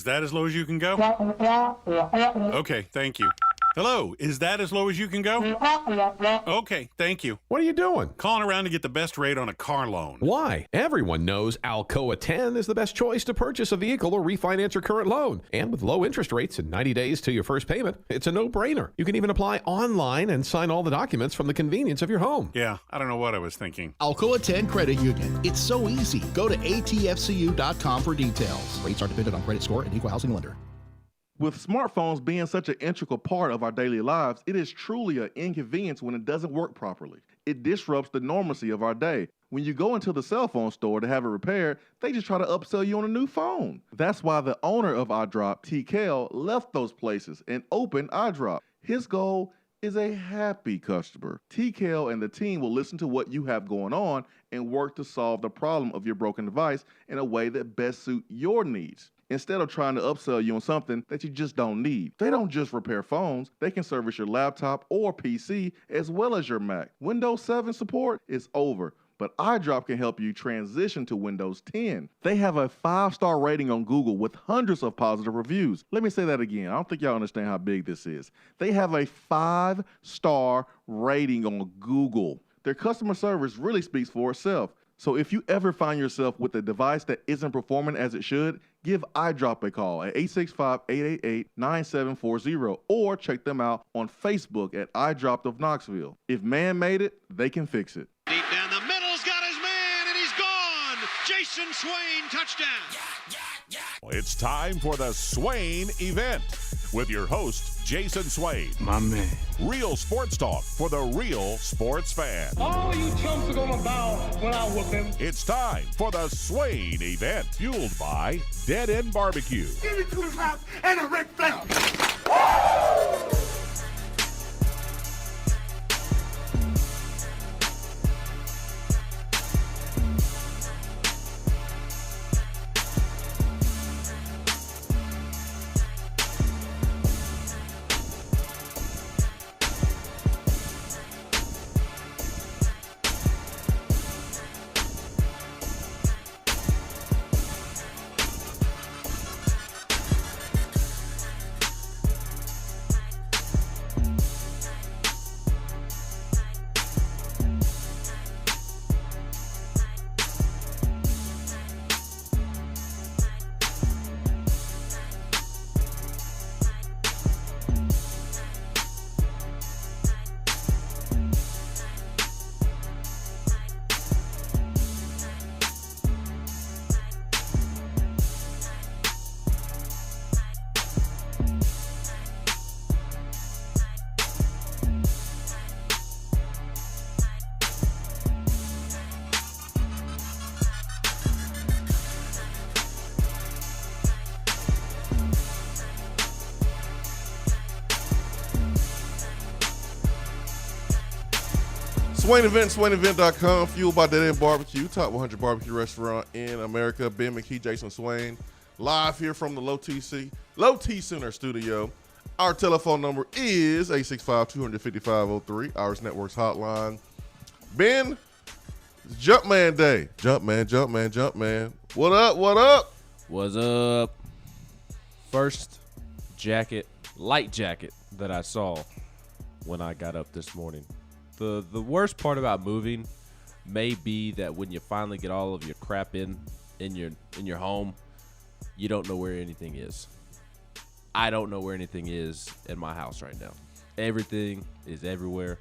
Is that as low as you can go? Okay, thank you. Hello, is that as low as you can go? Okay, thank you. What are you doing? Calling around to get the best rate on a car loan. Why? Everyone knows Alcoa 10 is the best choice to purchase a vehicle or refinance your current loan. And with low interest rates and 90 days to your first payment, it's a no-brainer. You can even apply online and sign all the documents from the convenience of your home. Yeah, I don't know what I was thinking. Alcoa 10 Credit Union. It's so easy. Go to atfcu.com for details. Rates are dependent on credit score and equal housing lender. With smartphones being such an integral part of our daily lives, it is truly an inconvenience when it doesn't work properly. It disrupts the normalcy of our day. When you go into the cell phone store to have it repaired, they just try to upsell you on a new phone. That's why the owner of iDrop, TKL, left those places and opened iDrop. His goal is a happy customer. TKL and the team will listen to what you have going on and work to solve the problem of your broken device in a way that best suit your needs, instead of trying to upsell you on something that you just don't need. They don't just repair phones, they can service your laptop or PC as well as your Mac. Windows 7 support is over, but iDrop can help you transition to Windows 10. They have a 5-star rating on Google with hundreds of positive reviews. Let me say that again. I don't think y'all understand how big this is. They have a 5-star rating on Google. Their customer service really speaks for itself. So if you ever find yourself with a device that isn't performing as it should, give iDrop a call at 865-888-9740 or check them out on Facebook at iDrop of Knoxville. If man made it, they can fix it. Deep down the middle's got his man, and he's gone. Jason Swain, touchdown. It's time for the Swain Event with your host, Jason Swain. My man. Real sports talk for the real sports fan. All you chumps are gonna bow when I whoop him. It's time for the Swain Event, fueled by Dead End Barbecue. Give me 2 rounds and a Ric Flair. Swain Event, SwainEvent.com, fueled by Dead End Barbecue, top 100 barbecue restaurant in America. Ben McKee, Jason Swain, live here from the Low T Center studio. Our telephone number is 865-255-03, Ours Networks hotline. Ben, it's Jumpman Day. Jumpman. What up? What's up? First light jacket that I saw when I got up this morning. The worst part about moving may be that when you finally get all of your crap in your home, you don't know where anything is. I don't know where anything is in my house right now. Everything is everywhere.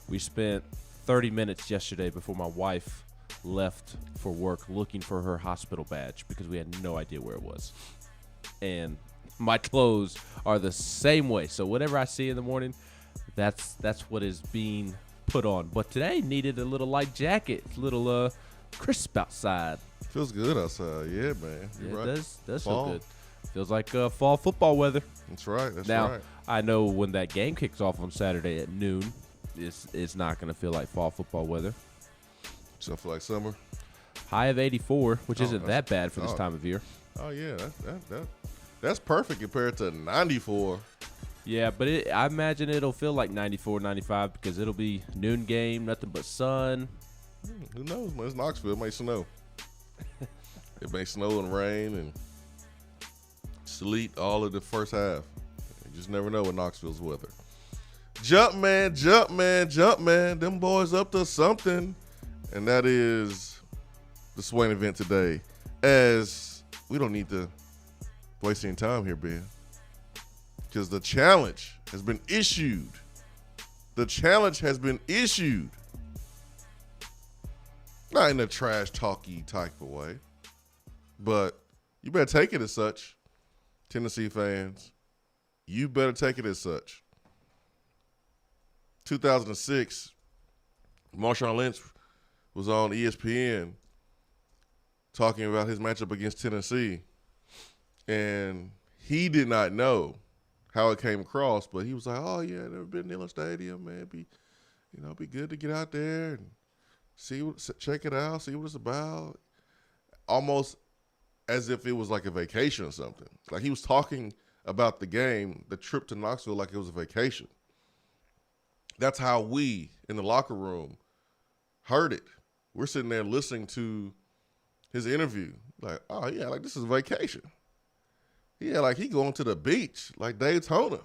We spent 30 minutes yesterday before my wife left for work looking for her hospital badge because we had no idea where it was. And my clothes are the same way. So whatever I see in the morning, that's what is being put on. But today needed a little light jacket. It's a little crisp outside. Feels good outside. Yeah, man. You're right. It does feel good. Feels like fall football weather. That's right. Now, I know when that game kicks off on Saturday at noon, it's not going to feel like fall football weather. So feel like summer? High of 84, which isn't that bad for this time of year. Oh, yeah. That's perfect compared to 94. Yeah, but I imagine it'll feel like 94, 95 because it'll be noon game, nothing but sun. Who knows, man? It's Knoxville. It may snow. It may snow and rain and sleet all of the first half. You just never know with Knoxville's weather. Jump man. Them boys up to something. And that is the Swain event today. As we don't need to waste any time here, Ben. Because the challenge has been issued. Not in a trash talky type of way. But you better take it as such. Tennessee fans, you better take it as such. 2006, Marshawn Lynch was on ESPN talking about his matchup against Tennessee. And he did not know how it came across, but he was like, oh, yeah, never been to Neyland Stadium, man. It'd be good to get out there and check it out, see what it's about. Almost as if it was like a vacation or something. Like he was talking about the game, the trip to Knoxville, like it was a vacation. That's how we in the locker room heard it. We're sitting there listening to his interview. Like, oh, yeah, like this is a vacation. Yeah, like he going to the beach, like Daytona,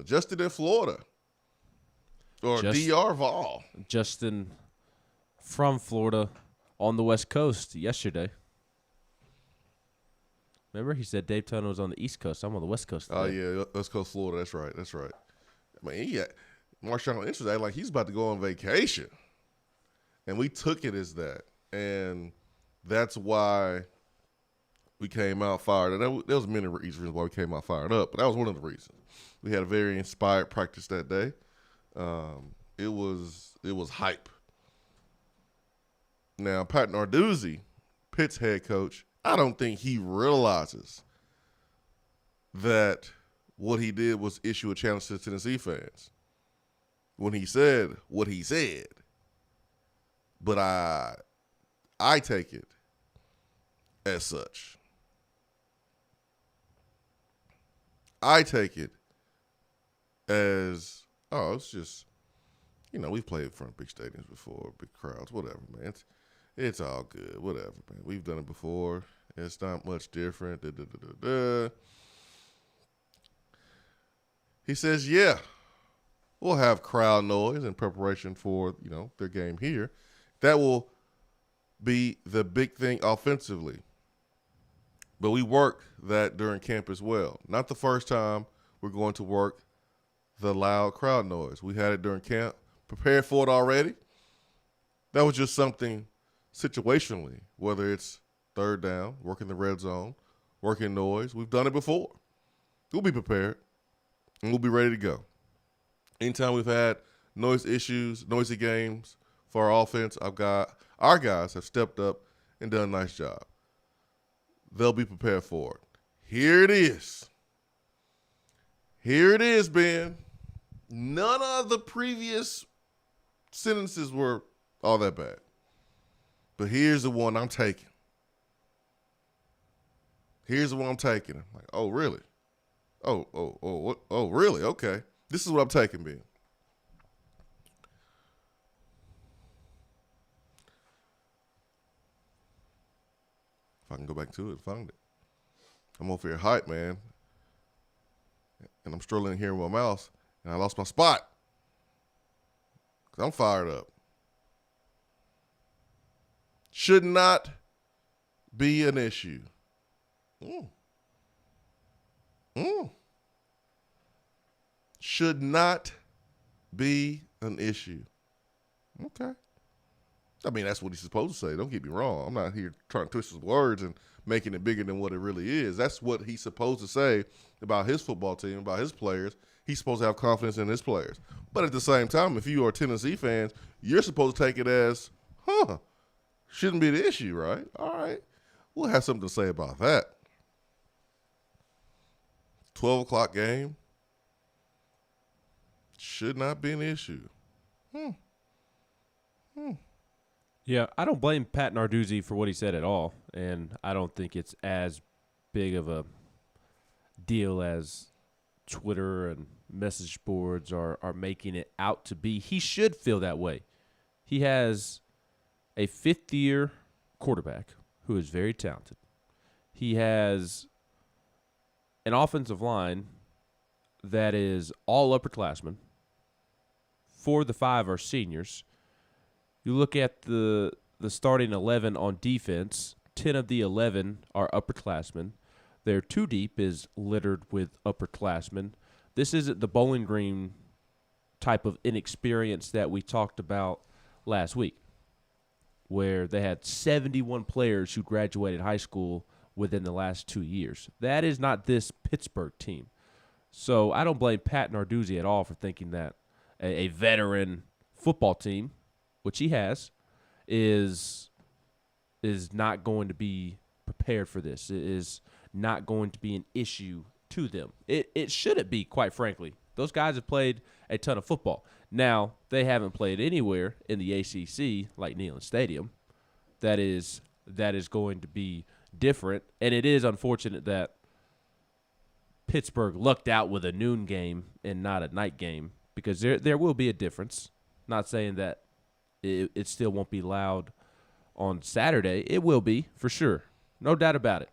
Justin in Florida, or DR Vol. Justin from Florida on the West Coast yesterday. Remember, he said Daytona was on the East Coast. I'm on the West Coast today. Oh, yeah, West Coast Florida. That's right. I mean, Marshawn Lynch was acting like he's about to go on vacation. And we took it as that. And that's why we came out fired. And there was many reasons why we came out fired up, but that was one of the reasons. We had a very inspired practice that day. It was hype. Now, Pat Narduzzi, Pitt's head coach, I don't think he realizes that what he did was issue a challenge to Tennessee fans when he said what he said. But I take it as such. I take it as, it's just, we've played in front of big stadiums before, big crowds, whatever, man. It's all good, whatever, man. We've done it before. It's not much different. He says, yeah, we'll have crowd noise in preparation for, their game here. That will be the big thing offensively. But we work that during camp as well. Not the first time we're going to work the loud crowd noise. We had it during camp, prepared for it already. That was just something situationally, whether it's third down, working the red zone, working noise. We've done it before. We'll be prepared, and we'll be ready to go. Anytime we've had noisy games for our offense, our guys have stepped up and done a nice job. They'll be prepared for it. Here it is. Here it is, Ben. None of the previous sentences were all that bad. But here's the one I'm taking. I'm like, oh, really? Oh, really? Okay. This is what I'm taking, Ben. If I can go back to it, find it. I'm over here hype, man. And I'm struggling here with my mouse, and I lost my spot. Because I'm fired up. Should not be an issue. Should not be an issue. Okay. I mean, that's what he's supposed to say. Don't get me wrong. I'm not here trying to twist his words and making it bigger than what it really is. That's what he's supposed to say about his football team, about his players. He's supposed to have confidence in his players. But at the same time, if you are Tennessee fans, you're supposed to take it as, shouldn't be the issue, right? All right. We'll have something to say about that. 12 o'clock game. Should not be an issue. Yeah, I don't blame Pat Narduzzi for what he said at all, and I don't think it's as big of a deal as Twitter and message boards are making it out to be. He should feel that way. He has a fifth-year quarterback who is very talented. He has an offensive line that is all upperclassmen. 4 of the 5 are seniors. You look at the starting 11 on defense, 10 of the 11 are upperclassmen. Their 2 deep is littered with upperclassmen. This isn't the Bowling Green type of inexperience that we talked about last week, where they had 71 players who graduated high school within the last 2 years. That is not this Pittsburgh team. So I don't blame Pat Narduzzi at all for thinking that a veteran football team, which he has, is not going to be prepared for this. It is not going to be an issue to them. It shouldn't be, quite frankly. Those guys have played a ton of football. Now, they haven't played anywhere in the ACC like Neyland Stadium. That is going to be different, and it is unfortunate that Pittsburgh lucked out with a noon game and not a night game, because there will be a difference. Not saying that it still won't be loud on Saturday. It will be, for sure. No doubt about it.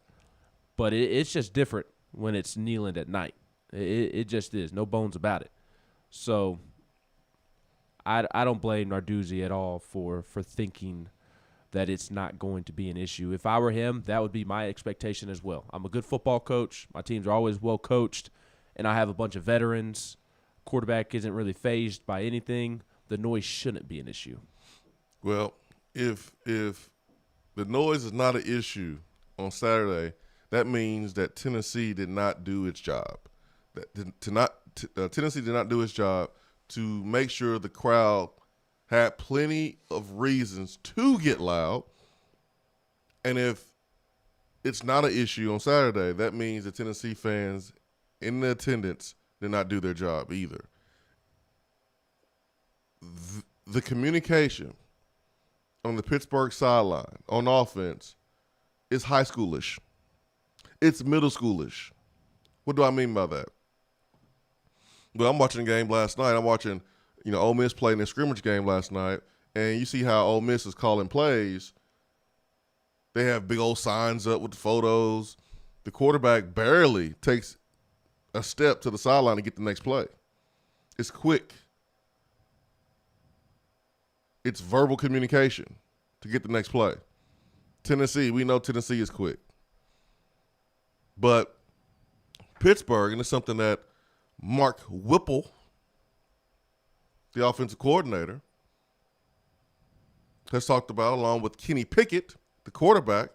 But it's just different when it's Neyland at night. It just is. No bones about it. So I don't blame Narduzzi at all for thinking that it's not going to be an issue. If I were him, that would be my expectation as well. I'm a good football coach. My teams are always well coached, and I have a bunch of veterans. Quarterback isn't really fazed by anything. The noise shouldn't be an issue. Well, if the noise is not an issue on Saturday, that means that Tennessee did not do its job. Tennessee did not do its job to make sure the crowd had plenty of reasons to get loud. And if it's not an issue on Saturday, that means the Tennessee fans in the attendance did not do their job either. The communication on the Pittsburgh sideline on offense is high schoolish. It's middle schoolish. What do I mean by that? Well, I'm watching a game last night. I'm watching, Ole Miss play in a scrimmage game last night, and you see how Ole Miss is calling plays. They have big old signs up with the photos. The quarterback barely takes a step to the sideline to get the next play. It's quick. It's verbal communication to get the next play. Tennessee, we know Tennessee is quick. But Pittsburgh, and it's something that Mark Whipple, the offensive coordinator, has talked about, along with Kenny Pickett, the quarterback,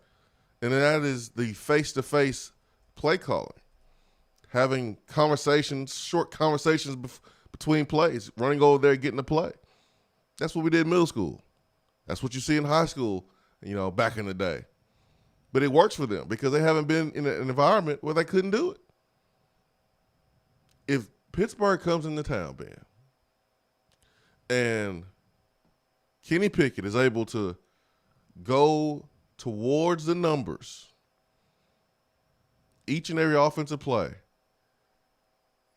and that is the face-to-face play calling. Having conversations, short conversations between plays, running over there, getting the play. That's what we did in middle school. That's what you see in high school, back in the day. But it works for them because they haven't been in an environment where they couldn't do it. If Pittsburgh comes into town, Ben, and Kenny Pickett is able to go towards the numbers each and every offensive play,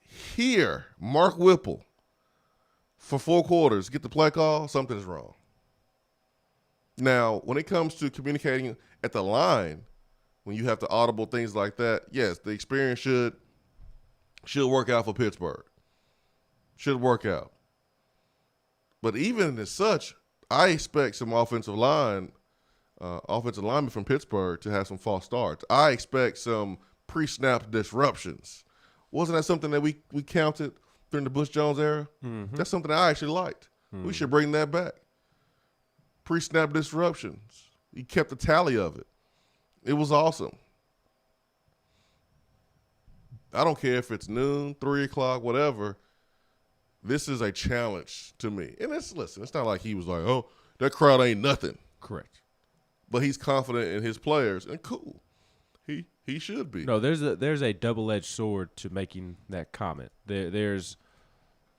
hear Mark Whipple for 4 quarters, get the play call, something is wrong. Now, when it comes to communicating at the line, when you have to audible things like that, yes, the experience should work out for Pittsburgh. Should work out. But even as such, I expect some offensive linemen from Pittsburgh to have some false starts. I expect some pre-snap disruptions. Wasn't that something that we counted during the Bush Jones era? Mm-hmm. That's something that I actually liked. Mm-hmm. We should bring that back. Pre-snap disruptions. He kept a tally of it. It was awesome. I don't care if it's noon, 3 o'clock, whatever. This is a challenge to me. And it's not like he was like, oh, that crowd ain't nothing. Correct. But he's confident in his players, and cool. He should be. No, there's a double-edged sword to making that comment. There's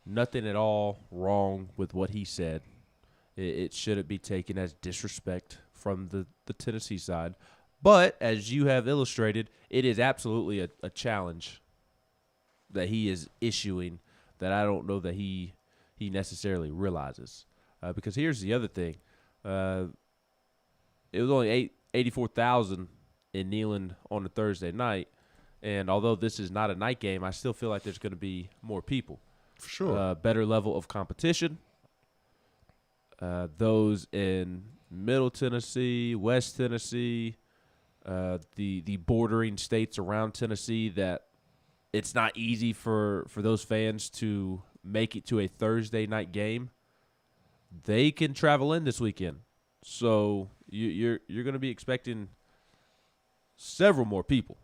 nothing at all wrong with what he said. It shouldn't be taken as disrespect from the Tennessee side. But as you have illustrated, it is absolutely a challenge that he is issuing that I don't know that he necessarily realizes. Because here's the other thing. It was only 84,000 in Neyland on a Thursday night, And although this is not a night game, I still feel like there's going to be more people. For sure. Better level of competition. Those in Middle Tennessee, West Tennessee, the bordering states around Tennessee, that it's not easy for those fans to make it to a Thursday night game. They can travel in this weekend. So you're going to be expecting several more people.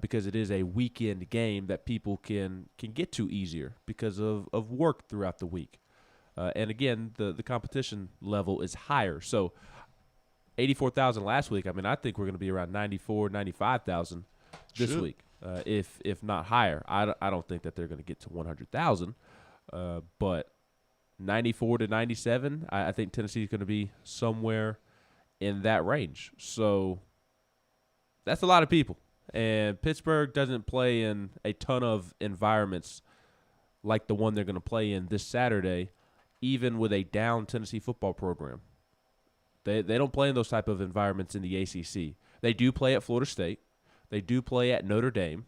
Because it is a weekend game that people can get to easier because of work throughout the week. And again, the competition level is higher. So 84,000 last week. I mean, I think we're going to be around 94, 95,000 this week, if not higher. I don't think that they're going to get to 100,000, but 94 to 97, I think Tennessee is going to be somewhere in that range. So that's a lot of people. And Pittsburgh doesn't play in a ton of environments like the one they're going to play in this Saturday, even with a down Tennessee football program. They don't play in those type of environments in the ACC. They do play at Florida State. They do play at Notre Dame.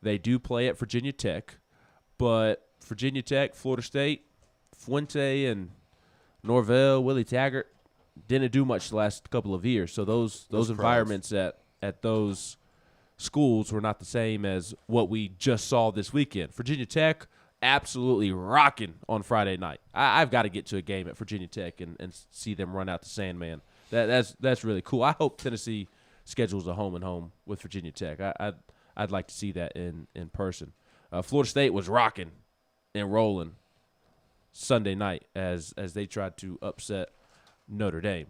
They do play at Virginia Tech. But Virginia Tech, Florida State, Fuente and Norvell, Willie Taggart didn't do much the last couple of years. So those environments at those schools were not the same as what we just saw this weekend. Virginia Tech absolutely rocking on Friday night. I've got to get to a game at Virginia Tech and see them run out the Sandman. That's really cool. I hope Tennessee schedules a home and home with Virginia Tech. I'd like to see that in person. Florida State was rocking and rolling Sunday night as they tried to upset Notre Dame.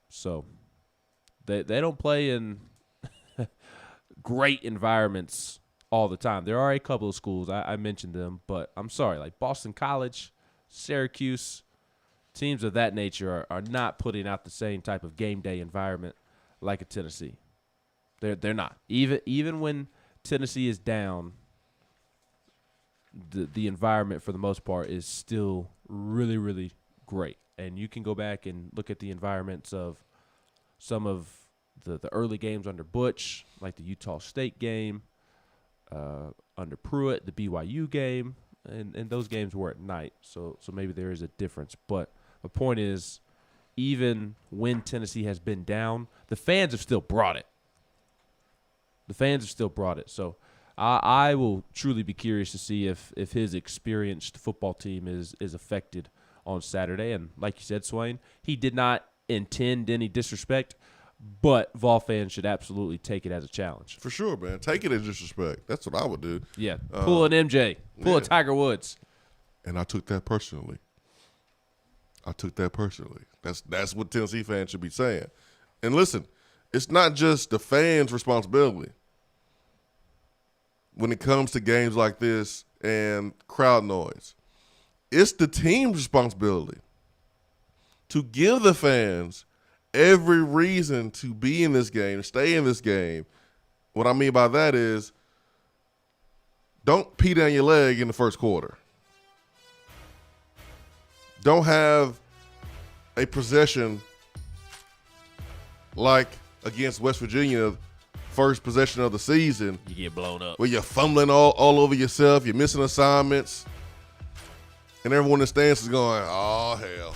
So they don't play in great environments all the time. There are a couple of schools, I mentioned them, but I'm sorry, like Boston College, Syracuse, teams of that nature are not putting out the same type of game day environment like a Tennessee. They're not. Even when Tennessee is down, the environment for the most part is still really, really great. And you can go back and look at the environments of some of the early games under Butch, like the Utah State game, under Pruitt, the BYU game, and those games were at night, so maybe there is a difference. But the point is, even when Tennessee has been down, the fans have still brought it. So I will truly be curious to see if his experienced football team is affected on Saturday. And like you said, Swain, he did not intend any disrespect, but Vol fans should absolutely take it as a challenge. For sure, man. Take it as disrespect. That's what I would do. Yeah. Pull an MJ. Pull a Tiger Woods. And I took that personally. That's what Tennessee fans should be saying. And listen, it's not just the fans' responsibility when it comes to games like this and crowd noise. It's the team's responsibility to give the fans every reason to be in this game, stay in this game. What I mean by that is, don't pee down your leg in the first quarter. Don't have a possession like against West Virginia, first possession of the season. You get blown up. Where you're fumbling all over yourself, you're missing assignments, and everyone in the stands is going, oh, hell.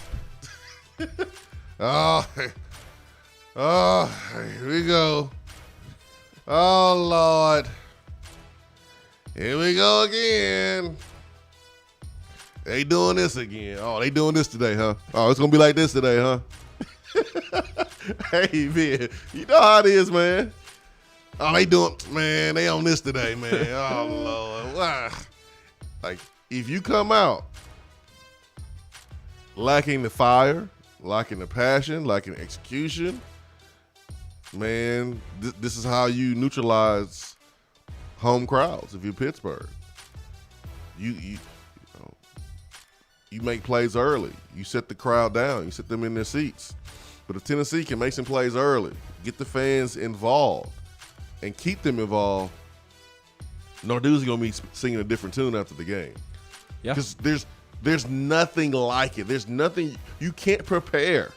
Here we go. Oh, Lord. Here we go again. They doing this again. Oh, they doing this today, huh? Oh, it's going to be like this today, huh? Hey, man, you know how it is, man. Oh, they on this today, man. Oh, Lord. Wow. Like, if you come out lacking the fire, lacking the passion, lacking execution, man, this is how you neutralize home crowds if you're Pittsburgh. You make plays early. You set the crowd down. You set them in their seats. But if Tennessee can make some plays early, get the fans involved, and keep them involved, Narduzzi's going to be singing a different tune after the game. Yeah. Because there's nothing like it. There's nothing – you can't prepare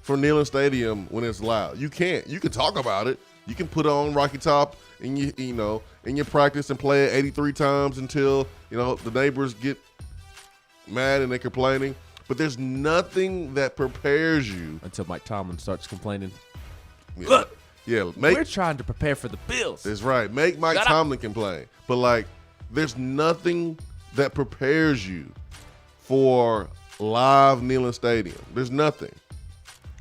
for Neyland Stadium when it's loud. You can't. You can talk about it. You can put on Rocky Top in your practice and play it 83 times until the neighbors get mad and they're complaining. But there's nothing that prepares you until Mike Tomlin starts complaining. Look, we're trying to prepare for the Bills. That's right. Make Mike Tomlin complain. But there's nothing that prepares you for live Neyland Stadium. There's nothing.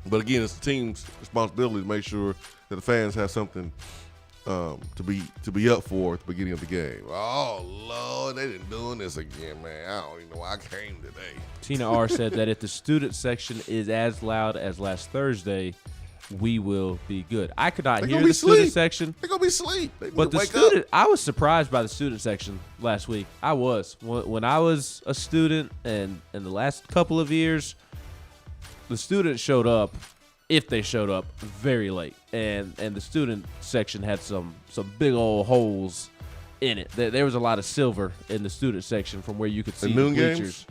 But again, it's the team's responsibility to make sure that the fans have something to be up for at the beginning of the game. Oh Lord, they done doing this again, man. I don't even know why I came today. Tina R said that if the student section is as loud as last Thursday, we will be good. I could not hear the student section. They're gonna be asleep. But the student, I was surprised by the student section last week. I was when I was a student, and in the last couple of years, the students showed up. If they showed up very late, and the student section had some big old holes in it. There was a lot of silver in the student section from where you could see the bleachers games?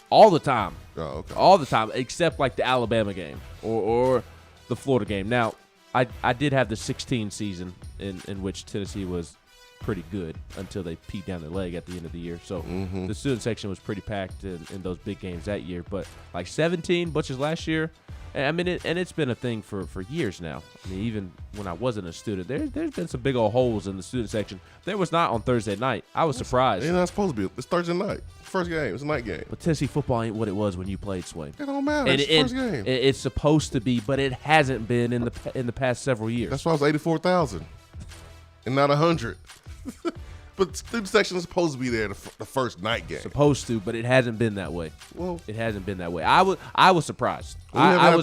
all the time. Oh, okay. All the time, except like the Alabama game or the Florida game. Now, I did have the 16 season in which Tennessee was pretty good until they peed down their leg at the end of the year. So the student section was pretty packed in those big games that year. But 17, which is last year. I mean, it's been a thing for years now. I mean, even when I wasn't a student, there's been some big old holes in the student section. There was not on Thursday night. I was surprised. It's not supposed to be. It's Thursday night. First game. It's a night game. But Tennessee football ain't what it was when you played, Swain. It don't matter. It's the first game. It's supposed to be, but it hasn't been in the past several years. That's why it was 84,000 and not 100. But the student section is supposed to be there the first night game. Supposed to, but it hasn't been that way. Well, it hasn't been that way. I was surprised. We haven't had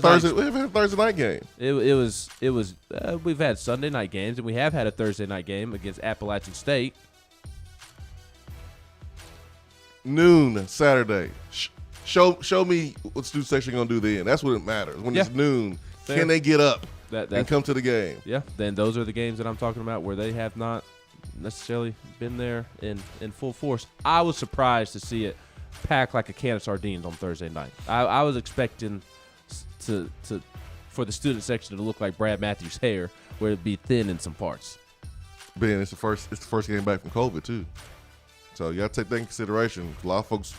a Thursday night game. It was. We've had Sunday night games, and we have had a Thursday night game against Appalachian State. Noon Saturday. Show me what student section gonna do then. That's what it matters. When it's noon, can they get up and come to the game? Yeah. Then those are the games that I'm talking about where they have not necessarily been there in full force. I was surprised to see it packed like a can of sardines on Thursday night. I was expecting for the student section to look like Brad Matthews' hair, where it'd be thin in some parts. Ben, it's the first game back from COVID too, so you got to take that in consideration. A lot of folks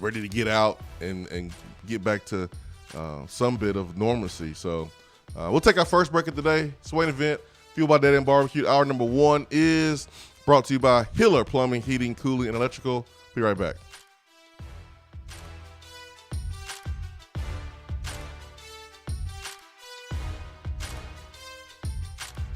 ready to get out and get back to some bit of normalcy. So we'll take our first break of the day. Swain Event, Fueled by Dead End Barbecue. Hour number 1 is brought to you by Hiller Plumbing, Heating, Cooling, and Electrical. Be right back.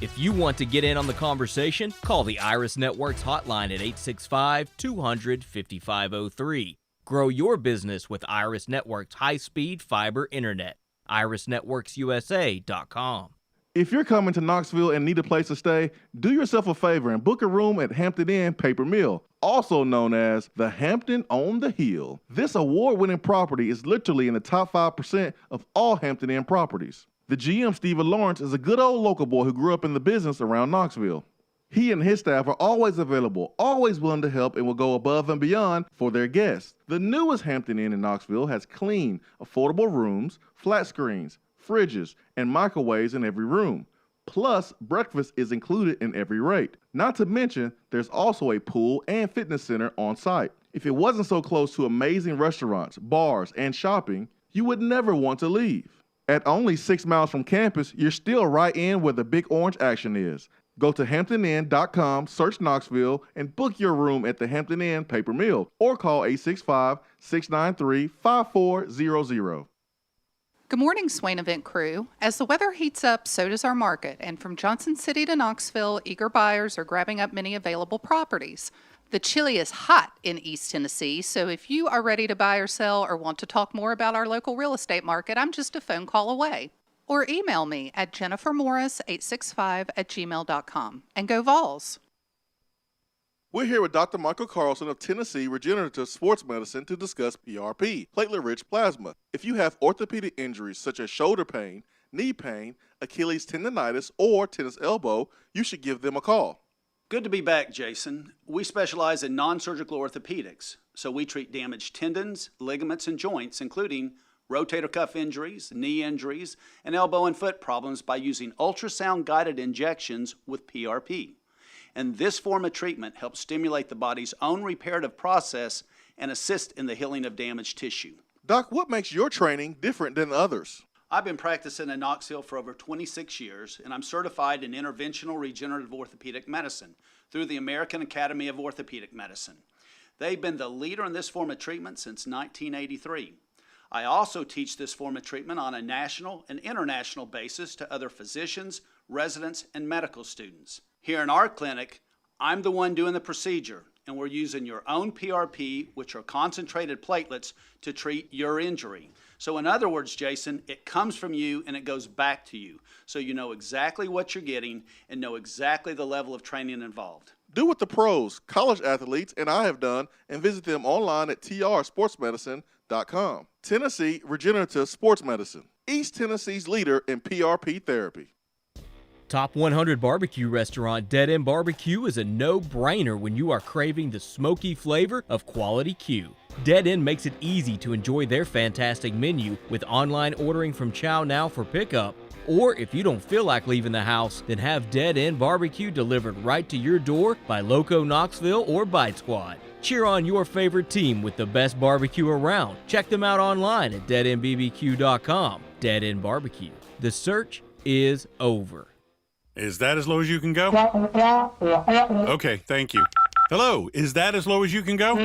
If you want to get in on the conversation, call the Iris Networks hotline at 865-200-5503. Grow your business with Iris Networks high-speed fiber internet. IrisNetworksUSA.com. If you're coming to Knoxville and need a place to stay, do yourself a favor and book a room at Hampton Inn Paper Mill, also known as the Hampton on the Hill. This award-winning property is literally in the top 5% of all Hampton Inn properties. The GM, Stephen Lawrence, is a good old local boy who grew up in the business around Knoxville. He and his staff are always available, always willing to help, and will go above and beyond for their guests. The newest Hampton Inn in Knoxville has clean, affordable rooms, flat screens, fridges, and microwaves in every room. Plus, breakfast is included in every rate. Not to mention, there's also a pool and fitness center on site. If it wasn't so close to amazing restaurants, bars, and shopping, you would never want to leave. At only 6 miles from campus, you're still right in where the big orange action is. Go to HamptonInn.com, search Knoxville, and book your room at the Hampton Inn Paper Mill, or call 865-693-5400. Good morning, Swain Event crew. As the weather heats up, so does our market, and from Johnson City to Knoxville, eager buyers are grabbing up many available properties. The chili is hot in East Tennessee, so if you are ready to buy or sell or want to talk more about our local real estate market, I'm just a phone call away. Or email me at jennifermorris865@gmail.com. And go Vols! We're here with Dr. Michael Carlson of Tennessee Regenerative Sports Medicine to discuss PRP, platelet-rich plasma. If you have orthopedic injuries such as shoulder pain, knee pain, Achilles tendonitis, or tennis elbow, you should give them a call. Good to be back, Jason. We specialize in non-surgical orthopedics, so we treat damaged tendons, ligaments, and joints, including rotator cuff injuries, knee injuries, and elbow and foot problems by using ultrasound-guided injections with PRP. And this form of treatment helps stimulate the body's own reparative process and assist in the healing of damaged tissue. Doc, what makes your training different than others? I've been practicing in Knoxville for over 26 years, and I'm certified in interventional regenerative orthopedic medicine through the American Academy of Orthopedic Medicine. They've been the leader in this form of treatment since 1983. I also teach this form of treatment on a national and international basis to other physicians, residents, and medical students. Here in our clinic, I'm the one doing the procedure, and we're using your own PRP, which are concentrated platelets, to treat your injury. So in other words, Jason, it comes from you and it goes back to you. So you know exactly what you're getting and know exactly the level of training involved. Do what the pros, college athletes, and I have done, and visit them online at trsportsmedicine.com. Tennessee Regenerative Sports Medicine, East Tennessee's leader in PRP therapy. Top 100 barbecue restaurant Dead End Barbecue is a no-brainer when you are craving the smoky flavor of quality Q. Dead End makes it easy to enjoy their fantastic menu with online ordering from Chow Now for pickup. Or if you don't feel like leaving the house, then have Dead End Barbecue delivered right to your door by Loco Knoxville or Bite Squad. Cheer on your favorite team with the best barbecue around. Check them out online at deadendbbq.com. Dead End Barbecue. The search is over. Is that as low as you can go? Okay, thank you. Hello, is that as low as you can go?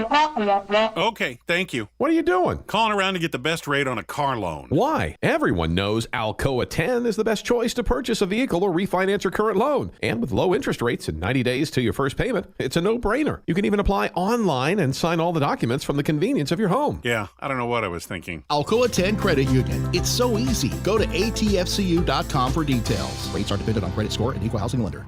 Okay, thank you. What are you doing? Calling around to get the best rate on a car loan. Why? Everyone knows Alcoa 10 is the best choice to purchase a vehicle or refinance your current loan. And with low interest rates and 90 days to your first payment, it's a no-brainer. You can even apply online and sign all the documents from the convenience of your home. Yeah, I don't know what I was thinking. Alcoa 10 Credit Union. It's so easy. Go to atfcu.com for details. Rates are dependent on credit score and equal housing lender.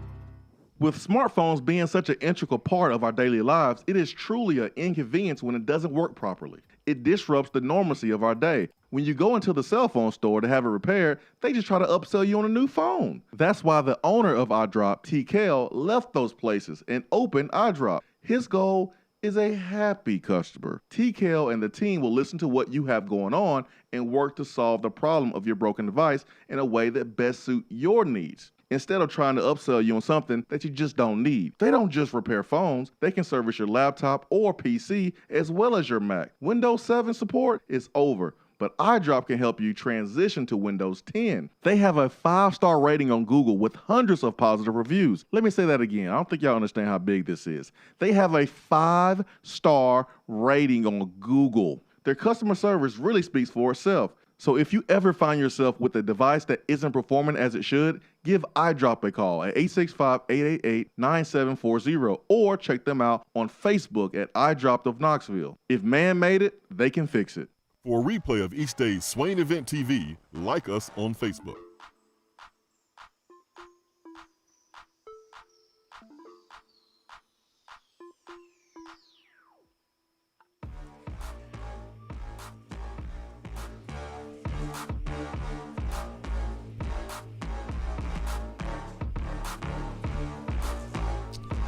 With smartphones being such an integral part of our daily lives, it is truly an inconvenience when it doesn't work properly. It disrupts the normalcy of our day. When you go into the cell phone store to have it repaired, they just try to upsell you on a new phone. That's why the owner of iDrop, T. Kell, left those places and opened iDrop. His goal is a happy customer. T. Kell and the team will listen to what you have going on and work to solve the problem of your broken device in a way that best suits your needs, instead of trying to upsell you on something that you just don't need. They don't just repair phones, they can service your laptop or PC as well as your Mac. Windows 7 support is over, but iDrop can help you transition to Windows 10. They have a 5-star rating on Google with hundreds of positive reviews. Let me say that again. I don't think y'all understand how big this is. They have a 5-star rating on Google. Their customer service really speaks for itself. So if you ever find yourself with a device that isn't performing as it should, give iDrop a call at 865-888-9740 or check them out on Facebook at iDrop of Knoxville. If man made it, they can fix it. For a replay of each day's Swain Event TV, like us on Facebook.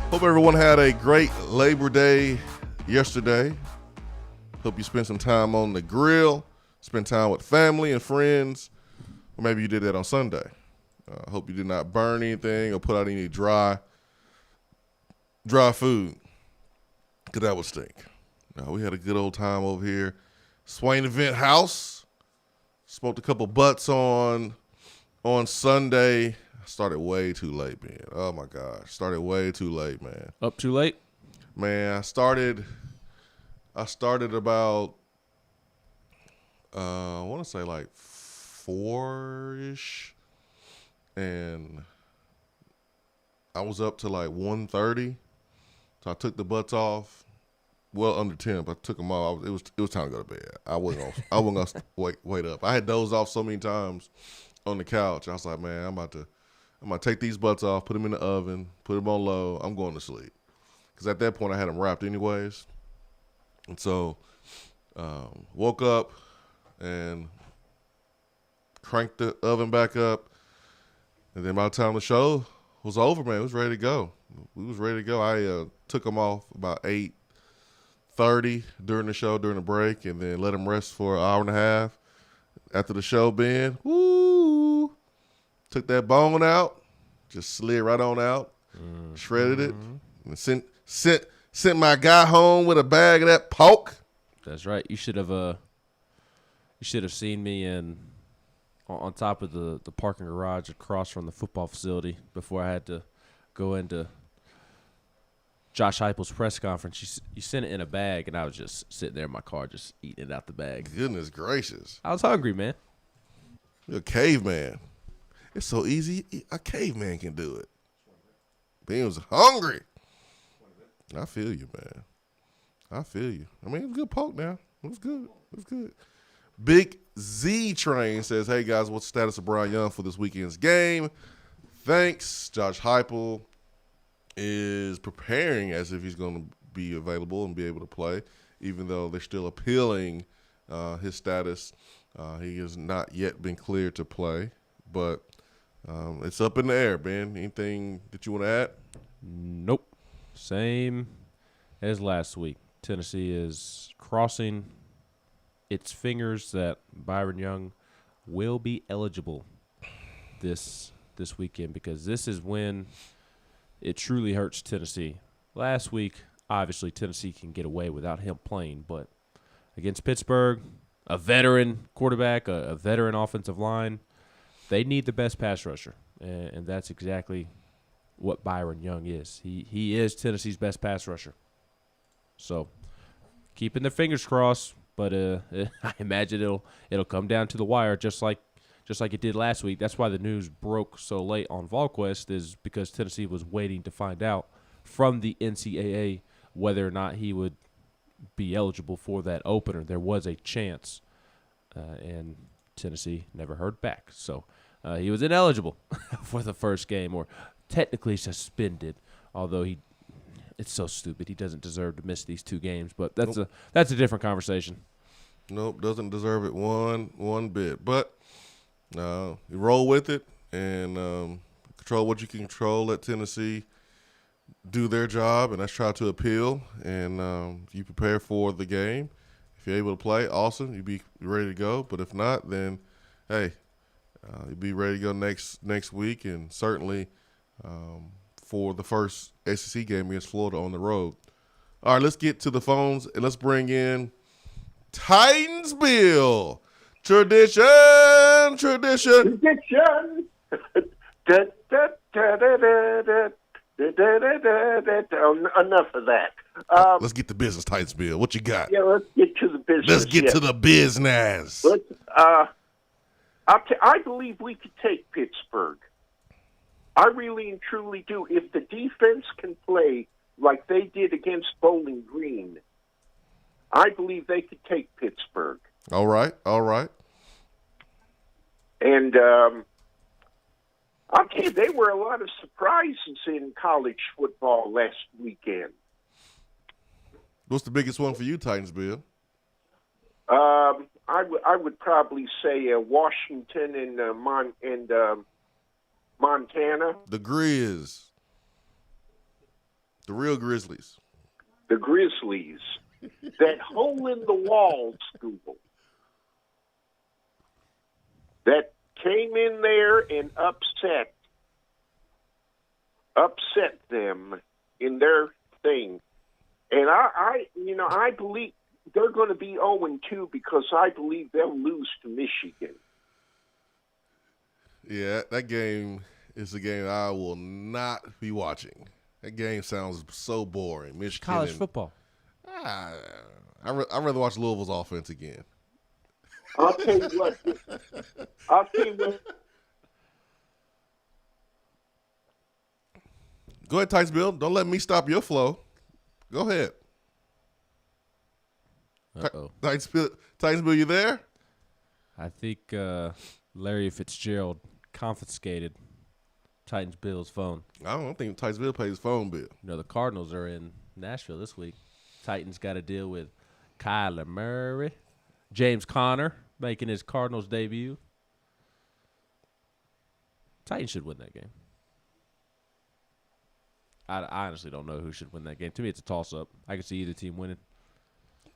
Hope everyone had a great Labor Day yesterday. Hope you spent some time on the grill, spent time with family and friends, or maybe you did that on Sunday. Hope you did not burn anything or put out any dry food, because that would stink. We had a good old time over here. Swain Event House. Smoked a couple butts on Sunday. Started way too late, man. Oh my gosh, started way too late, man. Up too late? Man, I started about I want to say like 4-ish, and I was up to like 1:30. So I took the butts off. Well, under 10, but I took them off. It was time to go to bed. I wasn't gonna wait up. I had dozed off so many times on the couch. I was like, man, I'm gonna take these butts off, put them in the oven, put them on low. I'm going to sleep. Because at that point, I had them wrapped anyways. And so, woke up and cranked the oven back up. And then by the time the show was over, man, it was ready to go. We was ready to go. I took them off about 8:30 during the show, during the break, and then let them rest for an hour and a half. after the show, Ben. Woo! Took that bone out, just slid right on out, shredded it, and sent my guy home with a bag of that pork. That's right. You should have seen me on top of the parking garage across from the football facility before I had to go into Josh Heupel's press conference. You sent it in a bag, and I was just sitting there in my car just eating it out the bag. Goodness gracious. I was hungry, man. You're a caveman. It's so easy. A caveman can do it. Ben was hungry. I feel you, man. I feel you. I mean, it was good poke now. It was good. It was good. Big Z Train says, hey, guys, what's the status of Byron Young for this weekend's game? Thanks. Josh Heupel is preparing as if he's going to be available and be able to play, even though they're still appealing his status. He has not yet been cleared to play, but it's up in the air, Ben. Anything that you want to add? Nope. Same as last week. Tennessee is crossing its fingers that Byron Young will be eligible this weekend, because this is when it truly hurts Tennessee. Last week, obviously, Tennessee can get away without him playing, but against Pittsburgh, a veteran quarterback, a veteran offensive line, they need the best pass rusher, and that's exactly what Byron Young is. He is Tennessee's best pass rusher. So, keeping their fingers crossed, but I imagine it'll come down to the wire, just like it did last week. That's why the news broke so late on VolQuest, is because Tennessee was waiting to find out from the NCAA whether or not he would be eligible for that opener. There was a chance, and Tennessee never heard back. So he was ineligible for the first game, or technically suspended, although it's so stupid. He doesn't deserve to miss these 2 games, but that's a different conversation. Nope, doesn't deserve it one bit. But you roll with it and control what you can control. Let Tennessee do their job, and let's try to appeal. And you prepare for the game. If you're able to play, awesome. You be ready to go. But if not, then hey, you'll be ready to go next week, and certainly for the first SEC game against Florida on the road. All right, let's get to the phones, and let's bring in Titans Bill. Tradition. Enough of that. Let's get to business, Titans Bill. What you got? Yeah, let's get to the business. Let's get to the business. I believe we could take Pittsburgh. I really and truly do. If the defense can play like they did against Bowling Green, I believe they could take Pittsburgh. All right. And I'll tell you, there were a lot of surprises in college football last weekend. What's the biggest one for you, Titans Bill? I would probably say Washington and Montana. The Grizz. The real Grizzlies. The Grizzlies. That hole-in-the-wall school that came in there and upset them in their thing. And I believe they're going to be 0-2 because I believe they'll lose to Michigan. Yeah, that game is a game I will not be watching. That game sounds so boring. Michigan College football. I'd rather watch Louisville's offense again. I'll tell you what. Go ahead, Titans Bill. Don't let me stop your flow. Go ahead. Uh-oh. Titans Bill, you there? I think Larry Fitzgerald confiscated Titans Bill's phone. I don't think Titans Bill pays his phone bill. The Cardinals are in Nashville this week. Titans got to deal with Kyler Murray, James Conner making his Cardinals debut. Titans should win that game. I honestly don't know who should win that game. To me, it's a toss-up. I can see either team winning.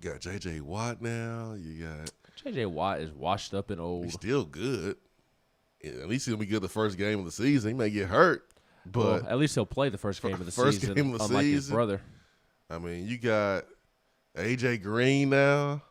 You got J.J. Watt now. You got J.J. Watt is washed up and old. He's still good. At least he'll be good the first game of the season. He may get hurt, but at least he'll play the first game of the season, unlike his brother. I mean, you got A.J. Green now.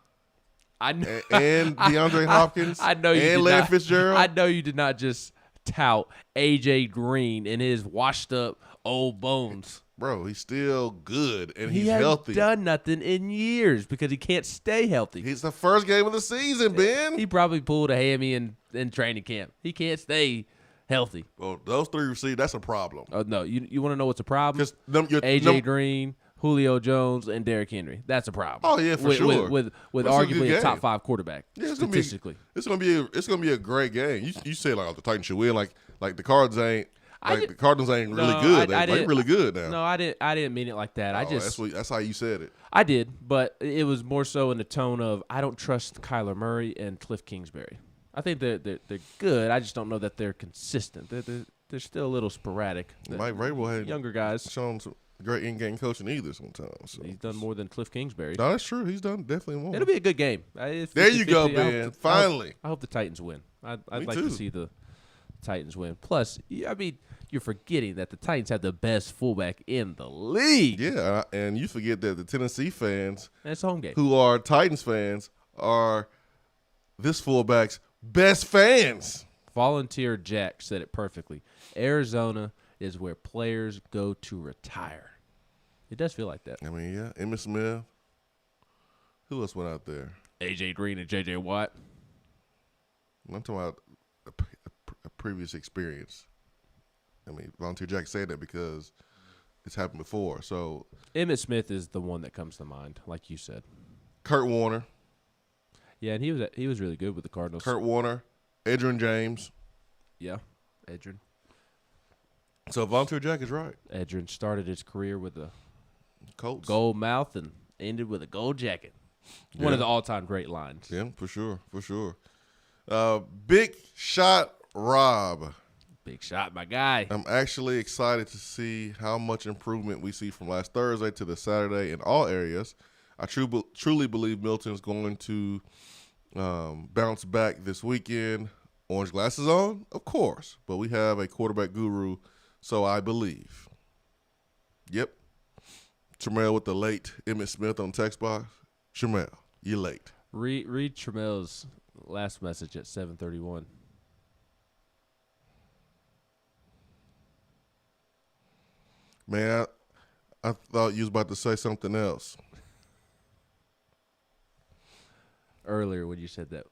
And DeAndre Hopkins. I know you and Larry Fitzgerald. I know you did not just tout A.J. Green and his washed up old bones. Bro, he's still good, and He he's hasn't healthy. done nothing in years because he can't stay healthy. He's the first game of the season, Ben. He probably pulled a hammy in training camp. He can't stay healthy. Well, those three receivers, that's a problem. Oh, no. You want to know what's a problem? Because A.J. Green, Julio Jones, and Derrick Henry. That's a problem. Oh, yeah, for sure. With That's arguably a top 5 quarterback, Yeah, statistically. It's gonna be a great game. You say like the Titans should win, like the Cardinals ain't. The Cardinals ain't really good. They're really good now. No, I didn't mean it like that. That's how you said it. I did, but it was more so in the tone of I don't trust Kyler Murray and Cliff Kingsbury. I think they're good. I just don't know that they're consistent. They're still a little sporadic. Mike Vrabel had younger guys shown some great in-game coaching either sometimes. So. He's done more than Cliff Kingsbury. No, that's true. He's done definitely more. It'll be a good game. There you go, Ben. Finally. I hope the Titans win. I'd like too. to see the Titans win. Plus, I mean, you're forgetting that the Titans have the best fullback in the league. Yeah, and you forget that the Tennessee fans, that's home game, who are Titans fans, are this fullback's best fans. Volunteer Jack said it perfectly. Arizona is where players go to retire. It does feel like that. I mean, yeah, Emmitt Smith. Who else went out there? A.J. Green and J.J. Watt. I'm talking about a previous experience. I mean, Volunteer Jack said that because it's happened before. So Emmitt Smith is the one that comes to mind, like you said. Kurt Warner. Yeah, and he was really good with the Cardinals. Kurt Warner, Edgerrin James. Yeah, Edgerrin. So Volunteer Jack is right. Edgerrin started his career with a Colts gold mouth and ended with a gold jacket. Yeah. One of the all-time great lines. Yeah, for sure. Big Shot Rob. Big Shot, my guy. I'm actually excited to see how much improvement we see from last Thursday to this Saturday in all areas. I truly believe Milton's going to bounce back this weekend. Orange glasses on, of course, but we have a quarterback guru, so I believe. Yep. Tramel with the late Emmitt Smith on text box. Tramel, you late. Read Tramel's last message at 7:31. Man, I thought you was about to say something else. Earlier when you said that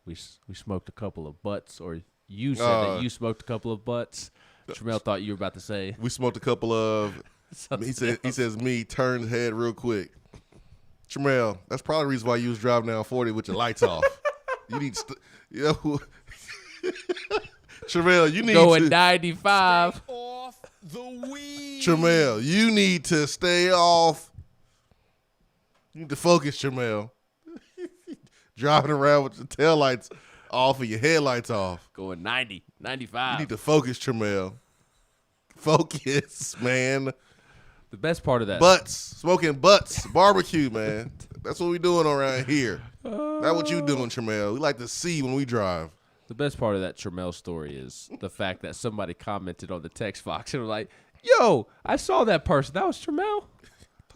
we smoked a couple of butts, or you said that you smoked a couple of butts, Tramel thought you were about to say we smoked a couple of. He says me turns head real quick. Tramel, that's probably the reason why you was driving down 40 with your lights off. You need Tramel, you need going to 95 stay off the weed. Tramel, you need to stay off. You need to focus, Tramel. Driving around with your taillights off and your headlights off. Going 90, 95. You need to focus, Tramel. Focus, man. The best part of that. Butts. Smoking butts. Barbecue, man. That's what we doing around here. That's what you doing, Tramel. We like to see when we drive. The best part of that Tramel story is the fact that somebody commented on the text box and was like, yo, I saw that person. That was Tramel? I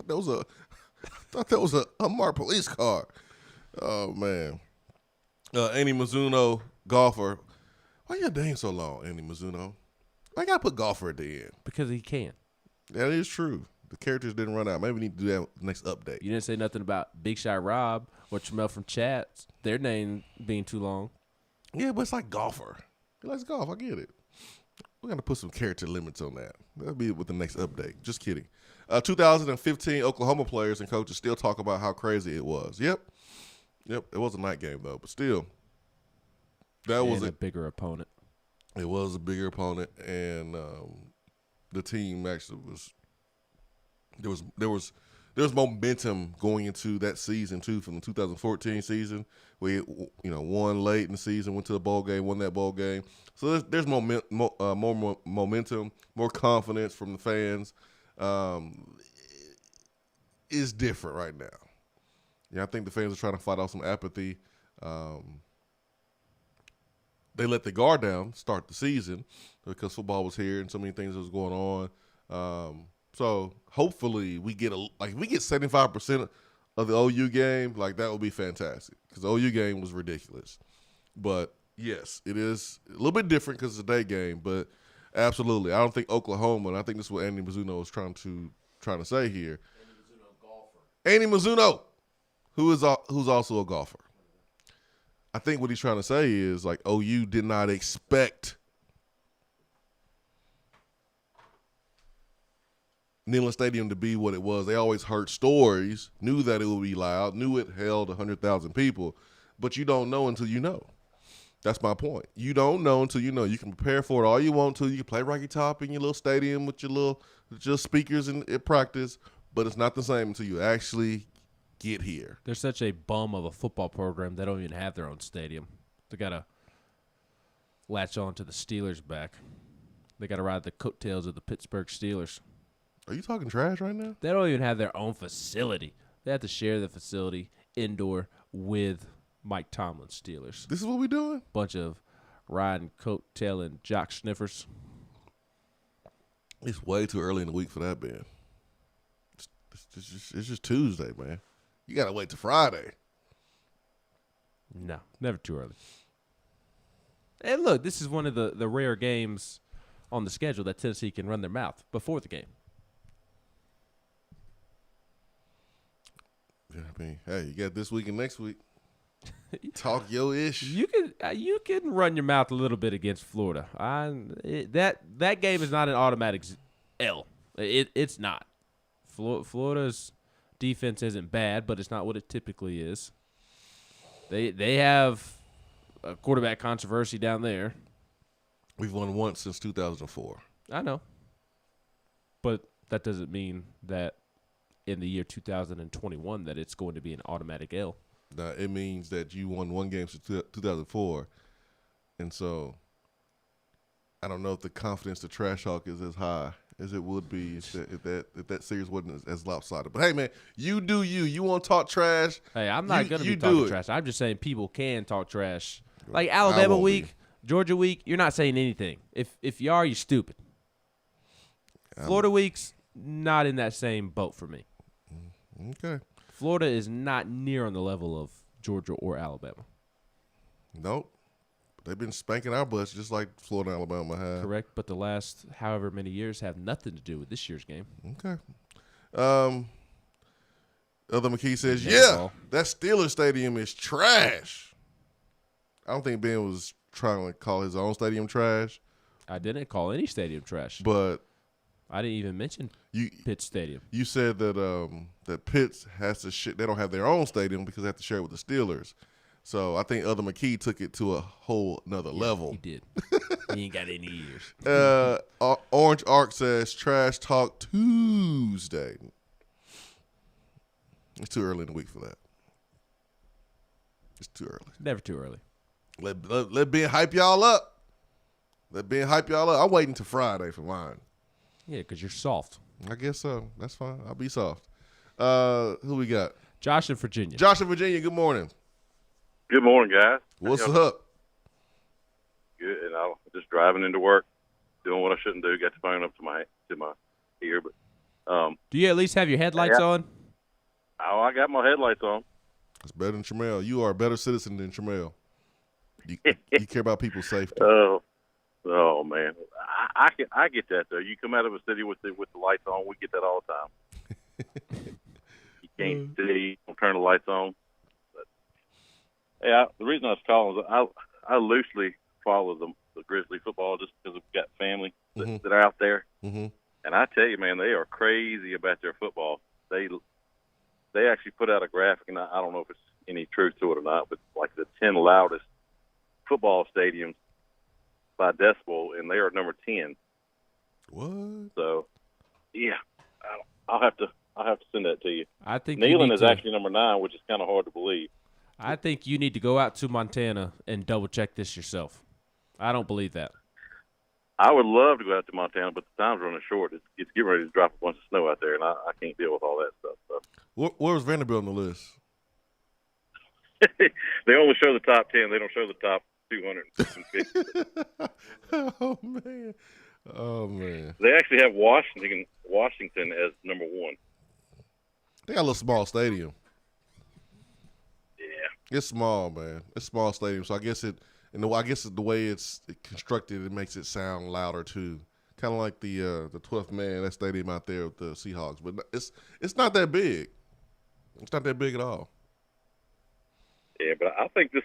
thought that was a unmarked police car. Oh, man. Andy Mizuno, golfer. Why your name so long, Andy Mizuno? Why you got to put golfer at the end? Because he can. That is true. The characters didn't run out. Maybe we need to do that next update. You didn't say nothing about Big Shot Rob or Tramel from Chats, their name being too long. Yeah, but it's like golfer. He likes golf. I get it. We're going to put some character limits on that. That'll be with the next update. Just kidding. 2015 Oklahoma players and coaches still talk about how crazy it was. Yep. It was a night game, though. But still, that was a bigger opponent. It was a bigger opponent, and the team actually was – there was momentum going into that season, too, from the 2014 season. We won late in the season, went to the bowl game, won that bowl game. So there's more momentum, more confidence from the fans. It's different right now. Yeah, I think the fans are trying to fight off some apathy. They let the guard down start the season because football was here and so many things was going on. So hopefully we get 75% of the OU game. Like, that would be fantastic because the OU game was ridiculous. But yes, it is a little bit different because it's a day game. But absolutely, I don't think Oklahoma. And I think this is what Andy Mizuno was trying to say here. Andy Mizuno, who's also a golfer. I think what he's trying to say is, like, OU did not expect Neyland Stadium to be what it was. They always heard stories, knew that it would be loud, knew it held 100,000 people, but you don't know until you know. That's my point. You don't know until you know. You can prepare for it all you want to. You can play Rocky Top in your little stadium with your speakers in practice, but it's not the same until you actually get here. They're such a bum of a football program, they don't even have their own stadium. They got to latch on to the Steelers back. They got to ride the coattails of the Pittsburgh Steelers. Are you talking trash right now? They don't even have their own facility. They have to share the facility indoor with Mike Tomlin's Steelers. This is what we doing? Bunch of riding coattailing jock sniffers. It's way too early in the week for that, man. It's just Tuesday, man. You got to wait till Friday. No, never too early. And look, this is one of the rare games on the schedule that Tennessee can run their mouth before the game. Yeah, I mean, hey, you got this week and next week. Talk your ish. You can run your mouth a little bit against Florida. That game is not an automatic L. It's not. Florida's defense isn't bad, but it's not what it typically is. They have a quarterback controversy down there. We've won once since 2004. I know. But that doesn't mean that in the year 2021 that it's going to be an automatic L. Now, it means that you won one game since 2004. And so I don't know if the confidence to trash talk is as high as it would be if that series wasn't as lopsided. But, hey, man, you do you. You want to talk trash? Hey, I'm not going to be talking trash. I'm just saying people can talk trash. Like Alabama week, Georgia week, you're not saying anything. If you are, you're stupid. Florida week's not in that same boat for me. Okay. Florida is not near on the level of Georgia or Alabama. Nope. They've been spanking our butts just like Florida and Alabama have. Correct, but the last however many years have nothing to do with this year's game. Okay. Other McKee says, yeah, that Steelers stadium is trash. I don't think Ben was trying to call his own stadium trash. I didn't call any stadium trash. But I didn't even mention Pitt Stadium. You said that that Pitt has to they don't have their own stadium because they have to share it with the Steelers. So I think Other McKee took it to a whole nother level. He did. He ain't got any ears. Orange Arc says Trash Talk Tuesday. It's too early in the week for that. It's too early. Never too early. Let Ben hype y'all up. Let Ben hype y'all up. I'm waiting till Friday for mine. Yeah, because you're soft. I guess so. That's fine. I'll be soft. Who we got? Josh in Virginia. Josh in Virginia, good morning. Good morning, guys. What's up? Good. And I was just driving into work, doing what I shouldn't do. Got the phone up to my ear, but do you at least have your headlights on? Oh, I got my headlights on. That's better than Tramel. You are a better citizen than Tramel. You care about people's safety. Oh man, I get that though. You come out of a city with the lights on, we get that all the time. You can't see, don't turn the lights on. But, yeah, the reason I was calling is I loosely follow the Grizzly football just because I've got family that are out there, and I tell you, man, they are crazy about their football. They actually put out a graphic, and I don't know if it's any truth to it or not, but like the 10 loudest football stadiums by decibel, and they are number 10. What? So, yeah, I'll have to send that to you. I think Neyland is actually number 9, which is kind of hard to believe. I think you need to go out to Montana and double check this yourself. I don't believe that. I would love to go out to Montana, but the time's running short. It's getting ready to drop a bunch of snow out there, and I can't deal with all that stuff. So. Where's Vanderbilt on the list? They only show the top 10. They don't show the top 250. Oh man. They actually have Washington as number 1. They got a little small stadium. Yeah. It's small, man. It's a small stadium, so I guess the way it's constructed, it makes it sound louder too. Kind of like the 12th man, that stadium out there with the Seahawks, but it's not that big. It's not that big at all. Yeah, but I think this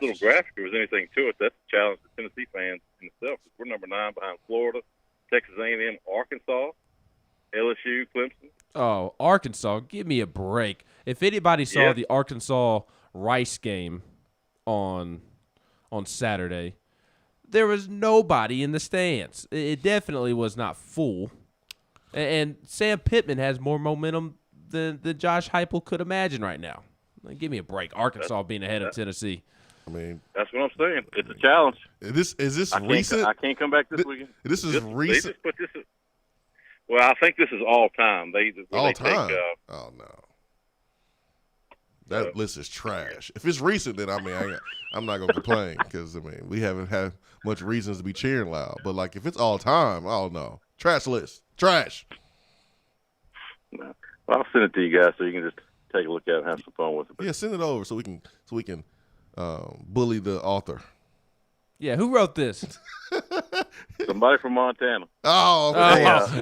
little graphic, if there's anything to it, that's a challenge to Tennessee fans in itself. We're number 9 behind Florida, Texas A&M, Arkansas, LSU, Clemson. Oh, Arkansas, give me a break. If anybody saw the Arkansas-Rice game on Saturday, there was nobody in the stands. It definitely was not full. And Sam Pittman has more momentum than Josh Heupel could imagine right now. Like, give me a break. Arkansas being ahead of Tennessee. I mean, that's what I'm saying. It's a challenge. Is this recent? I can't come back this weekend. This is recent. They just put this. Well, I think this is all time. All time. Oh no. That list is trash. If it's recent, then I'm not gonna complain because we haven't had much reasons to be cheering loud. But like if it's all time, oh no, trash list, trash. No. Well, I'll send it to you guys so you can just take a look at it and have some fun with it. Yeah, send it over so we can bully the author. Yeah, who wrote this? Somebody from Montana. Oh,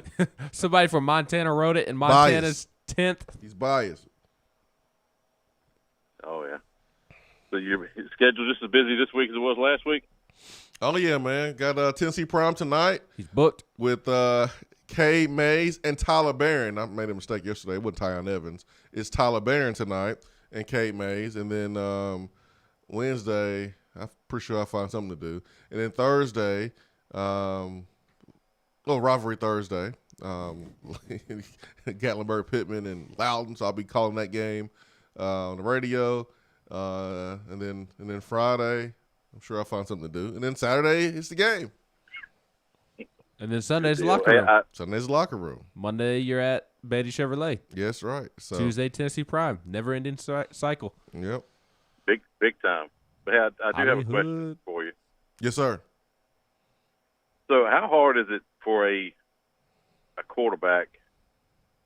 somebody from Montana wrote it, and Montana's 10th. He's biased. Oh, yeah. So your schedule just as busy this week as it was last week? Oh, yeah, man. Got Tennessee Prime tonight. He's booked. With Cade Mays and Tyler Barron. I made a mistake yesterday. It wasn't Tyon Evans. It's Tyler Barron tonight and Cade Mays. And then Wednesday, I'm pretty sure I'll find something to do. And then Thursday, rivalry Thursday, Gatlinburg, Pittman, and Loudon. So I'll be calling that game on the radio. And then Friday, I'm sure I'll find something to do. And then Saturday, it's the game. And then Sunday's the locker room. Sunday's the locker room. Monday, you're at Beatty Chevrolet. Yes, right. So Tuesday, Tennessee Prime. Never-ending cycle. Yep. Big time. But hey, I do have a question for you. Yes, sir. So how hard is it for a quarterback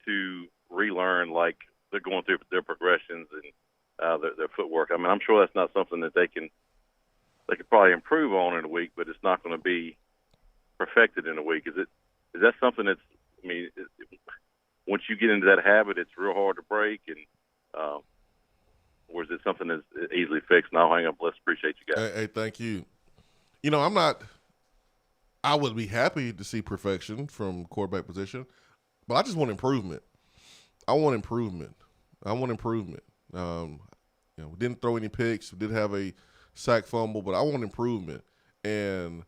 to relearn, like they're going through their progressions and their footwork? I mean, I'm sure that's not something that they could probably improve on in a week, but it's not going to be perfected in a week. Is that something that's, I mean, once you get into that habit, it's real hard to break, and or is it something that's easily fixed? And I'll hang up. Let's appreciate you guys. Hey, thank you. I would be happy to see perfection from quarterback position, but I just want improvement. I want improvement. We didn't throw any picks. We did have a sack fumble, but I want improvement. And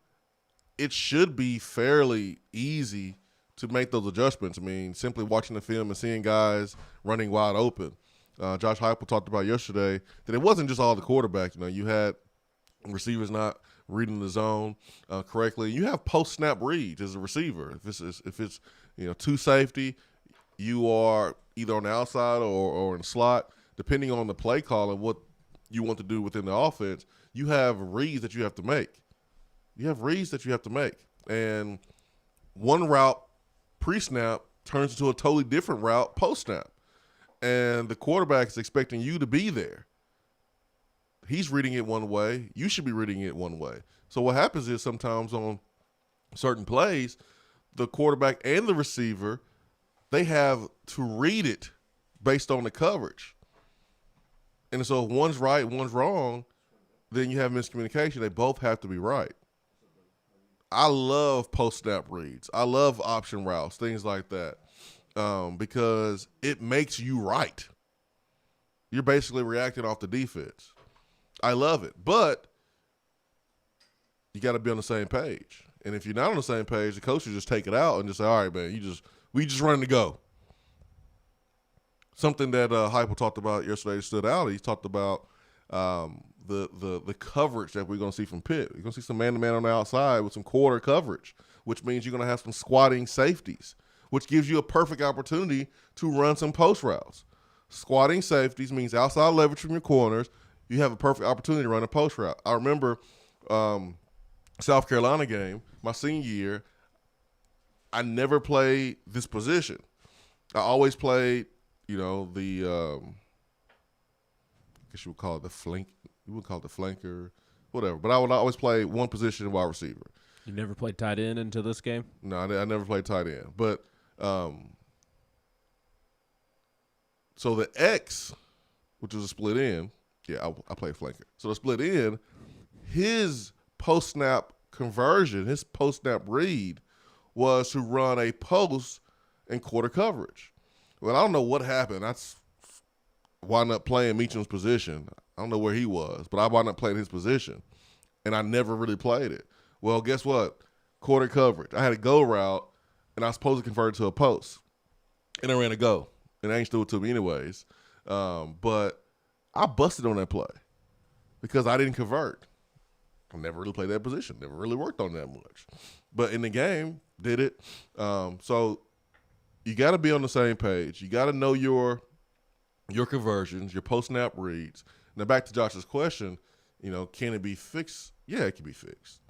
it should be fairly easy to make those adjustments. I mean, simply watching the film and seeing guys running wide open. Josh Heupel talked about yesterday that it wasn't just all the quarterback. You had receivers not reading the zone correctly. You have post-snap reads as a receiver. If it's two safety, you are either on the outside or in the slot. Depending on the play call and what you want to do within the offense, you have reads that you have to make. And one route pre-snap turns into a totally different route post-snap. And the quarterback is expecting you to be there. He's reading it one way. You should be reading it one way. So what happens is sometimes on certain plays, the quarterback and the receiver, they have to read it based on the coverage. And so if one's right, one's wrong, then you have miscommunication. They both have to be right. I love post-snap reads. I love option routes, things like that, because it makes you right. You're basically reacting off the defense. I love it, but you got to be on the same page. And if you're not on the same page, the coach will just take it out and just say, all right, man, we just running to go. Something that Heupel talked about yesterday stood out. He talked about the coverage that we're going to see from Pitt. You're going to see some man-to-man on the outside with some quarter coverage, which means you're going to have some squatting safeties, which gives you a perfect opportunity to run some post routes. Squatting safeties means outside leverage from your corners. you have a perfect opportunity to run a post route. I remember South Carolina game, my senior year, I never played this position. I always played, the I guess you would call it the flank. You would call it the flanker, whatever. But I would always play one position in wide receiver. You never played tight end until this game? No, I never played tight end. But so the X, which was a split end, I played flanker. So the split end, his post-snap conversion, his post-snap read was to run a post and quarter coverage. Well, I don't know what happened. I wound up playing Meacham's position. I don't know where he was, but I wound up playing his position, and I never really played it. Well, guess what? Quarter coverage. I had a go route, and I was supposed to convert it to a post, and I ran a go, and they ain't threw it to me anyways. But I busted on that play because I didn't convert. I never really played that position. Never really worked on that much. But in the game, did it. So you got to be on the same page. You got to know your conversions, your post-snap reads. Now back to Josh's question, can it be fixed? Yeah, it can be fixed.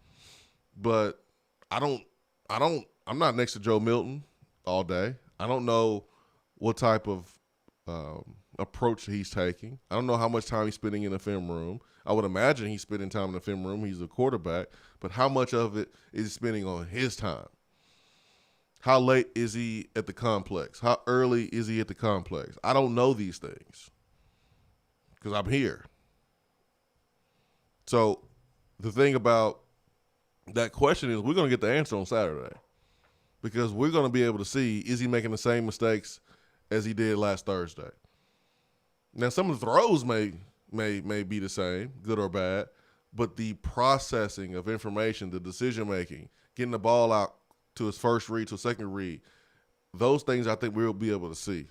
But I'm not next to Joe Milton all day. I don't know what type of approach he's taking. I don't know how much time he's spending in the film room. I would imagine he's spending time in the film room. He's a quarterback. But how much of it is he spending on his time? How late is he at the complex? How early is he at the complex? I don't know these things because I'm here. So the thing about that question is we're going to get the answer on Saturday because we're going to be able to see, is he making the same mistakes as he did last Thursday? Now, some of the throws may be the same, good or bad, but the processing of information, the decision-making, getting the ball out to his first read, to a second read, those things I think we'll be able to see.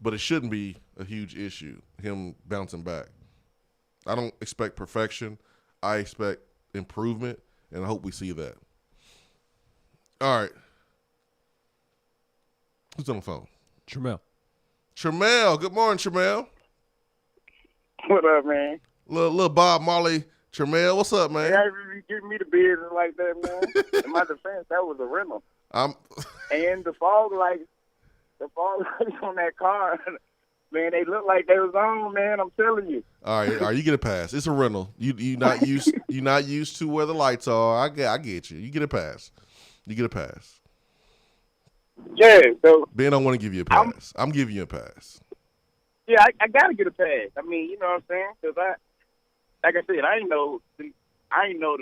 But it shouldn't be a huge issue, him bouncing back. I don't expect perfection. I expect improvement, and I hope we see that. All right. Who's on the phone? Tramel. Good morning, Tramel. What up, man? Little Bob Marley Tramel, what's up, man? Yeah, you giving me the business like that, man. In my defense, that was a rental. And the fog lights on that car, man, they look like they was on, man. I'm telling you. All right, you get a pass. It's a rental. You not used to where the lights are. I get you. You get a pass. Yeah. So Ben, I don't want to give you a pass. I'm giving you a pass. Yeah, I gotta get a pass. I mean, you know what I'm saying? Because like I said, I ain't know the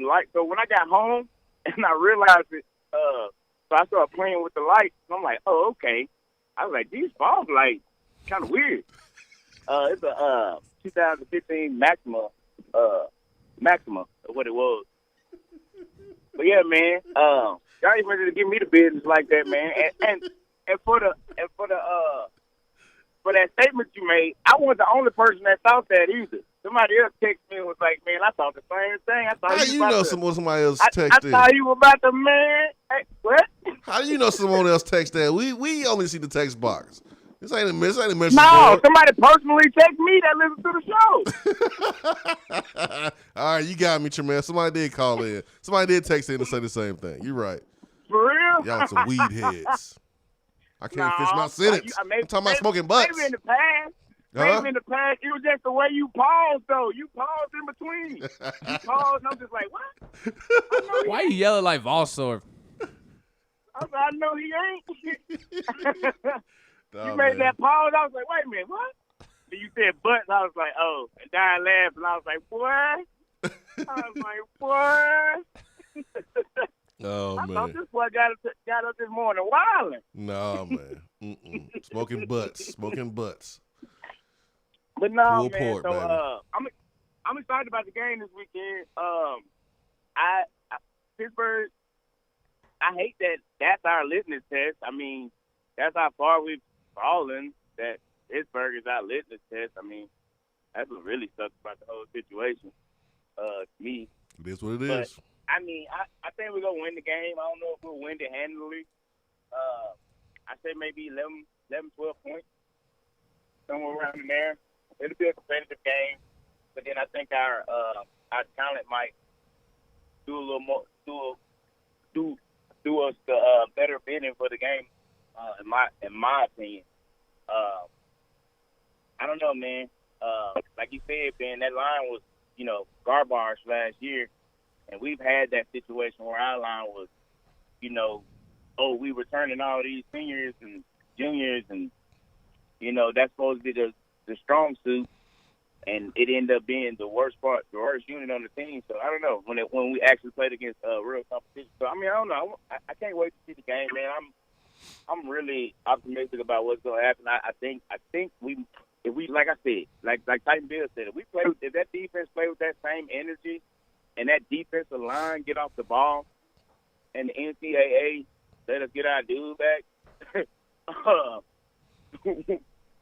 light. So when I got home and I realized it, so I started playing with the lights. And I'm like, oh, okay. I was like, these fog lights kind of weird. It's a 2015 Maxima, what it was. But yeah, man, y'all ain't ready to give me the business like that, man. And for that statement you made, I wasn't the only person that thought that either. Somebody else texted me and was like, man, I thought the same thing. How do you know somebody else texted? I thought you were about the man. Hey, what? How do you know someone else texted that? We only see the text box. This ain't a message board. No, somebody personally texted me that listens to the show. All right, you got me, Tremaine. Somebody did call in. Somebody did text in and say the same thing. You're right. For real? Y'all some weed heads. I can't finish my sentence. I'm talking about smoking butts. Maybe in the past. Maybe in the past, it was just the way you paused, though. You paused in between. You paused, and I'm just like, what? Why you yelling like Volsor? I know he ain't. You made that pause. I was like, wait a minute, what? Then you said butts. I was like, oh. And Diane laughed, and I was like, what? I was like, what? Oh, I man. thought this boy got up this morning wilding. No, man. Smoking butts. But no, Pulled man. pork, So baby. I'm excited about the game this weekend. Pittsburgh. I hate that that's our litmus test. I mean, that's how far we've fallen. That Pittsburgh is our litmus test. I mean, that's what really sucks about the whole situation. To me, it is what it is. I mean, I think we're gonna win the game. I don't know if we'll win it handily. I say maybe 11, 12 points, somewhere around in there. It'll be a competitive game. but then I think our talent might do a little more, do us the better bidding for the game. In my opinion, I don't know, man. Like you said, Ben, that line was, garbage last year, and we've had that situation where our line was, we were turning all these seniors and juniors, and that's supposed to be the strong suit, and it ended up being the worst unit on the team. So I don't know when we actually played against real competition. So I mean, I don't know. I can't wait to see the game, man. I'm really optimistic about what's going to happen. I think if we like I said, like Titan Bill said, if that defense play with that same energy and that defensive line get off the ball, and the NCAA let us get our dude back,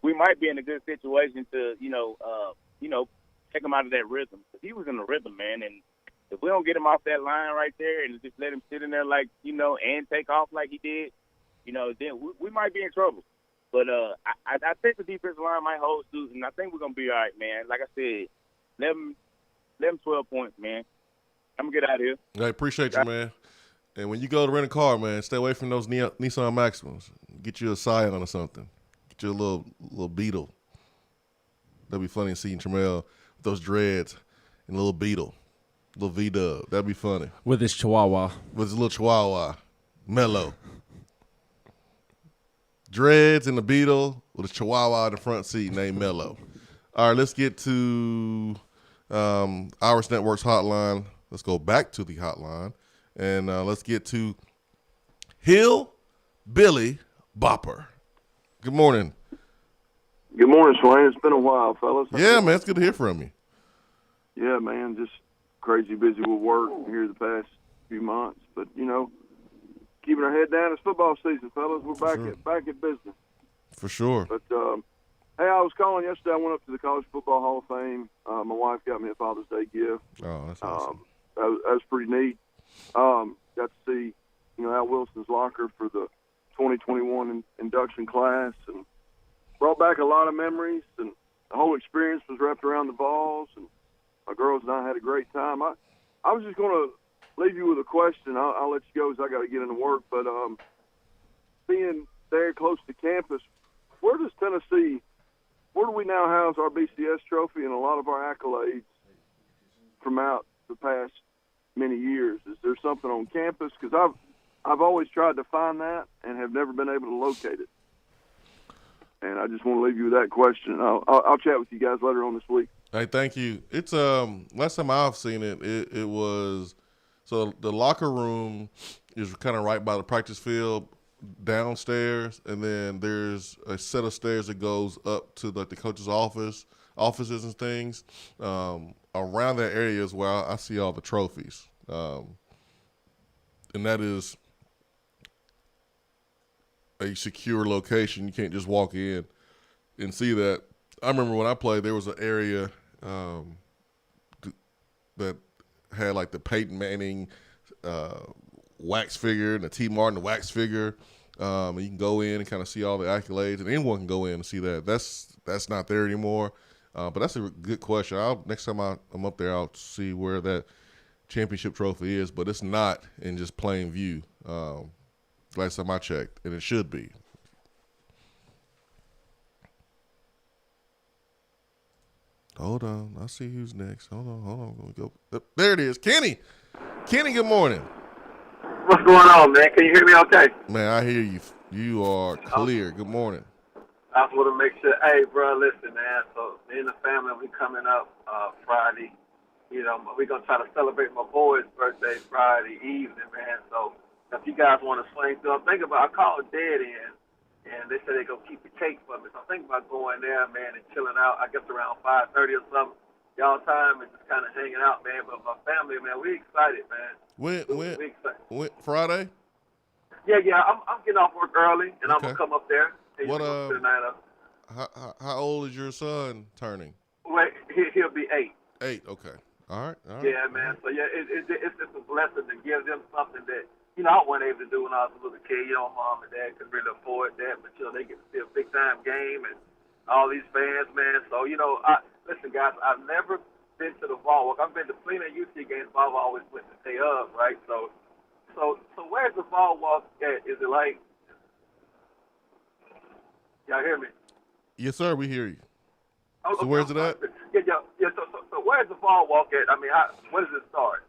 we might be in a good situation to take him out of that rhythm. Because he was in the rhythm, man, and if we don't get him off that line right there and just let him sit in there and take off like he did, then we might be in trouble. But I think the defensive line might hold suit, and I think we're going to be all right, man. Like I said, 12 points, man. I'm going to get out of here. I appreciate you, man. And when you go to rent a car, man, stay away from those Nissan Maximas. Get you a Scion or something. Get you a little Beetle. That'd be funny seeing Tramel with those dreads and a little Beetle. Little V-Dub. That'd be funny. With his Chihuahua. With his little Chihuahua. Mellow. Dreads and the Beetle with a Chihuahua in the front seat named Mellow. All right, let's get to Irish Network's hotline. Let's go back to the hotline. And let's get to Hill Billy Bopper. Good morning. Good morning, Swain. It's been a while, fellas. Yeah, man. It's good to hear from you. Yeah, man. Just crazy busy with work here the past few months. But, keeping our head down. It's football season, fellas. We're back at business. For sure. But, hey, I was calling yesterday. I went up to the College Football Hall of Fame. My wife got me a Father's Day gift. Oh, that's awesome. That was pretty neat. Got to see, Al Wilson's locker for the 2021 induction class, and brought back a lot of memories. And the whole experience was wrapped around the balls, and my girls and I had a great time. I was just going to leave you with a question. I'll let you go because I got to get into work. But being there close to campus, where do we now house our BCS trophy and a lot of our accolades from out the past many years? Is there something on campus? Because I've always tried to find that and have never been able to locate it. And I just want to leave you with that question. I'll chat with you guys later on this week. Hey, thank you. It's last time I've seen it was so the locker room is kind of right by the practice field downstairs, and then there's a set of stairs that goes up to the coach's offices and things. Around that area is where I see all the trophies, and that is a secure location. You can't just walk in and see that. I remember when I played, there was an area that had like the Peyton Manning wax figure and the T. Martin wax figure. And you can go in and kind of see all the accolades, and anyone can go in and see that. That's not there anymore. But that's a good question. Next time I'm up there, I'll see where that championship trophy is. But it's not in just plain view. Last time I checked, and it should be. Hold on. I see who's next. Hold on. Let me go. There it is. Kenny, good morning. What's going on, man? Can you hear me okay? Man, I hear you. You are clear. Good morning. I just want to make sure. Hey, bro, listen, man. So me and the family, we coming up Friday. We're going to try to celebrate my boy's birthday Friday evening, man. So if you guys want to swing through, I called Dad in, and they said they're going to keep the cake for me. So I'm thinking about going there, man, and chilling out. I guess around 5:30 or something. Y'all time and just kind of hanging out, man. But my family, man, we excited, man. When Friday? Yeah. I'm getting off work early, and I'm gonna come up there. And What? spend the night up. How old is your son turning? Wait, he'll be 8. 8. Okay. All right. Yeah, man. So yeah, it's just a blessing to give them something that I wasn't able to do when I was a little kid. Mom and Dad couldn't really afford that, but they get to see a big time game and all these fans, man. So listen, guys, I've never been to the ball walk. I've been to plenty of UT games, but I've always went the day of, right? So where's the ball walk at? Is it like, y'all hear me? Yes, sir. We hear you. Oh, So where's it at? Yeah. So where's the ball walk at? I mean, when does it start?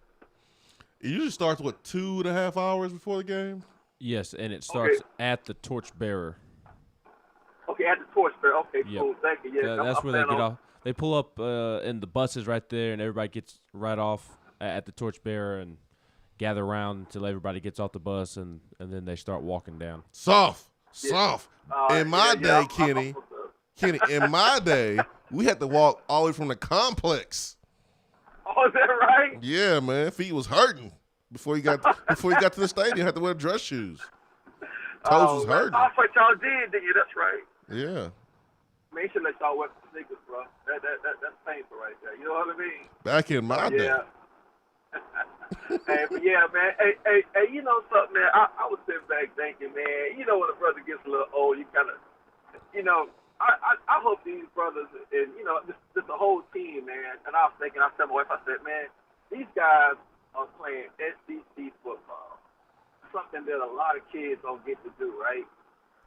It usually starts, 2.5 hours before the game? Yes, and it starts at the torchbearer. Okay, at the torchbearer. Okay, Yep. cool. Thank you. Yeah, That's where they get off. They pull up in the buses right there, and everybody gets right off at the torchbearer and gather around until everybody gets off the bus, and then they start walking down. Soft. In my day, Kenny, in my day, we had to walk all the way from the complex. Oh, is that right? Yeah, man. Feet was hurting before you got to the stadium. You had to wear dress shoes. Toes was hurting. That's what y'all did you? That's right. Yeah. Man, you should let y'all wear some sneakers, bro. That's painful right there. You know what I mean? Back in my day. Hey, but yeah, man. Hey, you know something, man? I was sitting back thinking, man, you know when a brother gets a little old, you kind of, you know, I hope these brothers and, you know, just the whole team, man. And I was thinking, I said to my wife, I said, man, these guys are playing SEC football. Something that a lot of kids don't get to do, right?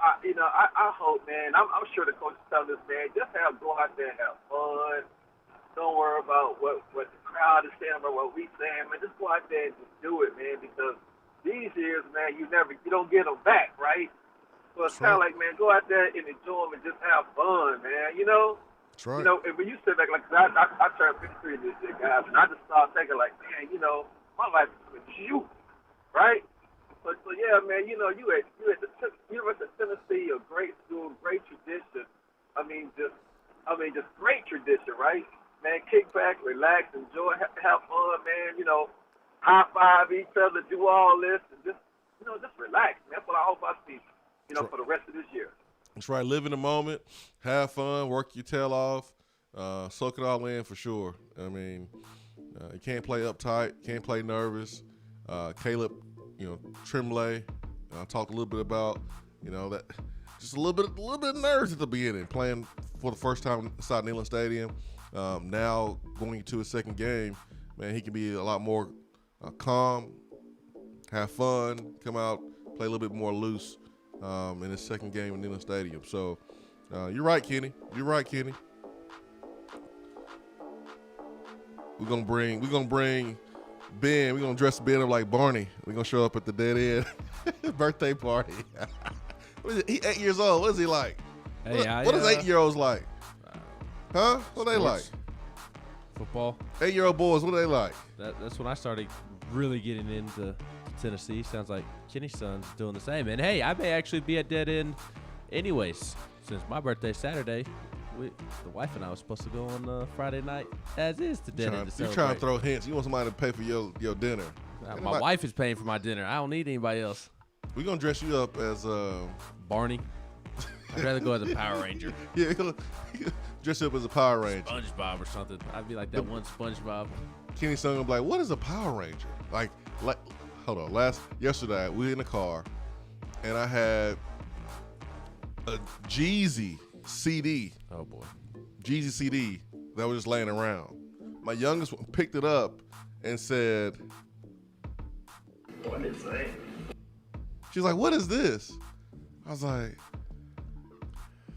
I hope, man, I'm sure the coach is telling us, man, just go out there and have fun. Don't worry about what the crowd is saying or what we saying, man. Just go out there and just do it, man, because these years, man, you don't get them back, right? So it's kind of like, man, go out there and enjoy them and just have fun, man, you know? That's right. You know, and when you sit back, like, I turned 53 this year, guys, and I just started thinking, like, man, you know, my life is with you, right? So yeah, man, you know, you at the University of Tennessee, a great school, great tradition. I mean, just great tradition, right? Man, kick back, relax, enjoy, have fun, man. You know, high five each other, do all this, and just relax. Man. That's what I hope I see, you know, for the rest of this year. That's right. Live in the moment, have fun, work your tail off, soak it all in for sure. I mean, you can't play uptight, can't play nervous. Caleb, Tremblay, talked a little bit about, that just a little bit of nerves at the beginning, playing for the first time inside Neyland Stadium. Now going into his second game, man, he can be a lot more calm, have fun, come out, play a little bit more loose in his second game in Neyland Stadium. So you're right, Kenny. We're gonna bring Ben. We're gonna dress Ben up like Barney. We're gonna show up at the dead end birthday party. What is it? He 8 years old. What is he like? Hey, what is 8-year-olds like? Huh? What they like? Football. 8-year-old boys, what are they like? That's when I started really getting into Tennessee. Sounds like Kenny's son's doing the same. And hey, I may actually be at dead end anyways, since my birthday's Saturday. The wife and I were supposed to go on Friday night as is to dinner. You're trying to throw hints. You want somebody to pay for your dinner. My wife is paying for my dinner. I don't need anybody else. We're going to dress you up as Barney. I'd rather go as a Power Ranger. Yeah, dress you up as a Power Ranger. SpongeBob or something. I'd be like that one SpongeBob. Kenny's son will be like, what is a Power Ranger? Like hold on. Yesterday, we were in the car, and I had a Jeezy CD. Oh, boy. Jeezy CD that was just laying around. My youngest one picked it up and said, What is that? She's like, what is this? I was like,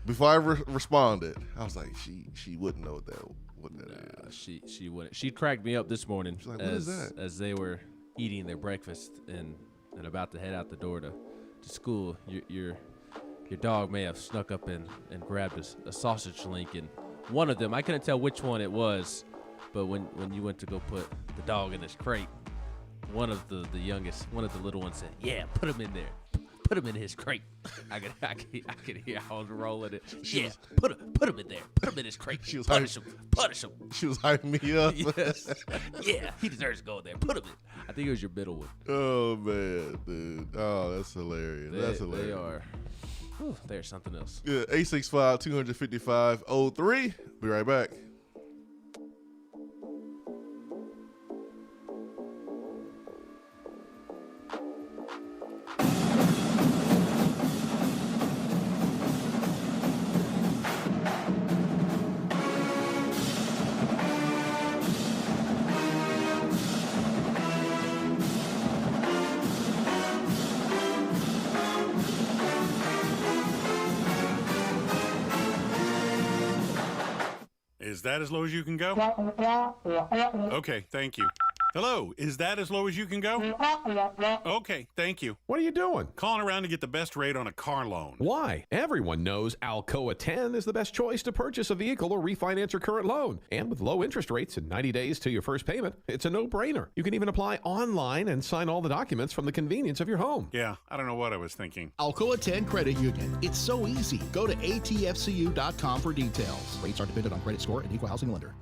before I responded, I was like, she wouldn't know what that is. She wouldn't. She cracked me up this morning. She's like, what is that? As they were eating their breakfast and about to head out the door to school, your dog may have snuck up and grabbed a sausage link, and one of them, I couldn't tell which one it was, but when you went to go put the dog in his crate, one of the little ones said, "Yeah, put him in there. Put him in his crate." I could hear how I was rolling it. Put him in there. Put him in his crate. Punish him. She was hyping me up. Yes. Yeah, he deserves to go there. Put him in. I think it was your middle one. Oh man, dude. Oh, that's hilarious. That's hilarious. They are. There's something else. Yeah, 865-255-03. Be right back. Is that as low as you can go? Okay, thank you. Hello, is that as low as you can go? Okay, thank you. What are you doing? Calling around to get the best rate on a car loan. Why? Everyone knows Alcoa 10 is the best choice to purchase a vehicle or refinance your current loan. And with low interest rates and 90 days to your first payment, it's a no-brainer. You can even apply online and sign all the documents from the convenience of your home. Yeah, I don't know what I was thinking. Alcoa 10 Credit Union. It's so easy. Go to atfcu.com for details. Rates are dependent on credit score and equal housing lender.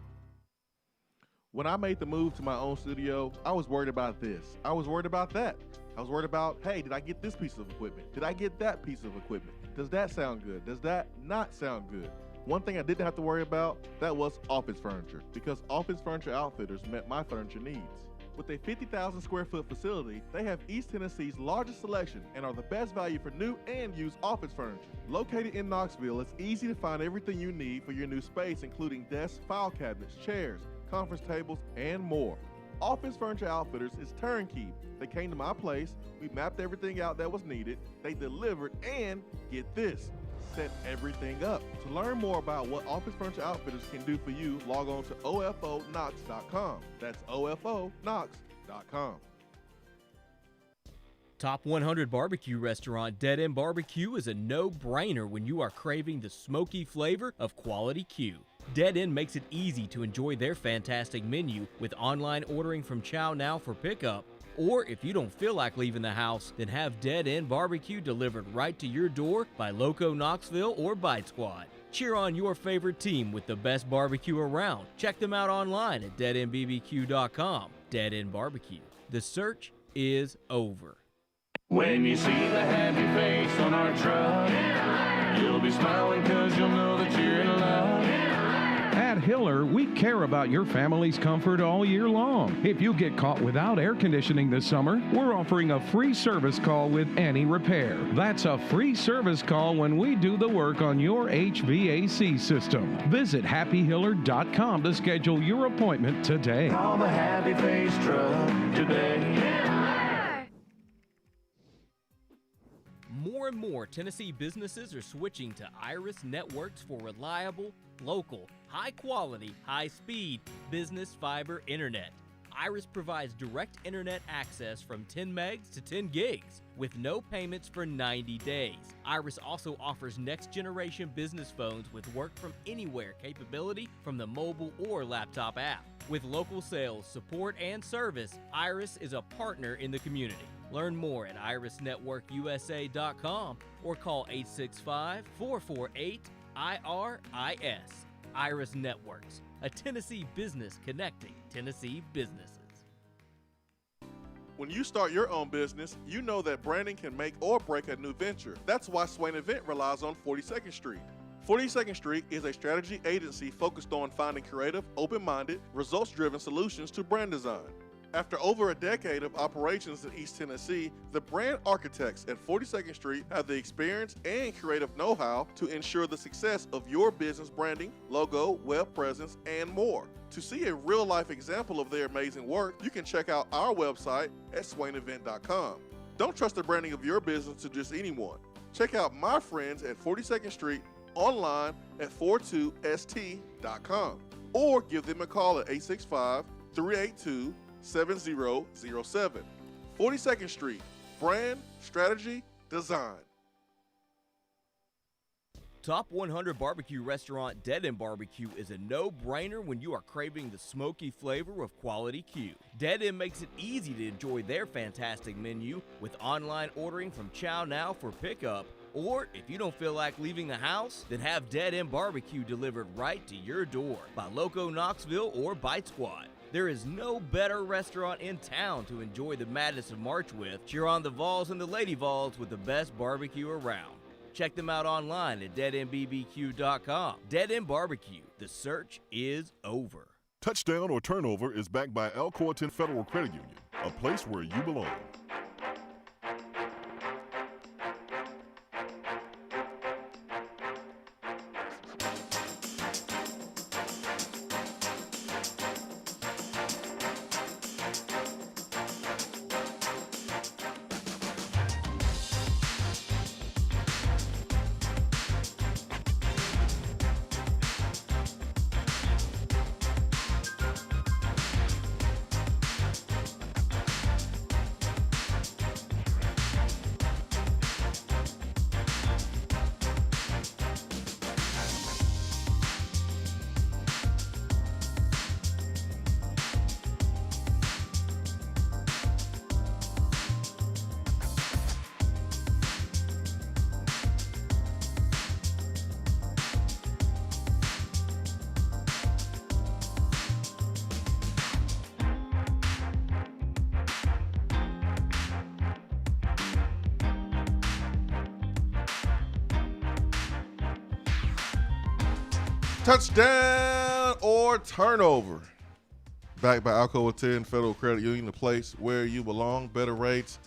When I made the move to my own studio, I was worried about this. I was worried about that. I was worried about, hey, did I get this piece of equipment? Did I get that piece of equipment? Does that sound good? Does that not sound good? One thing I didn't have to worry about, that was office furniture, because Office Furniture Outfitters met my furniture needs. With a 50,000 square foot facility, they have East Tennessee's largest selection and are the best value for new and used office furniture. Located in Knoxville, it's easy to find everything you need for your new space, including desks, file cabinets, chairs, conference tables, and more. Office Furniture Outfitters is turnkey. They came to my place, we mapped everything out that was needed, they delivered, and get this, set everything up. To learn more about what Office Furniture Outfitters can do for you, log on to ofonox.com. That's ofonox.com. Top 100 barbecue restaurant Dead End Barbecue is a no-brainer when you are craving the smoky flavor of quality Q. Dead End makes it easy to enjoy their fantastic menu with online ordering from Chow Now for pickup. Or if you don't feel like leaving the house, then have Dead End Barbecue delivered right to your door by Loco Knoxville or Bite Squad. Cheer on your favorite team with the best barbecue around. Check them out online at deadendbbq.com. Dead End Barbecue. The search is over. When you see the happy face on our truck, you'll be smiling because you'll know that you're in love. At Hiller, we care about your family's comfort all year long. If you get caught without air conditioning this summer, we're offering a free service call with any repair. That's a free service call when we do the work on your HVAC system. Visit happyhiller.com to schedule your appointment today. Call the happy face truck today. More and more Tennessee businesses are switching to Iris Networks for reliable, local, high-quality, high-speed business fiber internet. Iris provides direct internet access from 10 megs to 10 gigs with no payments for 90 days. Iris also offers next-generation business phones with work from anywhere capability from the mobile or laptop app. With local sales, support, and service, Iris is a partner in the community. Learn more at irisnetworkusa.com or call 865-448-IRIS. Iris Networks, a Tennessee business connecting Tennessee businesses. When you start your own business, you know that branding can make or break a new venture. That's why Swain Event relies on 42nd Street. 42nd Street is a strategy agency focused on finding creative, open-minded, results-driven solutions to brand design. After over a decade of operations in East Tennessee, the brand architects at 42nd Street have the experience and creative know-how to ensure the success of your business branding, logo, web presence, and more. To see a real-life example of their amazing work, you can check out our website at swainevent.com. Don't trust the branding of your business to just anyone. Check out my friends at 42nd Street online at 42st.com or give them a call at 865-382-7007. 42nd Street, brand, strategy, design. Top 100 barbecue restaurant Dead End Barbecue is a no-brainer when you are craving the smoky flavor of quality Q. Dead End makes it easy to enjoy their fantastic menu with online ordering from Chow Now for pickup. Or if you don't feel like leaving the house, then have Dead End Barbecue delivered right to your door by Loco Knoxville or Bite Squad. There is no better restaurant in town to enjoy the madness of March with. Cheer on the Vols and the Lady Vols with the best barbecue around. Check them out online at deadendbbq.com. Dead End Barbecue. The search is over. Touchdown or turnover is backed by Alcoa 10 Federal Credit Union, a place where you belong. Touchdown or turnover. Backed by Alcoa 10 Federal Credit Union, the place where you belong. Better rates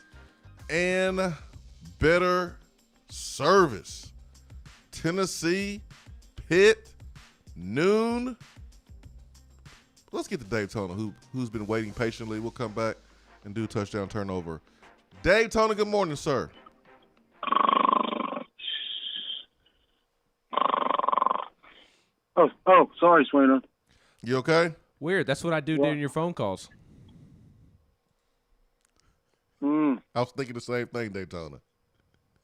and better service. Tennessee, Pitt, noon. Let's get to Daytona, who's been waiting patiently. We'll come back and do touchdown turnover. Daytona, good morning, sir. Oh, sorry, Swainer. You okay? Weird. That's what I do during your phone calls. I was thinking the same thing, Daytona.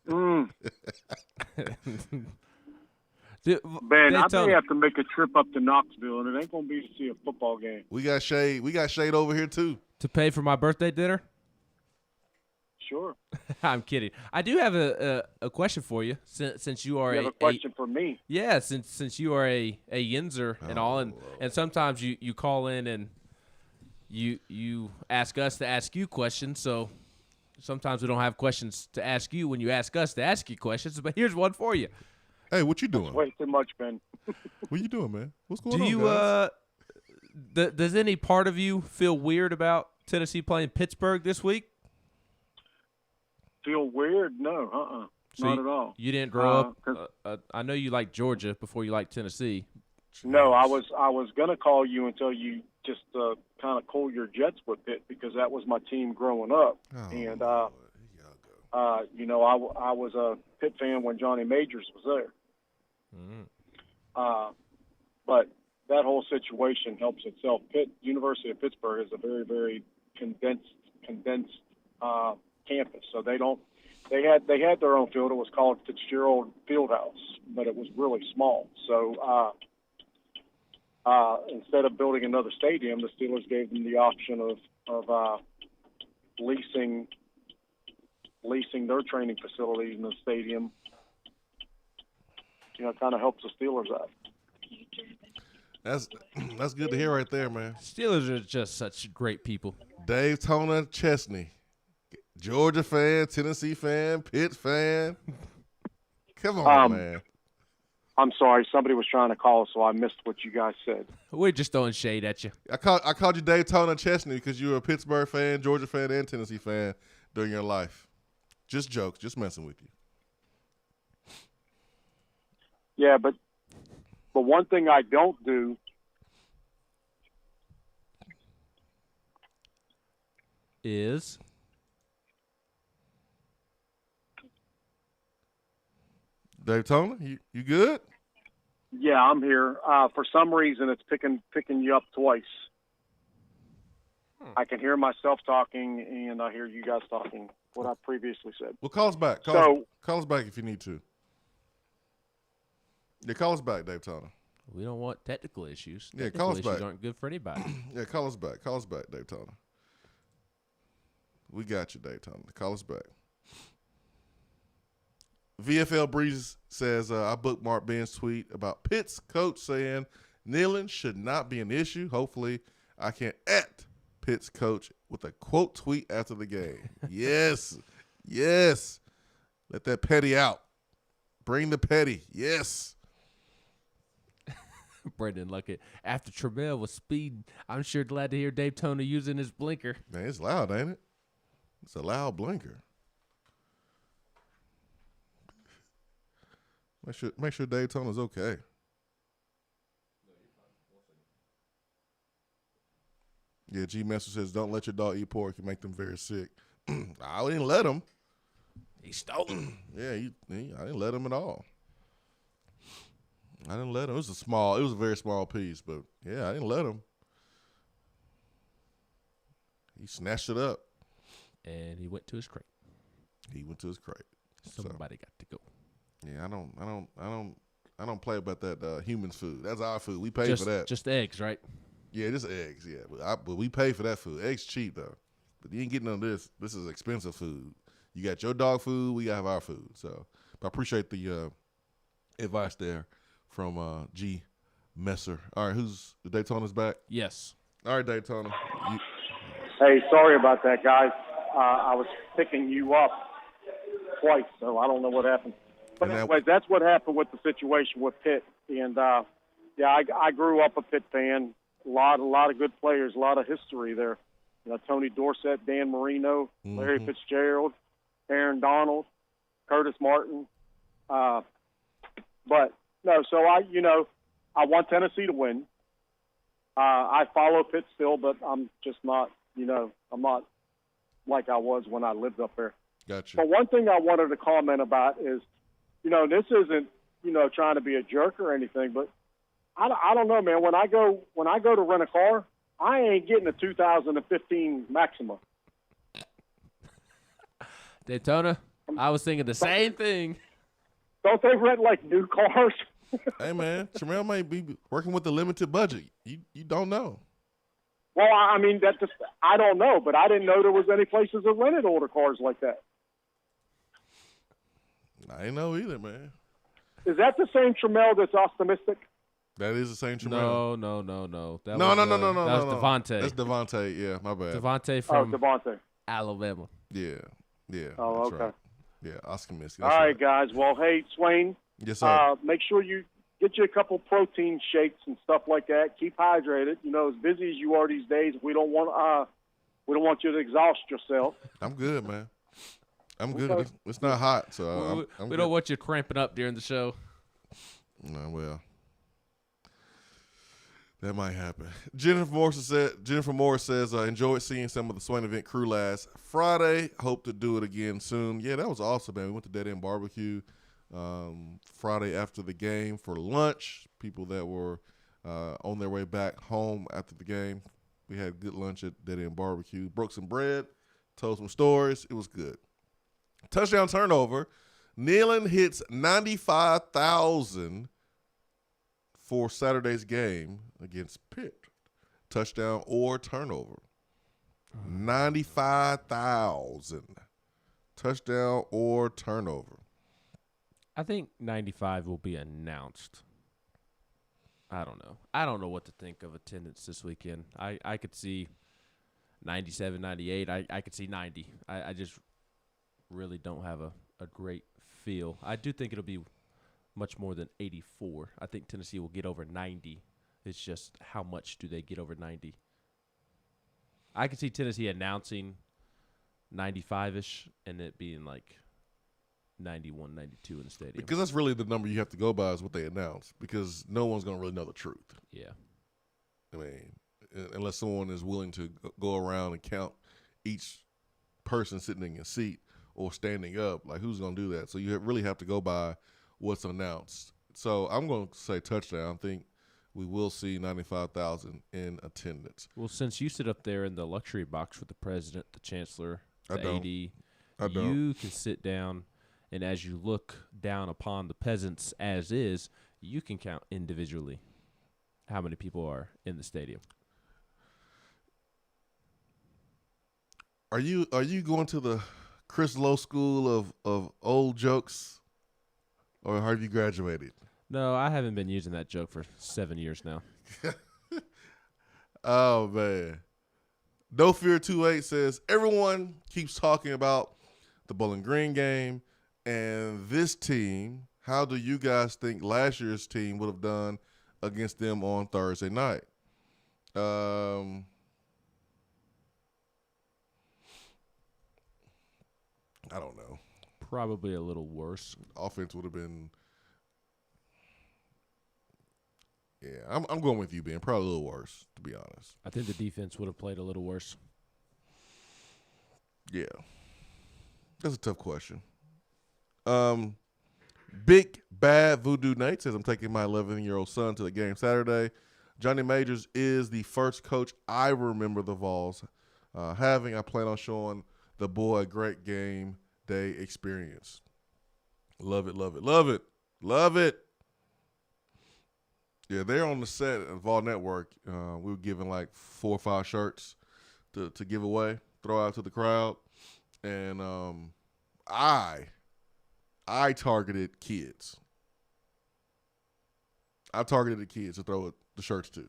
Man, I may have to make a trip up to Knoxville, and it ain't gonna be to see a football game. We got shade. We got shade over here too. To pay for my birthday dinner? Sure. I'm kidding. I do have a question for you, since you are You have a question for me? Yeah, since you are a Yinzer and all, and sometimes you call in and you ask us to ask you questions. So sometimes we don't have questions to ask you when you ask us to ask you questions. But here's one for you. Hey, what you doing? That's way too much, Ben. What you doing, man? What's going Do on, you guys? does any part of you feel weird about Tennessee playing Pittsburgh this week? Feel weird? No, not at all. You didn't grow up. I know you liked Georgia before you liked Tennessee. No, I was gonna call you until you just kind of cool your jets with Pitt, because that was my team growing up, and you know, I was a Pitt fan when Johnny Majors was there. But that whole situation helps itself. Pitt, University of Pittsburgh, is a very, very condensed campus. So they had their own field. It was called Fitzgerald Fieldhouse, but it was really small. So instead of building another stadium, the Steelers gave them the option of leasing their training facilities in the stadium. You know, it kind of helps the Steelers out. That's good to hear right there, man. Steelers are just such great people. Daytona Chesney, Georgia fan, Tennessee fan, Pitt fan. Come on, man. I'm sorry, somebody was trying to call, so I missed what you guys said. We're just throwing shade at you. I called you Daytona Chesney because you were a Pittsburgh fan, Georgia fan, and Tennessee fan during your life. Just jokes, just messing with you. Yeah, but one thing I don't do is Daytona, you good? Yeah, I'm here. For some reason, it's picking you up twice. I can hear myself talking, and I hear you guys talking, what I previously said. Well, call us back. Call us back if you need to. Yeah, call us back, Daytona. We don't want technical issues. Yeah, Technical call us issues back. aren't good for anybody. Yeah, call us back. Call us back, Daytona. We got you, Daytona. Call us back. VFL Breeze says, I bookmarked Ben's tweet about Pitt's coach saying kneeling should not be an issue. Hopefully, I can at Pitt's coach with a quote tweet after the game. Yes. Yes. Let that petty out. Bring the petty. Yes. Brendan Luckett. After Trammell was speeding, I'm sure glad to hear Daytona using his blinker. Man, it's loud, ain't it? It's a loud blinker. Make sure Daytona's okay. Yeah, G Messer says, don't let your dog eat pork. You make them very sick. I didn't let him. He stole it. Yeah, I didn't let him at all. I didn't let him. It was a very small piece, but yeah, I didn't let him. He snatched it up. And he went to his crate. Somebody got to go. Yeah, I don't play about that humans food. That's our food. We pay for that. Just eggs, right? Yeah, just eggs. Yeah, but we pay for that food. Eggs cheap though, but you ain't getting none of this. This is expensive food. You got your dog food. We gotta have our food. So, but I appreciate the advice there from G Messer. All right, who's the Daytona's back? Yes. All right, Daytona. Hey, sorry about that, guys. I was picking you up twice, so I don't know what happened. But anyways, that's what happened with the situation with Pitt. And Yeah, I grew up a Pitt fan. A lot of good players, a lot of history there. Tony Dorsett, Dan Marino, Larry Fitzgerald, Aaron Donald, Curtis Martin. But no, so I want Tennessee to win. I follow Pitt still, but I'm just not, I'm not like I was when I lived up there. Gotcha. But one thing I wanted to comment about is, this isn't, trying to be a jerk or anything, but I don't know, man. When I go to rent a car, I ain't getting a 2015 Maxima. Daytona, I was thinking the same thing. Don't they rent like new cars? Hey, man, Terrell may be working with a limited budget. You don't know. Well, I mean, I don't know, but I didn't know there was any places that rented older cars like that. I ain't know either, man. Is that the same Trammell that's optimistic? That is the same Trammell. No. No. That was Devontae. That's Devontae. Yeah, my bad. Devontae from Devontae. Alabama. Yeah. Oh, that's okay. Right. Yeah, Oscar Minsky. All right, guys. Well, hey, Swain. Yes, sir. Make sure you get you a couple protein shakes and stuff like that. Keep hydrated. As busy as you are these days, we don't want you to exhaust yourself. I'm good, man. I'm good. Okay. It's not hot, so we don't want you cramping up during the show. No, well, that might happen. Jennifer Morris says, enjoyed seeing some of the Swain Event crew last Friday. Hope to do it again soon. Yeah, that was awesome, man. We went to Dead End Barbecue Friday after the game for lunch. People that were on their way back home after the game. We had good lunch at Dead End Barbecue. Broke some bread, told some stories. It was good. Touchdown turnover. Nealon hits 95,000 for Saturday's game against Pitt. Touchdown or turnover. 95,000. Touchdown or turnover. I think 95 will be announced. I don't know. I don't know what to think of attendance this weekend. I could see 97, 98. I could see 90. I just really don't have a great feel. I do think it'll be much more than 84. I think Tennessee will get over 90. It's just how much do they get over 90? I could see Tennessee announcing 95-ish and it being like 91, 92 in the stadium. Because that's really the number you have to go by is what they announce, because no one's going to really know the truth. Yeah. I mean, unless someone is willing to go around and count each person sitting in your seat or standing up, like who's going to do that? So you really have to go by what's announced. So I'm going to say touchdown. I think we will see 95,000 in attendance. Well, since you sit up there in the luxury box with the president, the chancellor, the AD, you can sit down, and as you look down upon the peasants as is, you can count individually how many people are in the stadium. Are you going to the Chris Lowe School of old jokes, or have you graduated? No, I haven't been using that joke for 7 years now. Oh, man. No Fear 28 says, everyone keeps talking about the Bowling Green game and this team. How do you guys think last year's team would have done against them on Thursday night? I don't know. Probably a little worse. Offense would have been. Yeah, I'm going with you, Ben. Probably a little worse, to be honest. I think the defense would have played a little worse. Yeah. That's a tough question. Big Bad Voodoo Nate says, I'm taking my 11-year-old son to the game Saturday. Johnny Majors is the first coach I remember the Vols having. I plan on showing the boy a great game day experience. Love it, love it, love it, love it. Yeah, they're on the set of Vol Network. We were giving like 4 or 5 shirts to give away, throw out to the crowd. And I targeted kids. I targeted the kids to throw the shirts to.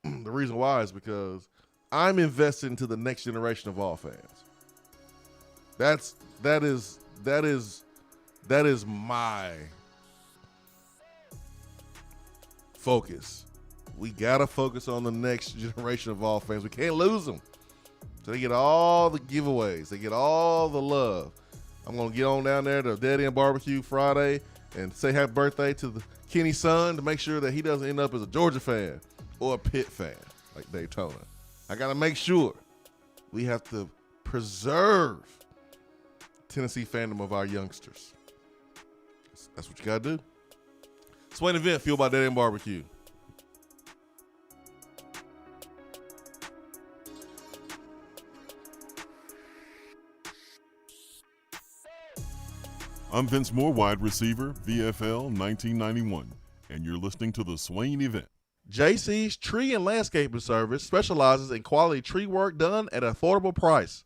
The reason why is because I'm invested into the next generation of Vol fans. That is my focus We got to focus on the next generation of Vol fans. We can't lose them. So they get all the giveaways. They get all the love. I'm going to get on down there to Dead End Barbecue Friday and say happy birthday to the Kenny's son to make sure that he doesn't end up as a Georgia fan or a Pitt fan like Daytona. I got to make sure we have to preserve Tennessee fandom of our youngsters. That's what you got to do. Swain Event, fueled by Dead End Barbecue. I'm Vince Moore, wide receiver, VFL 1991, and you're listening to the Swain Event. JC's Tree and Landscaping Service specializes in quality tree work done at an affordable price.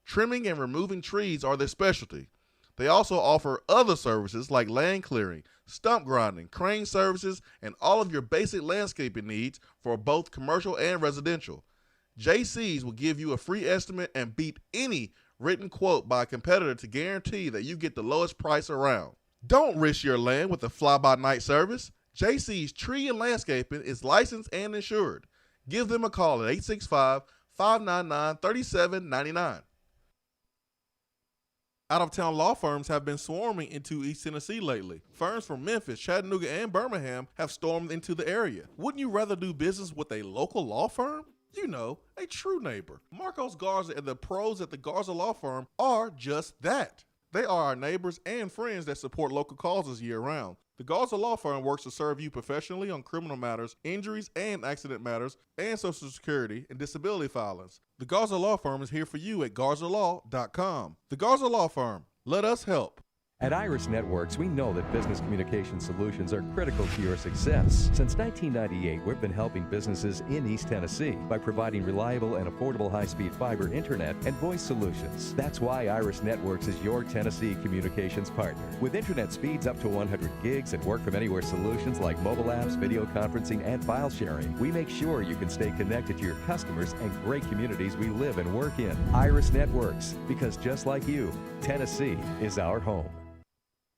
Trimming and removing trees are their specialty. They also offer other services like land clearing, stump grinding, crane services, and all of your basic landscaping needs for both commercial and residential. JC's will give you a free estimate and beat any written quote by a competitor to guarantee that you get the lowest price around. Don't risk your land with a fly-by-night service. JC's Tree and Landscaping is licensed and insured. Give them a call at 865-599-3799. Out-of-town law firms have been swarming into East Tennessee lately. Firms from Memphis, Chattanooga, and Birmingham have stormed into the area. Wouldn't you rather do business with a local law firm? You know, a true neighbor. Marcos Garza and the pros at the Garza Law Firm are just that. They are our neighbors and friends that support local causes year-round. The Garza Law Firm works to serve you professionally on criminal matters, injuries and accident matters, and Social Security and disability filings. The Garza Law Firm is here for you at garzalaw.com. The Garza Law Firm. Let us help. At Iris Networks, we know that business communication solutions are critical to your success. Since 1998, we've been helping businesses in East Tennessee by providing reliable and affordable high-speed fiber internet and voice solutions. That's why Iris Networks is your Tennessee communications partner. With internet speeds up to 100 gigs and work-from-anywhere solutions like mobile apps, video conferencing, and file sharing, we make sure you can stay connected to your customers and great communities we live and work in. Iris Networks, because just like you, Tennessee is our home.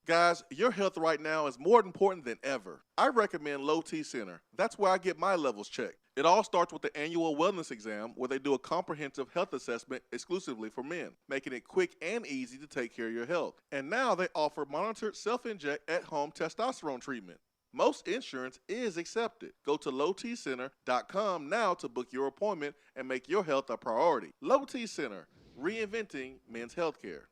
Guys, your health right now is more important than ever. I recommend Low T Center. That's where I get my levels checked. It all starts with the annual wellness exam where they do a comprehensive health assessment exclusively for men, making it quick and easy to take care of your health. And now they offer monitored self-inject at-home testosterone treatment. Most insurance is accepted. Go to lowtcenter.com now to book your appointment and make your health a priority. Low T Center, reinventing men's healthcare.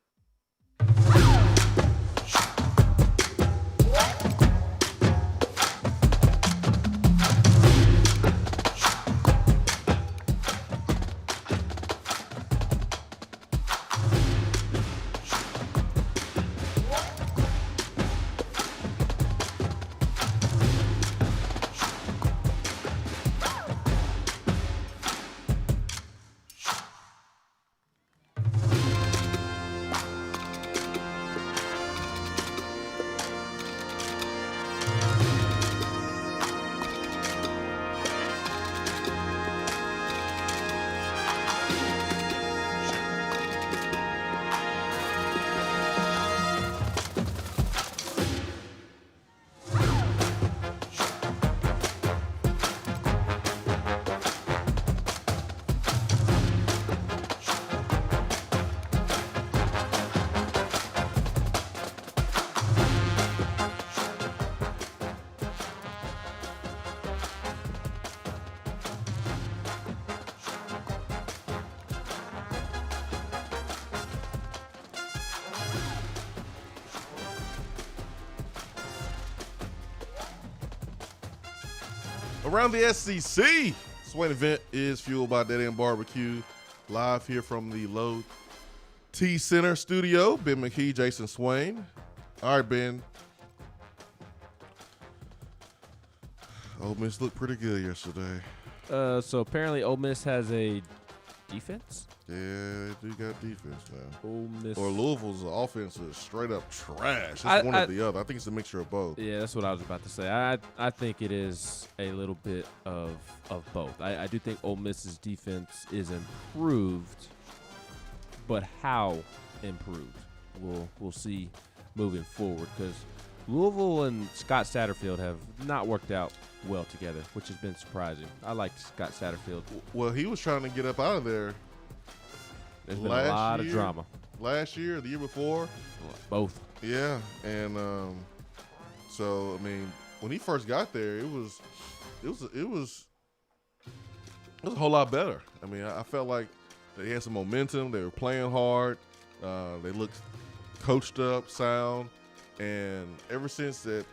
Around the SEC, Swain Event is fueled by Dead End Barbecue. Live here from the Low T Center studio. Ben McKee, Jason Swain. All right, Ben. Ole Miss looked pretty good yesterday. So apparently Ole Miss has a defense? Yeah, they do got defense now. Ole Miss. Or Louisville's offense is straight up trash. It's one or the other. I think it's a mixture of both. Yeah, that's what I was about to say. I think it is a little bit of both. I do think Ole Miss's defense is improved, but how improved we'll see moving forward, because Louisville and Scott Satterfield have not worked out well together, which has been surprising. I like Scott Satterfield. Well, he was trying to get up out of there. There's been a lot of drama. Last year, the year before. Both. Yeah, and so I mean, when he first got there, it was a whole lot better. I mean, I felt like they had some momentum. They were playing hard. They looked coached up, sound, and ever since that,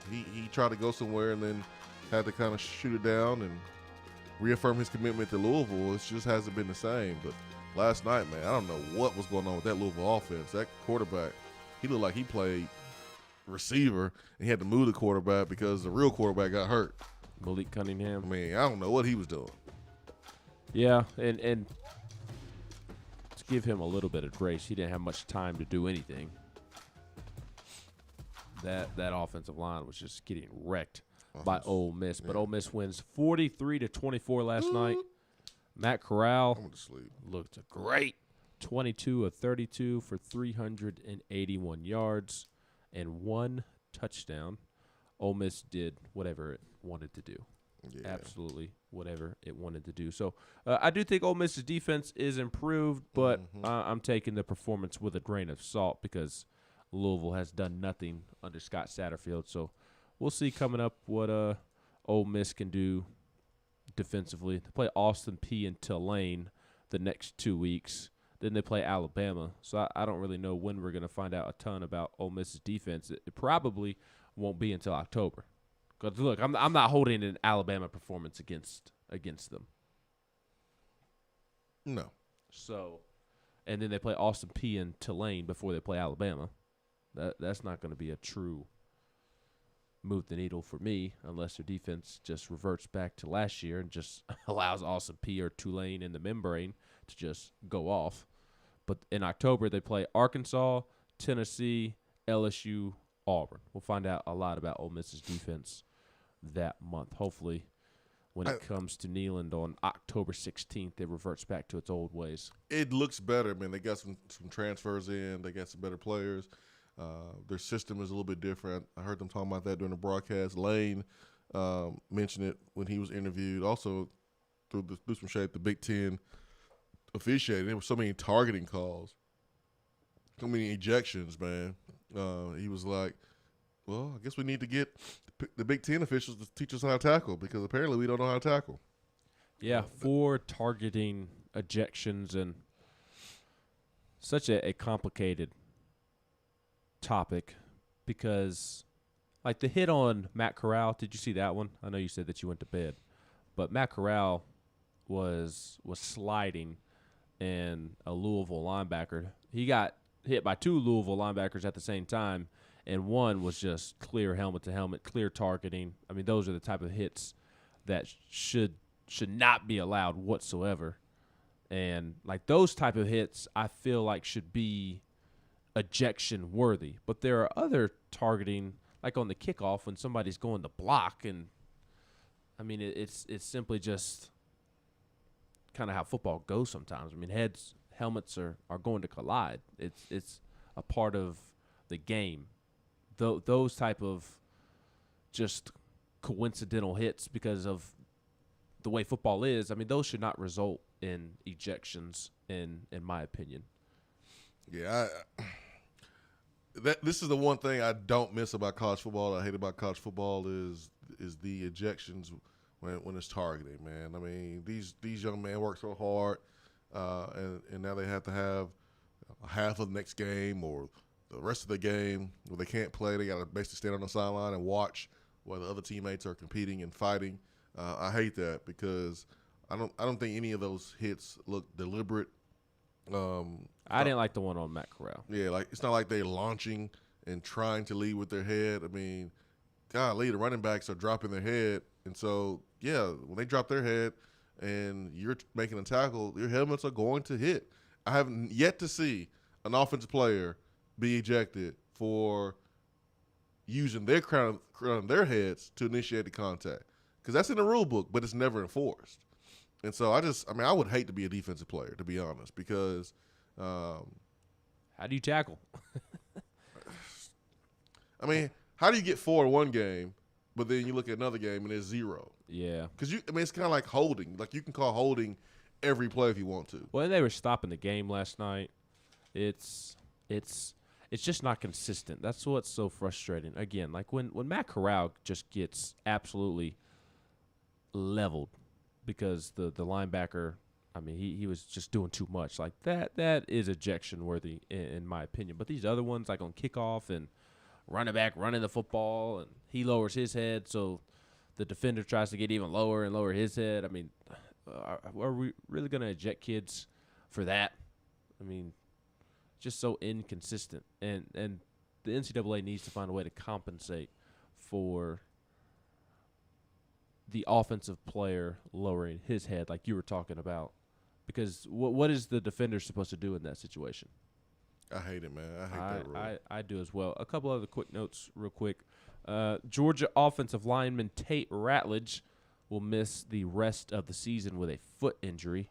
he tried to go somewhere and then had to kind of shoot it down and reaffirm his commitment to Louisville. It just hasn't been the same. But last night, man, I don't know what was going on with that Louisville offense. That quarterback, he looked like he played receiver, and he had to move the quarterback because the real quarterback got hurt. Malik Cunningham. I mean, I don't know what he was doing. Yeah, and to give him a little bit of grace, he didn't have much time to do anything. That offensive line was just getting wrecked by Ole Miss. But Ole Miss wins 43-24 last night. Matt Corral looked great. 22 of 32 for 381 yards and 1 touchdown. Ole Miss did whatever it wanted to do. Yeah. Absolutely whatever it wanted to do. So I do think Ole Miss's defense is improved, but I'm taking the performance with a grain of salt because Louisville has done nothing under Scott Satterfield. So we'll see coming up what Ole Miss can do defensively. They play Austin Peay and Tulane the next 2 weeks. Then they play Alabama. So I don't really know when we're going to find out a ton about Ole Miss's defense. It probably won't be until October. Because, look, I'm not holding an Alabama performance against them. No. So, and then they play Austin Peay and Tulane before they play Alabama. That's not going to be a true move the needle for me unless their defense just reverts back to last year and just allows Austin Peay or Tulane in the membrane to just go off. But in October, they play Arkansas, Tennessee, LSU, Auburn. We'll find out a lot about Ole Miss's defense that month. Hopefully, when it comes to Neyland on October 16th, it reverts back to its old ways. It looks better, man. They got some transfers in. They got some better players. Their system is a little bit different. I heard them talking about that during the broadcast. Lane mentioned it when he was interviewed. Also, through some shade, the Big Ten officiating. There were so many targeting calls, so many ejections, man. He was like, well, I guess we need to get the Big Ten officials to teach us how to tackle because apparently we don't know how to tackle. Yeah, 4 targeting ejections and such a complicated topic because, like, the hit on Matt Corral, did you see that one? I know you said that you went to bed, but Matt Corral was sliding and a Louisville linebacker. He got hit by 2 Louisville linebackers at the same time, and one was just clear helmet to helmet, clear targeting. I mean, those are the type of hits that should not be allowed whatsoever. And like those type of hits, I feel like should be ejection worthy. But there are other targeting, like on the kickoff when somebody's going to block, and I mean it's simply just kind of how football goes sometimes. I mean, helmets are going to collide. It's a part of the game. Those type of just coincidental hits because of the way football is, I mean, those should not result in ejections, in my opinion. Yeah, this is the one thing I don't miss about college football. I hate about college football is the ejections when it's targeting, man. I mean, these young men work so hard, and now they have to have half of the next game or the rest of the game where they can't play. They got to basically stand on the sideline and watch while the other teammates are competing and fighting. I hate that because I don't think any of those hits look deliberate. I didn't like the one on Matt Corral. Yeah, like it's not like they're launching and trying to lead with their head. I mean, golly, the running backs are dropping their head, and so yeah, when they drop their head and you're making a tackle, your helmets are going to hit. I haven't yet to see an offensive player be ejected for using their crown of their heads to initiate the contact, because that's in the rule book, but it's never enforced. And so I would hate to be a defensive player, to be honest, because how do you tackle? I mean, how do you get 4 in one game, but then you look at another game and there's 0? Yeah. Because it's kind of like holding. Like you can call holding every play if you want to. Well, they were stopping the game last night. It's just not consistent. That's what's so frustrating. Again, like when Matt Corral just gets absolutely leveled because the linebacker, I mean, he was just doing too much. Like that is ejection worthy in my opinion. But these other ones, like on kickoff and running back running the football, and he lowers his head, so the defender tries to get even lower and lower his head. I mean, are we really going to eject kids for that? I mean, just so inconsistent. And the NCAA needs to find a way to compensate for the offensive player lowering his head like you were talking about. Because what is the defender supposed to do in that situation? I hate it, man. I hate that rule. I do as well. A couple other quick notes real quick. Georgia offensive lineman Tate Ratledge will miss the rest of the season with a foot injury.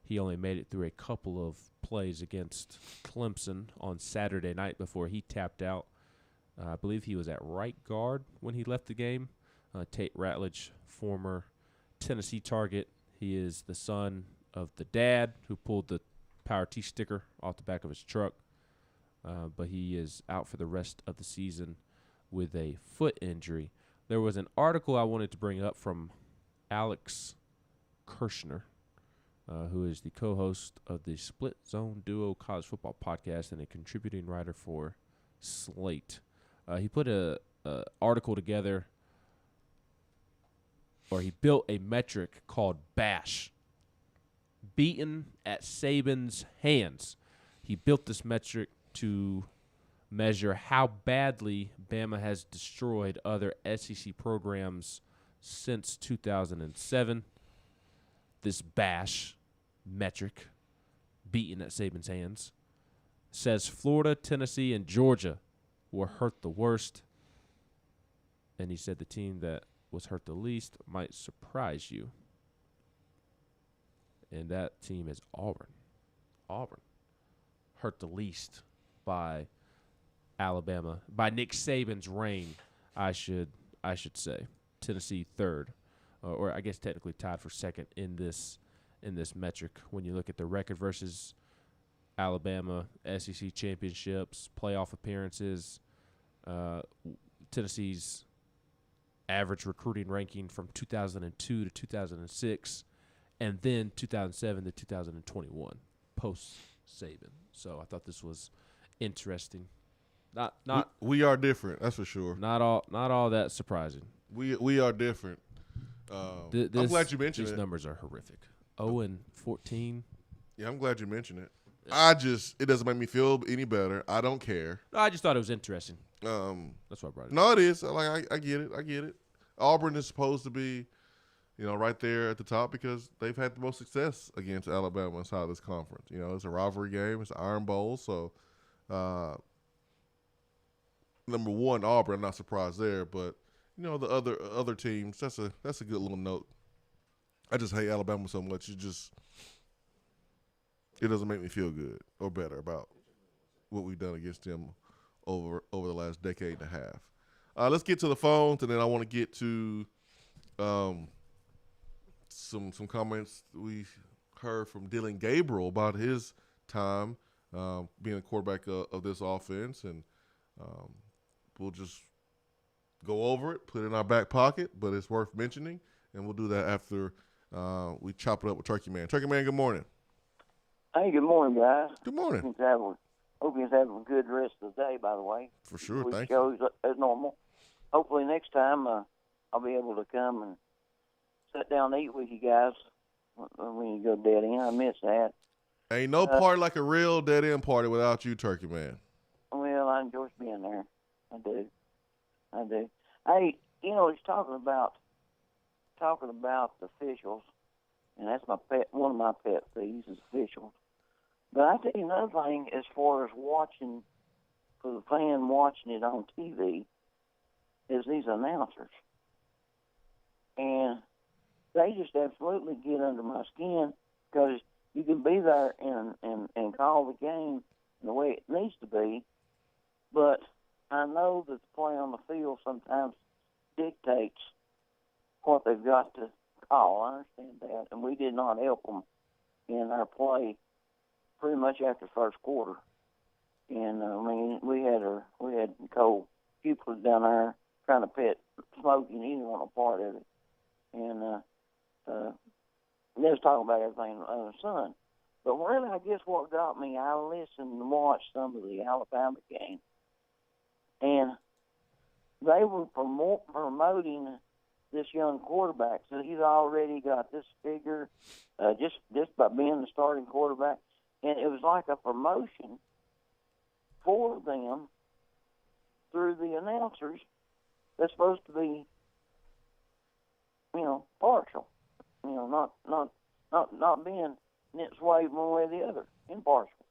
He only made it through a couple of plays against Clemson on Saturday night before he tapped out. I believe he was at right guard when he left the game. Tate Ratledge, former Tennessee target. He is the son of the dad who pulled the Power T sticker off the back of his truck. But he is out for the rest of the season with a foot injury. There was an article I wanted to bring up from Alex Kirshner, who is the co-host of the Split Zone Duo College Football Podcast and a contributing writer for Slate. He put a article together, or he built a metric called BASH, beaten at Saban's hands. He built this metric to measure how badly Bama has destroyed other SEC programs since 2007. This BASH metric, beaten at Saban's hands, says Florida, Tennessee, and Georgia were hurt the worst. And he said the team that was hurt the least might surprise you. And that team is Auburn. Auburn hurt the least by Alabama, by Nick Saban's reign, I should say. Tennessee third, or I guess technically tied for second in this metric. When you look at the record versus Alabama, SEC championships, playoff appearances, Tennessee's average recruiting ranking from 2002 to 2006, and then 2007 to 2021 post Saban. So I thought this was interesting. Not we are different, that's for sure. Not all that surprising. We are different. I'm glad you mentioned it. These numbers are horrific. 0-14. Yeah, I'm glad you mentioned it. Yeah. It doesn't make me feel any better. I don't care. No, I just thought it was interesting. That's why I brought it up. No, it is. I get it. Auburn is supposed to be, right there at the top because they've had the most success against Alabama inside this conference. It's a rivalry game. It's an Iron Bowl. So, number one, Auburn, I'm not surprised there. But, the other teams, that's a good little note. I just hate Alabama so much. It doesn't make me feel good or better about what we've done against them over the last decade and a half. Let's get to the phones, and then I want to get to some comments we heard from Dylan Gabriel about his time being a quarterback of this offense, and we'll just go over it, put it in our back pocket, but it's worth mentioning, and we'll do that after we chop it up with Turkey Man. Turkey Man, good morning. Hey, good morning, guys. Good morning. Hope you're having a good rest of the day, by the way. For sure, thank you. As normal. Hopefully next time I'll be able to come and sit down and eat with you guys when you go dead end. I miss that. Ain't no party like a real dead end party without you, Turkey Man. Well, I enjoy being there. I do. Hey, he's talking about the officials, and that's one of my pet peeves is officials. But I tell you another thing, as far as watching, for the fan watching it on TV, is these announcers. And they just absolutely get under my skin because you can be there and call the game the way it needs to be, but I know that the play on the field sometimes dictates what they've got to call. I understand that, and we did not help them in our play pretty much after first quarter. And I mean, we had Cole Cupid down there trying to pet Smokey, and he didn't want a part of it. And they was talking about everything under the sun. But really, I guess what got me, I listened and watched some of the Alabama game, and they were promoting this young quarterback. So he's already got this figure just by being the starting quarterback. And it was like a promotion for them through the announcers that's supposed to be, partial. Not being swayed one way or the other, impartial.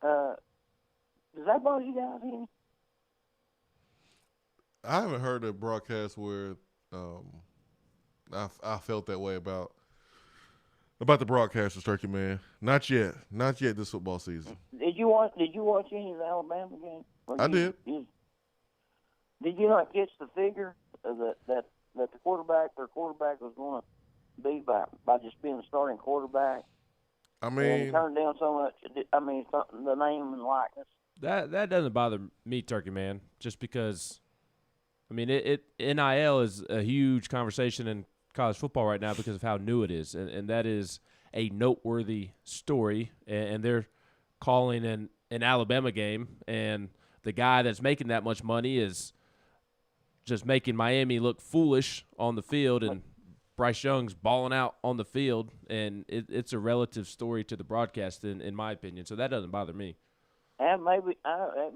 Does that bother you guys any? I haven't heard a broadcast where I felt that way about the broadcasters, Turkey Man. Not yet this football season. Did you watch any of the Alabama game? I did. Did you not catch the figure that their quarterback was going to be by just being the starting quarterback? I mean, and he turned down so much. The name and likeness. That doesn't bother me, Turkey Man, just because. I mean, NIL is a huge conversation in college football right now because of how new it is, and that is a noteworthy story. And they're calling an Alabama game, and the guy that's making that much money is just making Miami look foolish on the field, and Bryce Young's balling out on the field, and it's a relative story to the broadcast, in my opinion. So that doesn't bother me. It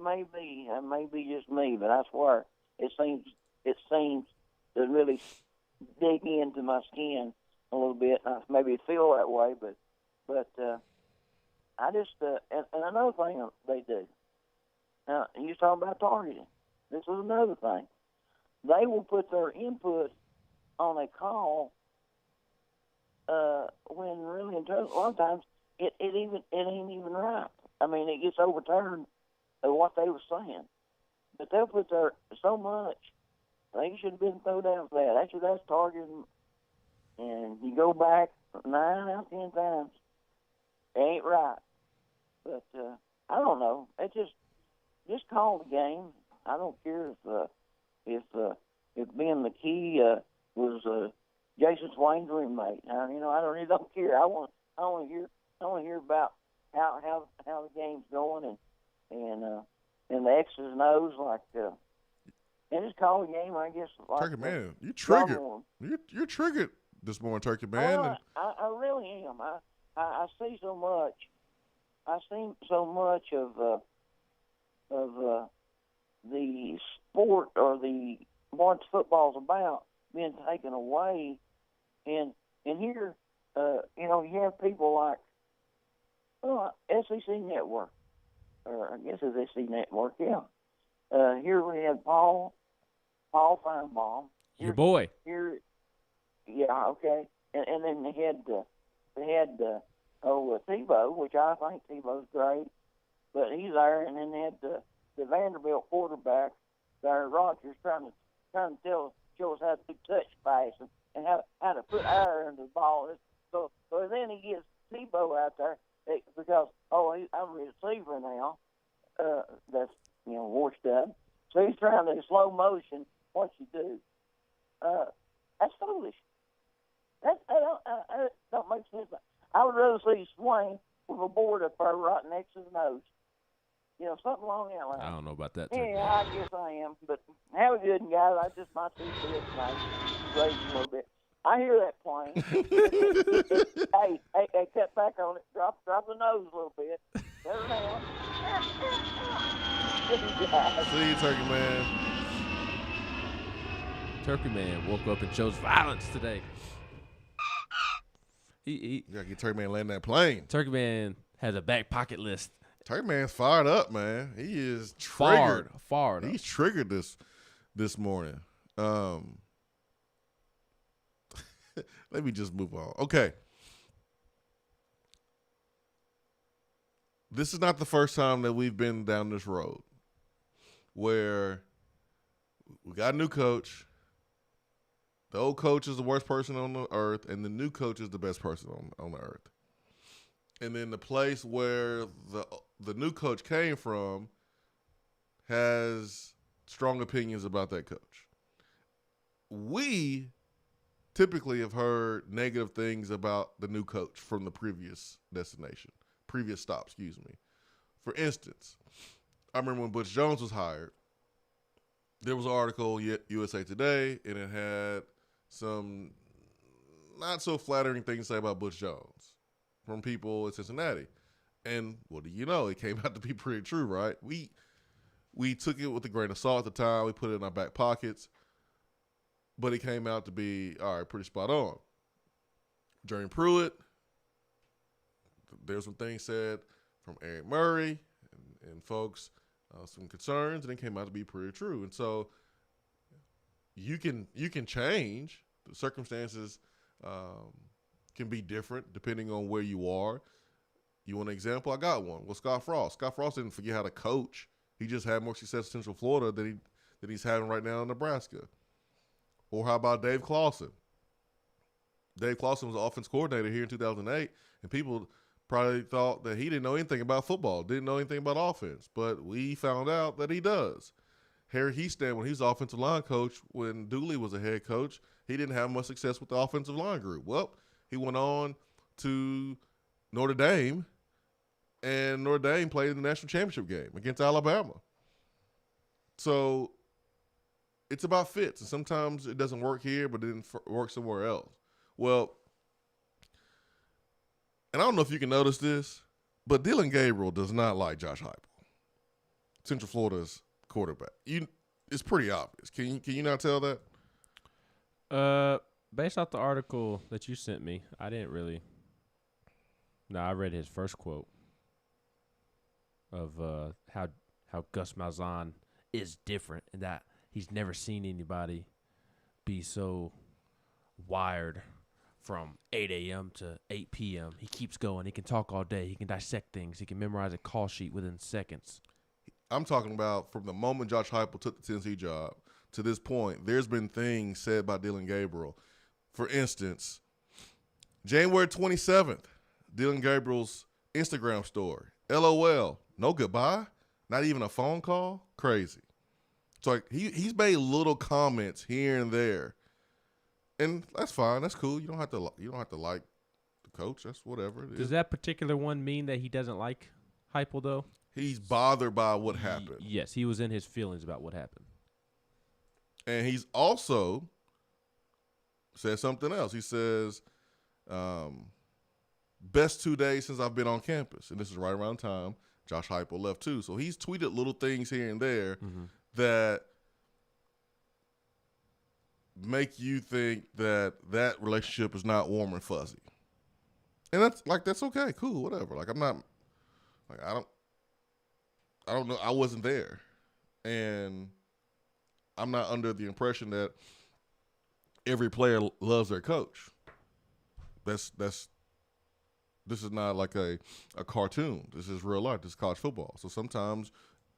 may be just me, but I swear it seems to really dig into my skin a little bit. I maybe feel that way, but I just and another thing they do. Now you was talking about targeting. This is another thing. They will put their input on a call when really a lot of times it ain't even right. I mean, it gets overturned of what they were saying. But they'll put there so much. They should have been thrown out for that. Actually, that's targeting. And you go back 9 out of 10 times, it ain't right. But I don't know. It just call the game. I don't care if being the key was Jason Swain's roommate. I really don't care. I want to hear about how the game's going and the X's and O's and just call the game. I guess. Turkey Man, you triggered. You're triggered this morning, Turkey Man. I really am. I see so much. I see so much of the sport or the what football's about being taken away, and here, you have people like SEC Network, or I guess it's SEC Network, yeah. Here we had Paul Feinbaum. Your boy. Here, yeah, okay, and then they had Tebow, which I think Tebow's great, but he's there, and then they had the Vanderbilt quarterback there, Rogers, trying to show us how to do touch pass and how to put air into the ball. So then he gets Tebow out there because I'm a receiver now. That's washed up. So he's trying to slow motion what you do. That's foolish. That don't make sense. I would rather see Swain with a board up there right next to his nose. Something along that line. I don't know about that. Yeah, I guess I am. But have a good one, guys. I just my 2 cents tonight. Raise a little bit. I hear that plane. hey, cut back on it. Drop the nose a little bit. Settle down. See you, Turkey Man. Turkey Man woke up and chose violence today. You gotta get Turkey Man landing that plane. Turkey Man has a back pocket list. Turkey Man's fired up, man. He is triggered. Fired up. He's triggered this morning. Let me just move on. Okay. This is not the first time that we've been down this road where we got a new coach. The old coach is the worst person on the earth, and the new coach is the best person on the earth. And then the place where the new coach came from has strong opinions about that coach. We typically have heard negative things about the new coach from the previous stop, excuse me. For instance, I remember when Butch Jones was hired, there was an article, USA Today, and it had some not so flattering things to say about Butch Jones from people in Cincinnati. And what do you know? It came out to be pretty true, right? We took it with a grain of salt at the time. We put it in our back pockets. But it came out to be, all right, pretty spot on. Jerry Pruitt, there's some things said from Eric Murray and folks, some concerns, and it came out to be pretty true. And so you can change. The circumstances can be different depending on where you are. You want an example? I got one. Well, Scott Frost. Scott Frost didn't forget how to coach. He just had more success in Central Florida than he's having right now in Nebraska. Or how about Dave Clawson? Dave Clawson was the offense coordinator here in 2008, and people probably thought that he didn't know anything about football, didn't know anything about offense. But we found out that he does. Harry Heastand, when he was offensive line coach, when Dooley was a head coach, he didn't have much success with the offensive line group. Well, he went on to Notre Dame, and Notre Dame played in the national championship game against Alabama. So it's about fits, and sometimes it doesn't work here, but it didn't work somewhere else. Well, and I don't know if you can notice this, but Dillon Gabriel does not like Josh Heupel, Central Florida's quarterback. It's pretty obvious. Can you not tell that? Based off the article that you sent me, I didn't really. No, I read his first quote of how Gus Malzahn is different and that he's never seen anybody be so wired from 8 a.m. to 8 p.m. He keeps going. He can talk all day. He can dissect things. He can memorize a call sheet within seconds. I'm talking about from the moment Josh Heupel took the Tennessee job to this point, there's been things said by Dillon Gabriel. For instance, January 27th, Dillon Gabriel's Instagram story. LOL, no goodbye, not even a phone call. Crazy. So like he's made little comments here and there, and that's fine. That's cool. You don't have to like the coach. That's whatever. Does that particular one mean that he doesn't like Heupel though? He's bothered by what happened. Yes, he was in his feelings about what happened, and he's also said something else. He says, "Best 2 days since I've been on campus," and this is right around time Josh Heupel left too. So he's tweeted little things here and there. Mm-hmm. That make you think that relationship is not warm and fuzzy. And that's okay, cool, whatever. Like I don't know, I wasn't there. And I'm not under the impression that every player loves their coach. This is not like a cartoon. This is real life. This is college football. So sometimes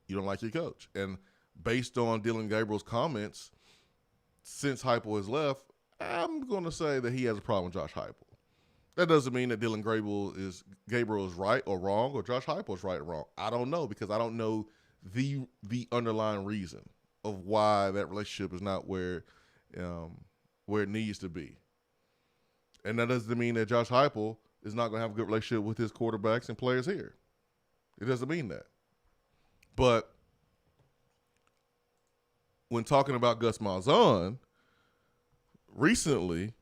you don't like your coach. And based on Dillon Gabriel's comments, since Heupel has left, I'm going to say that he has a problem with Josh Heupel. That doesn't mean that Dillon Gabriel is right or wrong, or Josh Heupel is right or wrong. I don't know, because I don't know the underlying reason of why that relationship is not where it needs to be. And that doesn't mean that Josh Heupel is not going to have a good relationship with his quarterbacks and players here. It doesn't mean that. But when talking about Gus Malzahn, recently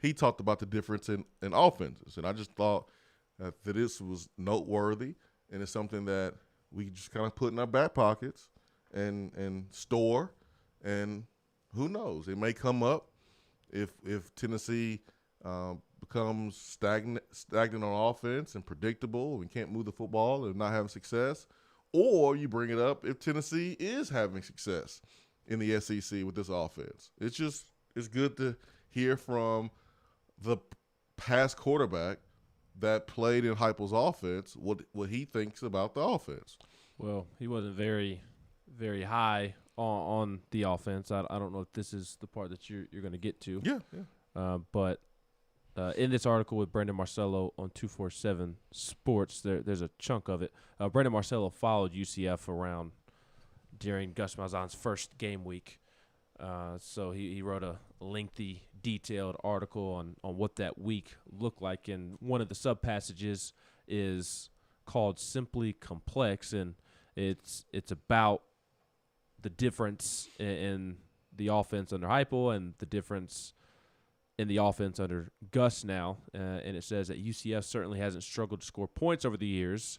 he talked about the difference in offenses. And I just thought that this was noteworthy, and it's something that we just kind of put in our back pockets and store. And who knows? It may come up if Tennessee becomes stagnant on offense and predictable and can't move the football and not having success. Or you bring it up if Tennessee is having success in the SEC with this offense. It's good to hear from the past quarterback that played in Heupel's offense what he thinks about the offense. Well, he wasn't very very high on the offense. I don't know if this is the part that you're going to get to. Yeah. But in this article with Brandon Marcello on 247 Sports, there's a chunk of it. Brandon Marcello followed UCF around during Gus Malzahn's first game week. So he wrote a lengthy, detailed article on what that week looked like. And one of the sub-passages is called Simply Complex, and it's about the difference in the offense under Heupel and the difference in the offense under Gus now. And it says that UCF certainly hasn't struggled to score points over the years,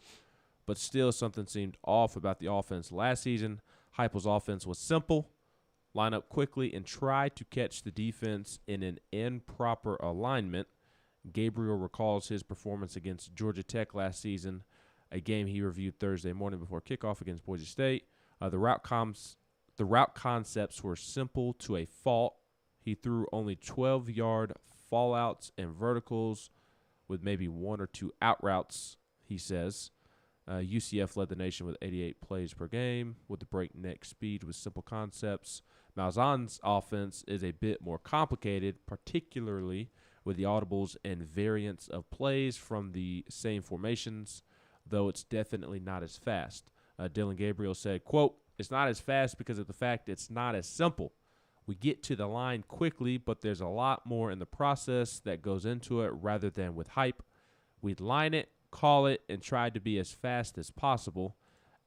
but still something seemed off about the offense last season. Heupel's offense was simple, line up quickly, and try to catch the defense in an improper alignment. Gabriel recalls his performance against Georgia Tech last season, a game he reviewed Thursday morning before kickoff against Boise State. The route concepts were simple to a fault. He threw only 12-yard fallouts and verticals with maybe 1 or 2 out routes, he says. UCF led the nation with 88 plays per game with the breakneck speed with simple concepts. Malzahn's offense is a bit more complicated, particularly with the audibles and variants of plays from the same formations, though it's definitely not as fast. Dylan Gabriel said, quote, "It's not as fast because of the fact it's not as simple. We get to the line quickly, but there's a lot more in the process that goes into it rather than with hype. We'd line it, call it, and try to be as fast as possible.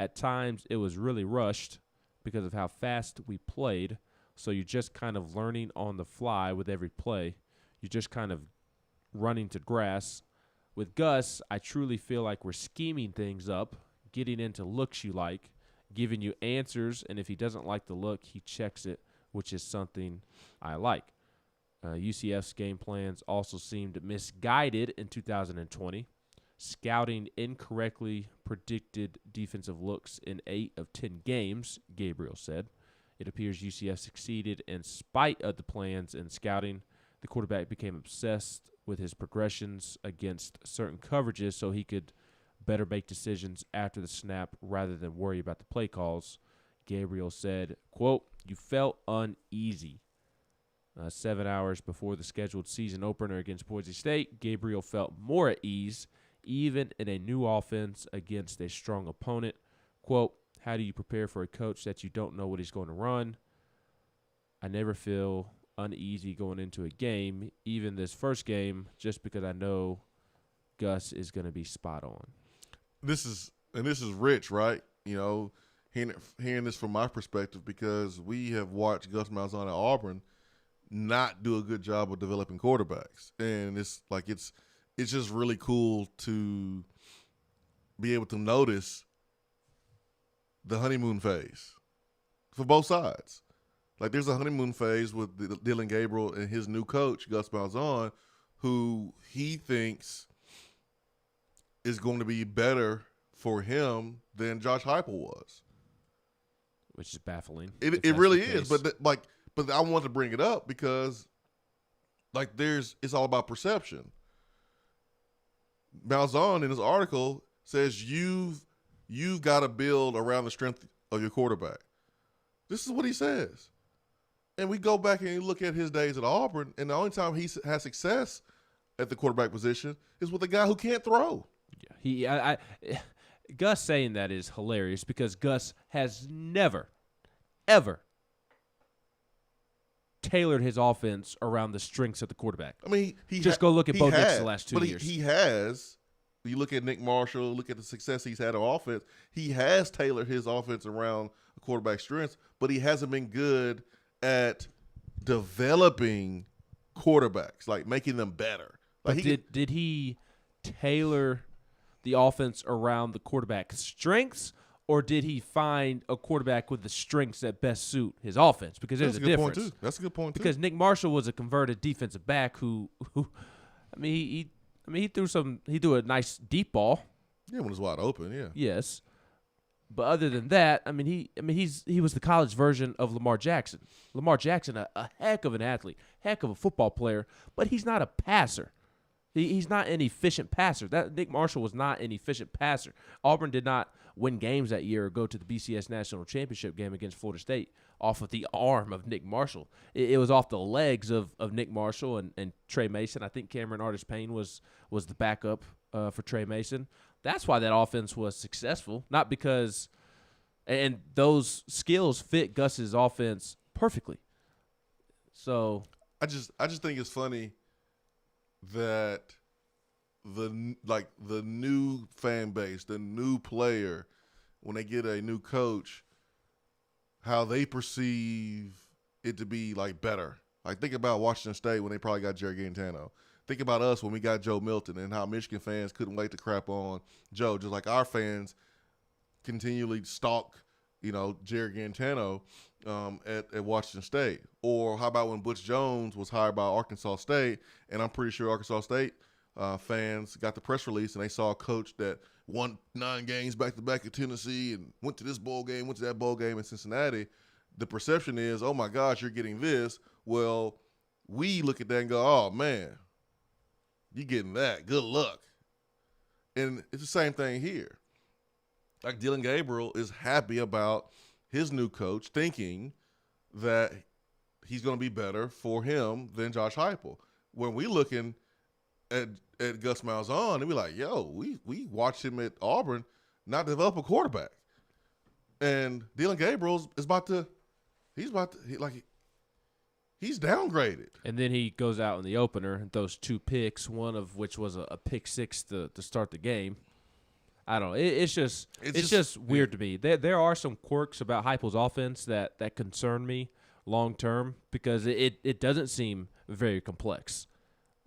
At times, it was really rushed because of how fast we played, so you're just kind of learning on the fly with every play. You're just kind of running to grass. With Gus, I truly feel like we're scheming things up, getting into looks you like, giving you answers, and if he doesn't like the look, he checks it, which is something I like. UCF's game plans also seemed misguided in 2020. Scouting incorrectly predicted defensive looks in 8 of 10 games, Gabriel said. It appears UCF succeeded in spite of the plans and scouting. The quarterback became obsessed with his progressions against certain coverages so he could better make decisions after the snap rather than worry about the play calls. Gabriel said, quote, "You felt uneasy." 7 hours before the scheduled season opener against Boise State, Gabriel felt more at ease, even in a new offense against a strong opponent. Quote, "How do you prepare for a coach that you don't know what he's going to run? I never feel uneasy going into a game, even this first game, just because I know Gus is going to be spot on." This is rich, right? You know, hearing this from my perspective, because we have watched Gus Malzahn at Auburn not do a good job of developing quarterbacks, and it's just really cool to be able to notice the honeymoon phase for both sides. Like, there's a honeymoon phase with Dylan Gabriel and his new coach, Gus Malzahn, who he thinks is going to be better for him than Josh Heupel was. Which is baffling. It really is, but I want to bring it up because, it's all about perception. Malzahn in his article says you've got to build around the strength of your quarterback. This is what he says. And we go back and look at his days at Auburn, and the only time he has success at the quarterback position is with a guy who can't throw. Yeah, Gus saying that is hilarious because Gus has never, ever tailored his offense around the strengths of the quarterback. I mean, go look at Bo Nix the last 2 years. He has. You look at Nick Marshall, look at the success he's had on offense. He has tailored his offense around a quarterback's strengths, but he hasn't been good at developing quarterbacks, like making them better. Like, did he tailor the offense around the quarterback's strengths, or did he find a quarterback with the strengths that best suit his offense? Because there's a difference. Point too. That's a good point too. Because Nick Marshall was a converted defensive back who he threw a nice deep ball. Yeah, when it was wide open. Yeah. Yes, but other than that, he was the college version of Lamar Jackson. Lamar Jackson, a heck of an athlete, heck of a football player, but he's not a passer. He's not an efficient passer. That Nick Marshall was not an efficient passer. Auburn did not win games that year or go to the BCS National Championship game against Florida State off of the arm of Nick Marshall. It was off the legs of Nick Marshall and Trey Mason. I think Cameron Artis-Payne was the backup for Trey Mason. That's why that offense was successful, not because – and those skills fit Gus's offense perfectly. So I just think it's funny that the new fan base, the new player, when they get a new coach, how they perceive it to be like better. Like think about Washington State when they probably got Jerry Garantano. Think about us when we got Joe Milton and how Michigan fans couldn't wait to crap on Joe, just like our fans continually stalk, Jerry Garantano at Washington State. Or how about when Butch Jones was hired by Arkansas State, and I'm pretty sure Arkansas State fans got the press release and they saw a coach that won 9 games back-to-back at Tennessee and went to this bowl game, went to that bowl game in Cincinnati. The perception is, oh, my gosh, you're getting this. Well, we look at that and go, oh, man, you getting that. Good luck. And it's the same thing here. Like Dylan Gabriel is happy about his new coach, thinking that he's going to be better for him than Josh Heupel. When we looking at Gus Malzahn, and we're like, yo, we watched him at Auburn not develop a quarterback. And Dylan Gabriel is he's downgraded. And then he goes out in the opener and throws 2 picks, one of which was a pick six to start the game. I don't know. It's just weird to me. There are some quirks about Heupel's offense that concern me long term because it doesn't seem very complex.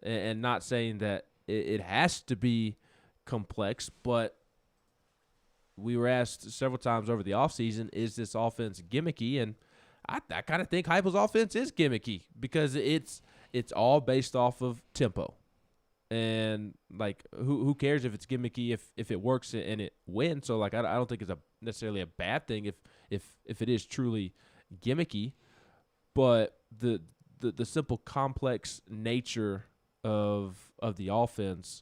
And not saying that it has to be complex, but we were asked several times over the offseason, is this offense gimmicky? And I kind of think Heupel's offense is gimmicky because it's all based off of tempo. And, like, who cares if it's gimmicky if it works and it wins? So, like, I don't think it's necessarily a bad thing if it is truly gimmicky. But the simple complex nature of the offense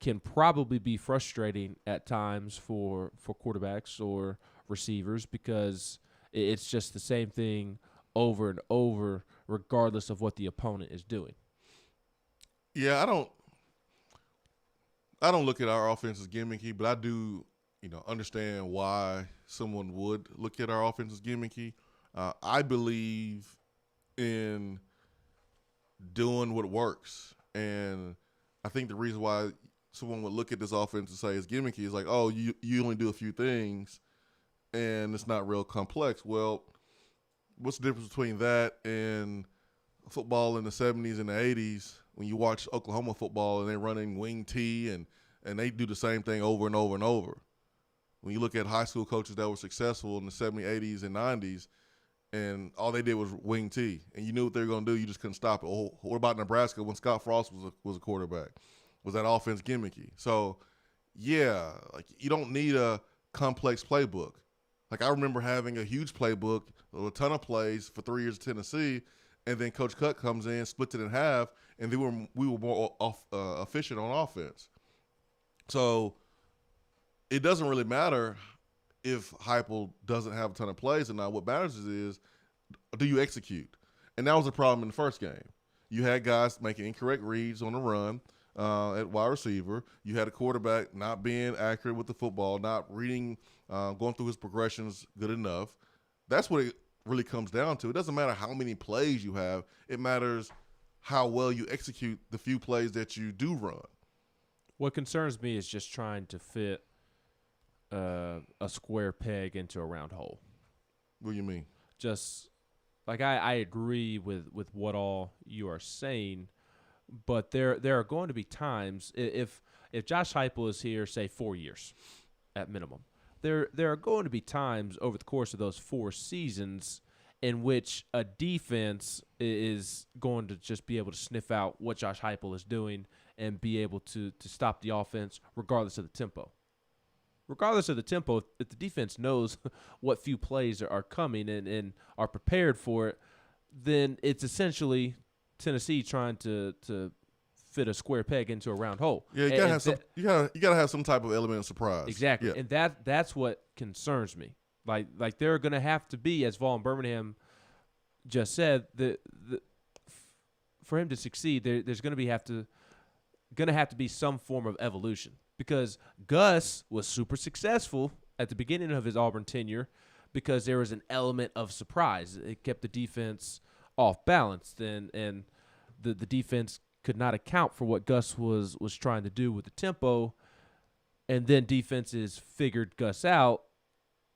can probably be frustrating at times for quarterbacks or receivers because it's just the same thing over and over regardless of what the opponent is doing. Yeah, I don't look at our offense as gimmicky, but I do, understand why someone would look at our offense as gimmicky. I believe in doing what works, and I think the reason why someone would look at this offense and say it's gimmicky is like, oh, you only do a few things, and it's not real complex. Well, what's the difference between that and football in the 70s and the 80s when you watch Oklahoma football and they're running wing T and they do the same thing over and over and over? When you look at high school coaches that were successful in the 70s, 80s, and 90s, and all they did was wing T, and you knew what they were going to do, you just couldn't stop it. Oh, what about Nebraska when Scott Frost was a quarterback? Was that offense gimmicky? So, yeah, like you don't need a complex playbook. Like I remember having a huge playbook, a ton of plays for 3 years at Tennessee, and then Coach Cut comes in, splits it in half, and then we were more efficient on offense. So it doesn't really matter if Heupel doesn't have a ton of plays or not. What matters is do you execute? And that was the problem in the first game. You had guys making incorrect reads on the run at wide receiver. You had a quarterback not being accurate with the football, not reading, going through his progressions good enough. That's what it really comes down to. It doesn't matter how many plays you have. It matters how well you execute the few plays that you do run. What concerns me is just trying to fit a square peg into a round hole. What do you mean? Just like I agree with what all you are saying, but there are going to be times if Josh Heupel is here, say 4 years at minimum, there are going to be times over the course of those 4 seasons in which a defense is going to just be able to sniff out what Josh Heupel is doing and be able to stop the offense regardless of the tempo. Regardless of the tempo, if the defense knows what few plays are coming and are prepared for it, then it's essentially Tennessee trying to fit a square peg into a round hole. Yeah, you gotta have some. You gotta have some type of element of surprise. Exactly, Yeah. and that's what concerns me. Like they're going to have to be, as Vaughn Birmingham just said, for him to succeed, there's going to have to be some form of evolution, because Gus was super successful at the beginning of his Auburn tenure because there was an element of surprise. It kept the defense off balance, and the defense could not account for what Gus was trying to do with the tempo, and then defenses figured Gus out.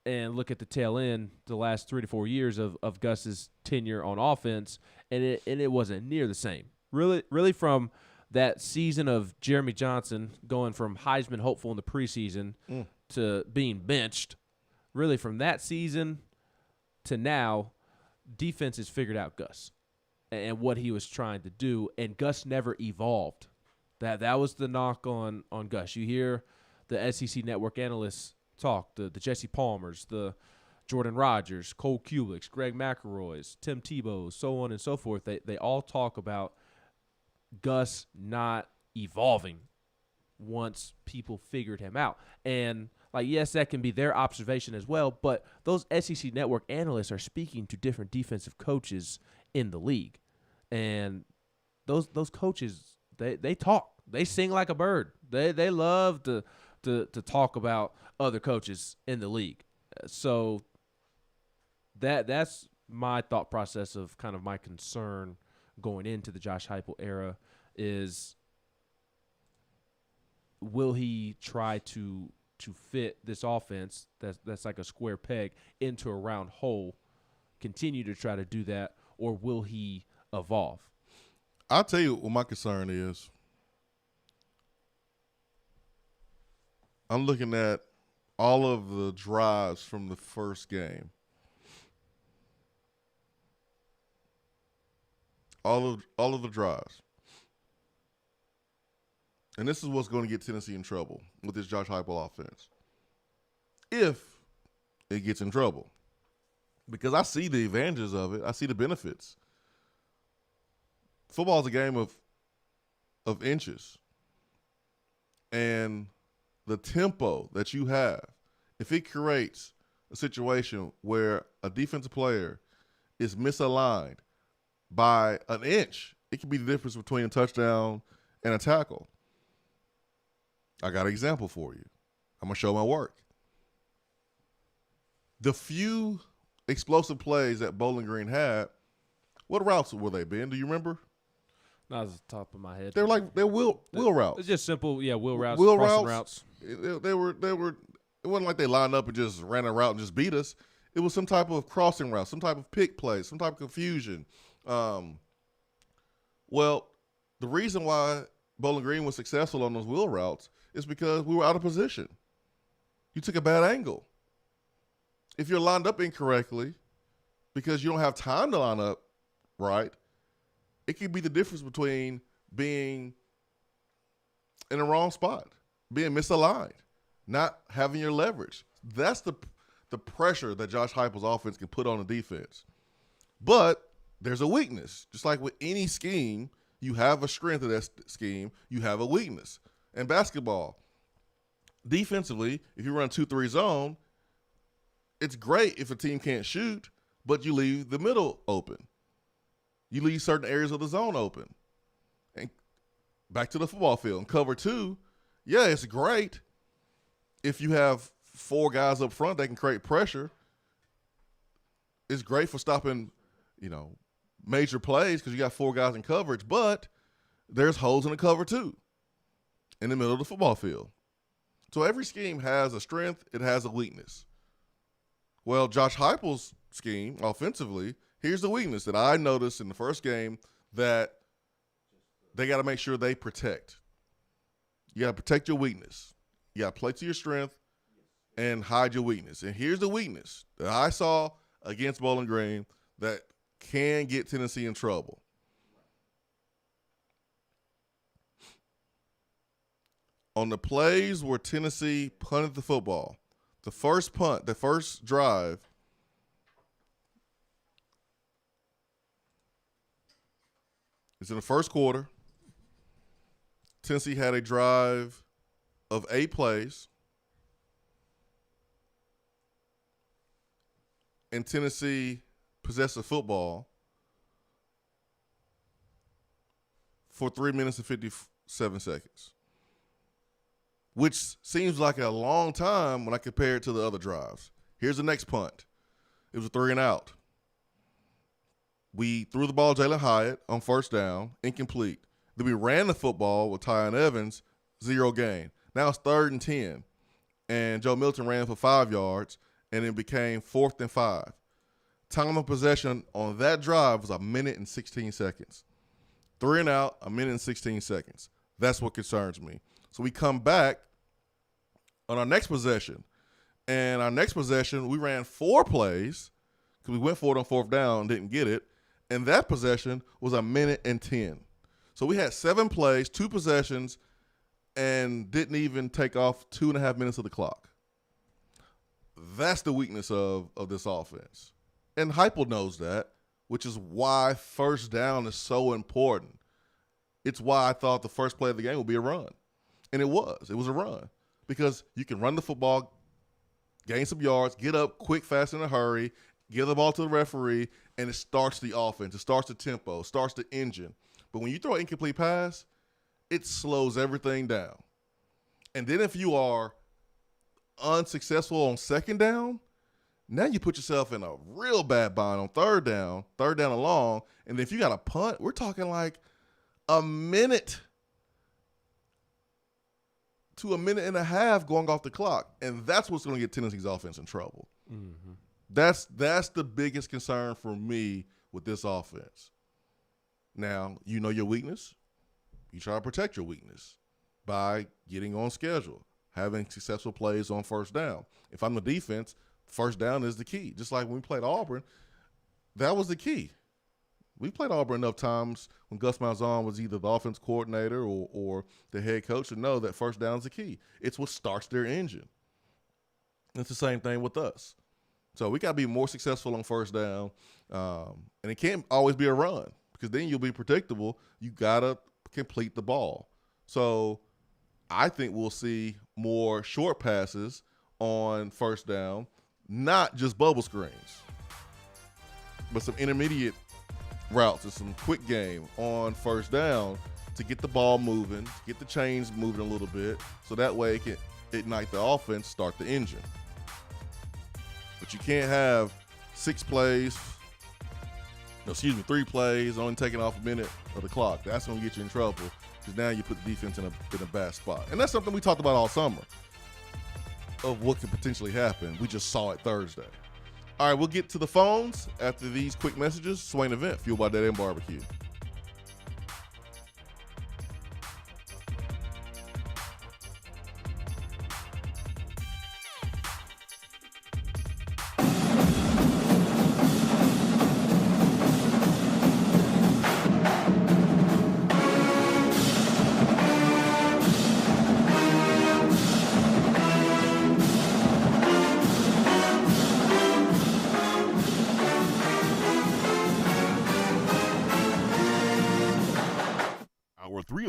And look at the tail end, the last 3 to 4 years of Gus's tenure on offense, and it wasn't near the same. Really from that season of Jeremy Johnson going from Heisman hopeful in the preseason to being benched, really from that season to now, defenses figured out Gus and what he was trying to do, and Gus never evolved. That was the knock on Gus. You hear the SEC Network analysts talk, the Jesse Palmers, the Jordan Rodgers, Cole Kulicks, Greg McElroys, Tim Tebow, so on and so forth. They all talk about Gus not evolving once people figured him out. And, yes, that can be their observation as well, but those SEC Network analysts are speaking to different defensive coaches in the league. And those coaches, they talk. They sing like a bird. They love to talk about other coaches in the league. So that's my thought process of kind of my concern going into the Josh Heupel era is, will he try to fit this offense that's like a square peg into a round hole, continue to try to do that, or will he evolve? I'll tell you what my concern is. I'm looking at all of the drives from the first game. All of the drives. And this is what's going to get Tennessee in trouble with this Josh Heupel offense. If it gets in trouble. Because I see the advantages of it. I see the benefits. Football is a game of inches. And the tempo that you have, if it creates a situation where a defensive player is misaligned by an inch, it can be the difference between a touchdown and a tackle. I got an example for you. I'm going to show my work. The few explosive plays that Bowling Green had, what routes were they, Ben? Do you remember? Not off the top of my head. They're wheel routes. It's just simple, wheel routes. Wheel crossing routes. They were. It wasn't like they lined up and just ran a route and just beat us. It was some type of crossing route, some type of pick play, some type of confusion. Well, the reason why Bowling Green was successful on those wheel routes is because we were out of position. You took a bad angle. If you're lined up incorrectly because you don't have time to line up right, it could be the difference between being in the wrong spot, being misaligned, not having your leverage. That's the pressure that Josh Heupel's offense can put on the defense. But there's a weakness. Just like with any scheme, you have a strength of that scheme, you have a weakness. In basketball, defensively, if you run 2-3 zone, it's great if a team can't shoot, but you leave the middle open. You leave certain areas of the zone open. And back to the football field. In cover 2, yeah, it's great if you have 4 guys up front that can create pressure. It's great for stopping, major plays because you got 4 guys in coverage, but there's holes in the cover 2 in the middle of the football field. So every scheme has a strength, it has a weakness. Well, Josh Heupel's scheme offensively, here's the weakness that I noticed in the first game that they got to make sure they protect. You got to protect your weakness. You got to play to your strength and hide your weakness. And here's the weakness that I saw against Bowling Green that can get Tennessee in trouble. On the plays where Tennessee punted the football, the first punt, the first drive, it's in the first quarter. Tennessee had a drive of 8 plays, and Tennessee possessed the football for 3 minutes and 57 seconds, which seems like a long time when I compare it to the other drives. Here's the next punt. It was a 3 and out. We threw the ball to Jalen Hyatt on first down, incomplete. Then we ran the football with Tyon Evans, 0 gain. Now it's 3rd and 10, and Joe Milton ran for 5 yards, and it became 4th and 5. Time of possession on that drive was 1 minute and 16 seconds. 3 and out, 1 minute and 16 seconds. That's what concerns me. So we come back on our next possession, and our next possession, we ran 4 plays because we went for it on 4th down, didn't get it, and that possession was 1 minute and 10. So we had 7 plays, 2 possessions, and didn't even take off 2.5 minutes of the clock. That's the weakness of this offense. And Heupel knows that, which is why first down is so important. It's why I thought the first play of the game would be a run. And it was. It was a run. Because you can run the football, gain some yards, get up quick, fast, in a hurry, give the ball to the referee, and it starts the offense. It starts the tempo, starts the engine. But when you throw an incomplete pass, it slows everything down. And then if you are unsuccessful on second down, now you put yourself in a real bad bind on third down and long. And if you got a punt, we're talking like a minute to 1.5 minutes going off the clock. And that's what's going to get Tennessee's offense in trouble. Mm-hmm. That's the biggest concern for me with this offense. Now, you know your weakness. You try to protect your weakness by getting on schedule, having successful plays on first down. If I'm the defense, first down is the key. Just like when we played Auburn, that was the key. We played Auburn enough times when Gus Malzahn was either the offense coordinator or the head coach to know that first down is the key. It's what starts their engine. It's the same thing with us. So we got to be more successful on first down, and it can't always be a run because then you'll be predictable. You got to complete the ball. So I think we'll see more short passes on first down, not just bubble screens, but some intermediate routes and some quick game on first down to get the ball moving, to get the chains moving a little bit, so that way it can ignite the offense, start the engine. But you can't have 3 plays, only taking off a minute of the clock. That's going to get you in trouble because now you put the defense in a bad spot. And that's something we talked about all summer of what could potentially happen. We just saw it Thursday. All right, we'll get to the phones after these quick messages. Swain Event, fueled by Dead End Barbecue.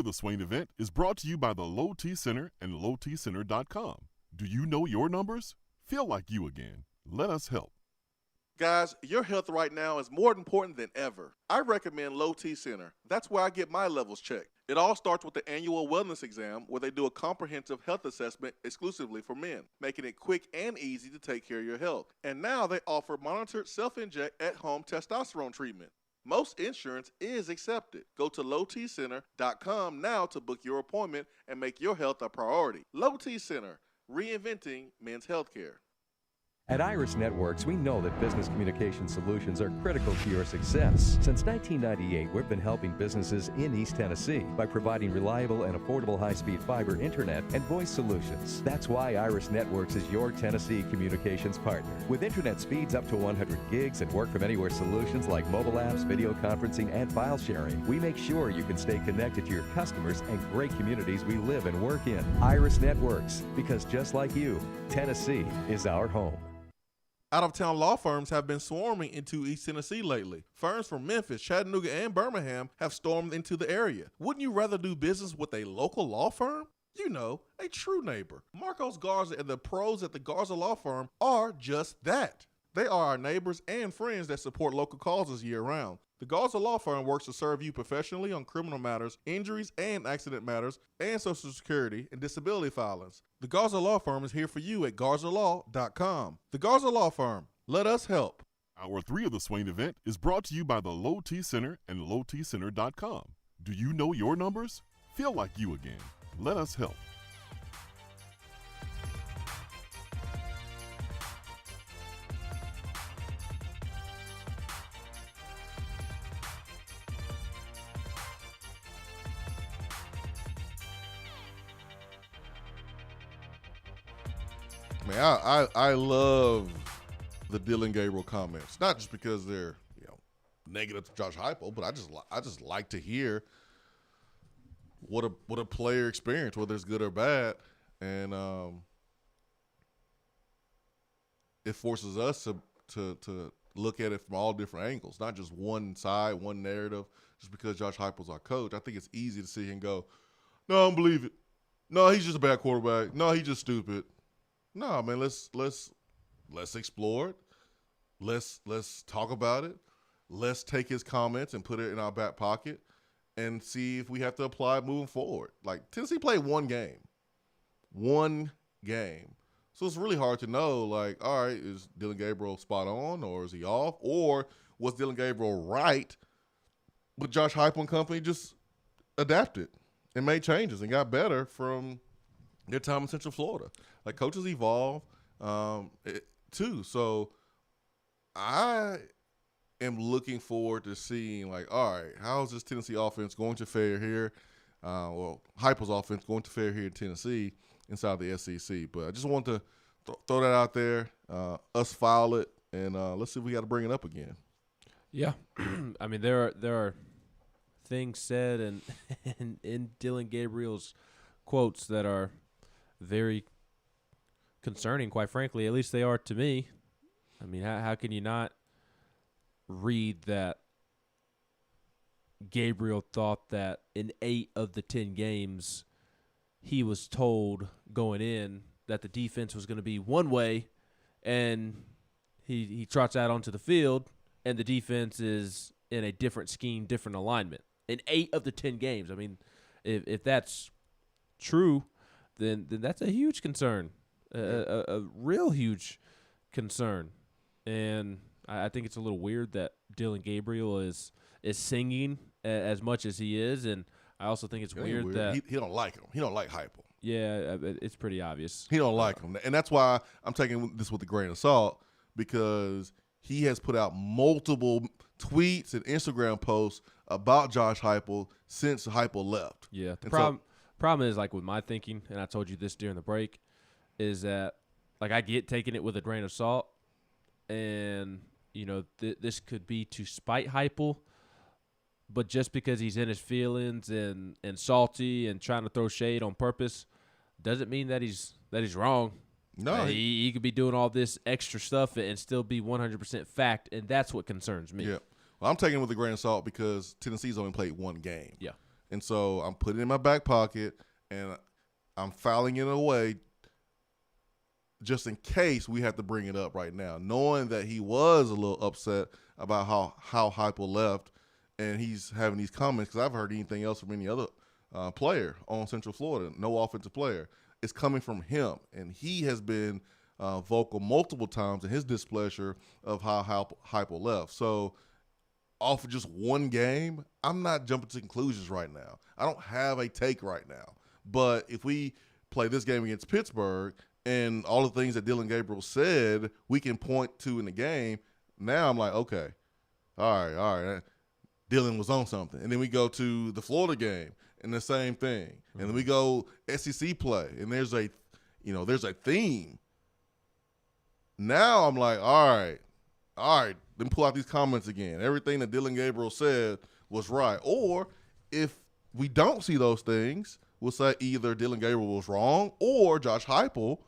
The Swain Event is brought to you by the Low T Center and lowtcenter.com. Do you know your numbers? Feel like you again. Let us help. Guys, your health right now is more important than ever. I recommend Low T Center. That's where I get my levels checked. It all starts with the annual wellness exam where they do a comprehensive health assessment exclusively for men, making it quick and easy to take care of your health. And now they offer monitored self-inject at-home testosterone treatment. Most insurance is accepted. Go to lowtcenter.com now to book your appointment and make your health a priority. Low T Center, reinventing men's healthcare. At Iris Networks, we know that business communication solutions are critical to your success. Since 1998, we've been helping businesses in East Tennessee by providing reliable and affordable high-speed fiber internet and voice solutions. That's why Iris Networks is your Tennessee communications partner. With internet speeds up to 100 gigs and work-from-anywhere solutions like mobile apps, video conferencing, and file sharing, we make sure you can stay connected to your customers and great communities we live and work in. Iris Networks, because just like you, Tennessee is our home. Out-of-town law firms have been swarming into East Tennessee lately. Firms from Memphis, Chattanooga, and Birmingham have stormed into the area. Wouldn't you rather do business with a local law firm? You know, a true neighbor. Marcos Garza and the pros at the Garza Law Firm are just that. They are our neighbors and friends that support local causes year-round. The Garza Law Firm works to serve you professionally on criminal matters, injuries and accident matters, and Social Security and disability filings. The Garza Law Firm is here for you at garzalaw.com. The Garza Law Firm. Let us help. Hour 3 of the Swain Event is brought to you by the Low T Center and lowtcenter.com. Do you know your numbers? Feel like you again. Let us help. Man, I love the Dylan Gabriel comments. Not just because they're negative to Josh Heupel, but I just like to hear what a player experienced, whether it's good or bad, and it forces us to look at it from all different angles, not just one side, one narrative. Just because Josh Heupel's our coach, I think it's easy to see him go, "No, I don't believe it. No, he's just a bad quarterback. No, he's just stupid." No, man, let's explore it. Let's talk about it. Let's take his comments and put it in our back pocket and see if we have to apply it moving forward. Like, Tennessee played one game. So it's really hard to know, like, all right, is Dylan Gabriel spot on or is he off? Or was Dylan Gabriel right, but Josh Heupel and company just adapted and made changes and got better from their time in Central Florida. Like, coaches evolve too. So I am looking forward to seeing, like, all right, how is this Tennessee offense going to fare here? Heupel's offense going to fare here in Tennessee inside the SEC. But I just want to throw that out there, us file it, and let's see if we got to bring it up again. Yeah. I mean, there are things said and in Dylan Gabriel's quotes that are very concerning, quite frankly. At least they are to me. I mean, how can you not read that Gabriel thought that in 8 of the 10 games he was told going in that the defense was going to be one way, and he trots out onto the field and the defense is in a different scheme, different alignment in 8 of the 10 games. I mean, if that's true, then that's a huge concern, a real huge concern. And I think it's a little weird that Dylan Gabriel is singing as much as he is, and I also think it's weird that he don't like him. He don't like Heupel. Yeah, it's pretty obvious. He don't like him, and that's why I'm taking this with a grain of salt, because he has put out multiple tweets and Instagram posts about Josh Heupel since Heupel left. Yeah, the problem is, like, with my thinking, and I told you this during the break, is that, like, I get taking it with a grain of salt, and this could be to spite Heupel, but just because he's in his feelings and salty and trying to throw shade on purpose doesn't mean that he's wrong. No, he could be doing all this extra stuff and still be 100% fact, and that's what concerns me. Yeah, well, I'm taking it with a grain of salt because Tennessee's only played one game. Yeah, and so I'm putting it in my back pocket and I'm filing it away just in case we have to bring it up right now, knowing that he was a little upset about how Heupel left, and he's having these comments, because I've heard anything else from any other player on Central Florida, no offensive player. It's coming from him, and he has been vocal multiple times in his displeasure of how Heupel left. So off of just one game, I'm not jumping to conclusions right now. I don't have a take right now. But if we play this game against Pittsburgh and all the things that Dylan Gabriel said we can point to in the game, now I'm like, okay, all right. Dylan was on something. And then we go to the Florida game and the same thing. Mm-hmm. And then we go SEC play and there's a theme. Now I'm like, all right, then pull out these comments again. Everything that Dylan Gabriel said was right. Or if we don't see those things, we'll say either Dylan Gabriel was wrong or Josh Heupel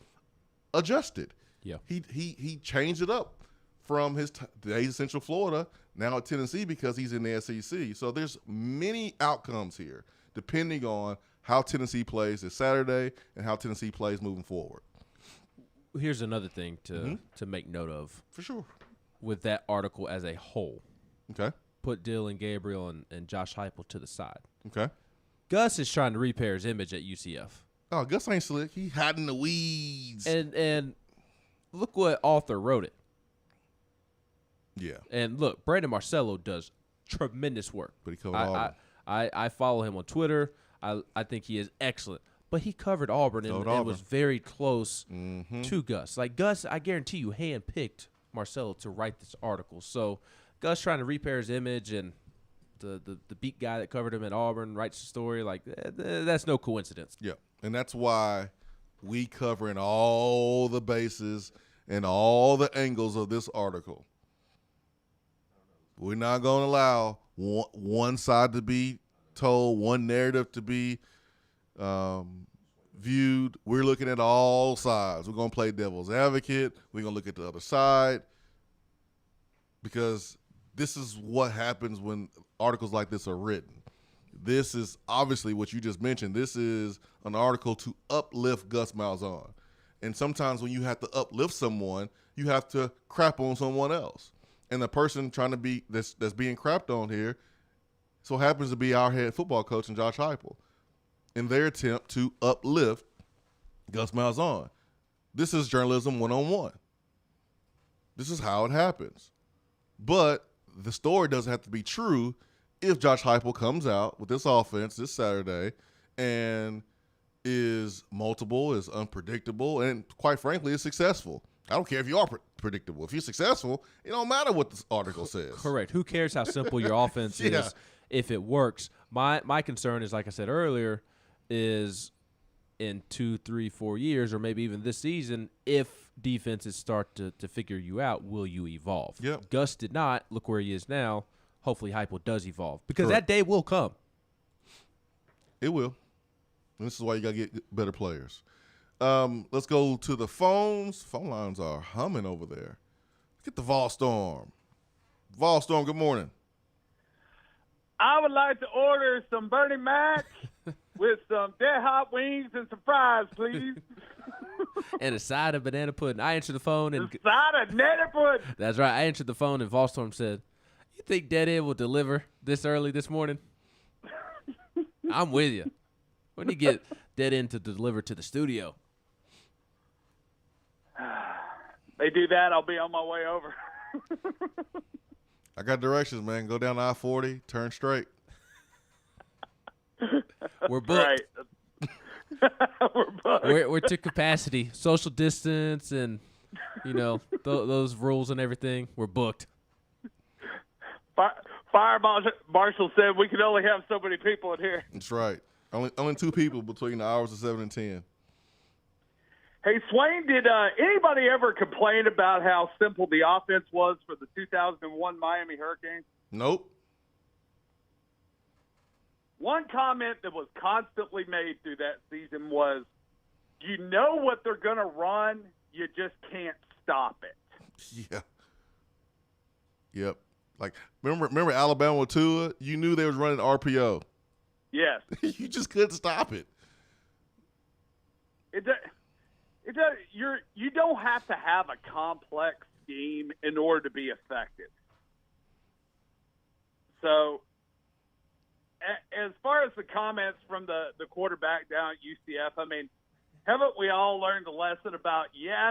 adjusted. Yeah. He changed it up from his days in Central Florida, now at Tennessee because he's in the SEC. So there's many outcomes here depending on how Tennessee plays this Saturday and how Tennessee plays moving forward. Here's another thing to make note of. For sure. With that article as a whole. Okay. Put Dylan Gabriel and Josh Heupel to the side. Okay. Gus is trying to repair his image at UCF. Oh, Gus ain't slick. He hiding the weeds. And look what author wrote it. Yeah. And look, Brandon Marcello does tremendous work. But he covered Auburn. I follow him on Twitter. I think he is excellent. But he covered Auburn and was very close to Gus. Like Gus, I guarantee you, handpicked Marcello to write this article. So Gus trying to repair his image, and the beat guy that covered him at Auburn writes the story. Like that's no coincidence. Yeah, and that's why we covering all the bases and all the angles of this article. We're not going to allow one side to be told, one narrative to be viewed. We're looking at all sides. We're going to play devil's advocate. We're going to look at the other side because this is what happens when articles like this are written. This is obviously what you just mentioned. This is an article to uplift Gus Malzahn. And sometimes when you have to uplift someone, you have to crap on someone else. And the person trying to be that's being crapped on here so happens to be our head football coach and Josh Heupel in their attempt to uplift Gus Malzahn. This is journalism 101. This is how it happens. But the story doesn't have to be true if Josh Heupel comes out with this offense this Saturday and is multiple, is unpredictable, and quite frankly is successful. I don't care if you are predictable. If you're successful, it don't matter what this article says. Correct. Who cares how simple your offense is if it works? My concern is, like I said earlier, is in 2, 3, 4 years, or maybe even this season, if defenses start to figure you out, will you evolve? Yep. Gus did not. Look where he is now. Hopefully Heupel does evolve because that day will come. It will. And this is why you got to get better players. Let's go to the phones. Phone lines are humming over there. Get the Vol Storm. Vol Storm, good morning. I would like to order some Bernie Mac with some dead hot wings and some fries, please. And a side of banana pudding. I answered the phone. And side of banana pudding. That's right. I answered the phone, and Volstorm said, "You think Dead End will deliver this early this morning?" I'm with you. When do you get Dead End to deliver to the studio? They do that, I'll be on my way over. I got directions, man. Go down I-40, turn straight. We're booked. Right. We're booked. We're to capacity, social distance, and those rules and everything. We're booked. Fire marshal said we could only have so many people in here. That's right. Only 2 people between the hours of 7 and 10. Hey, Swain, did anybody ever complain about how simple the offense was for the 2001 Miami Hurricanes? Nope. One comment that was constantly made through that season was, you know what they're going to run, you just can't stop it. Yeah. Yep. Like, remember Alabama with Tua? You knew they was running RPO. Yes. You just couldn't stop it. You don't have to have a complex scheme in order to be effective. So, as far as the comments from the quarterback down at UCF, I mean, haven't we all learned a lesson about,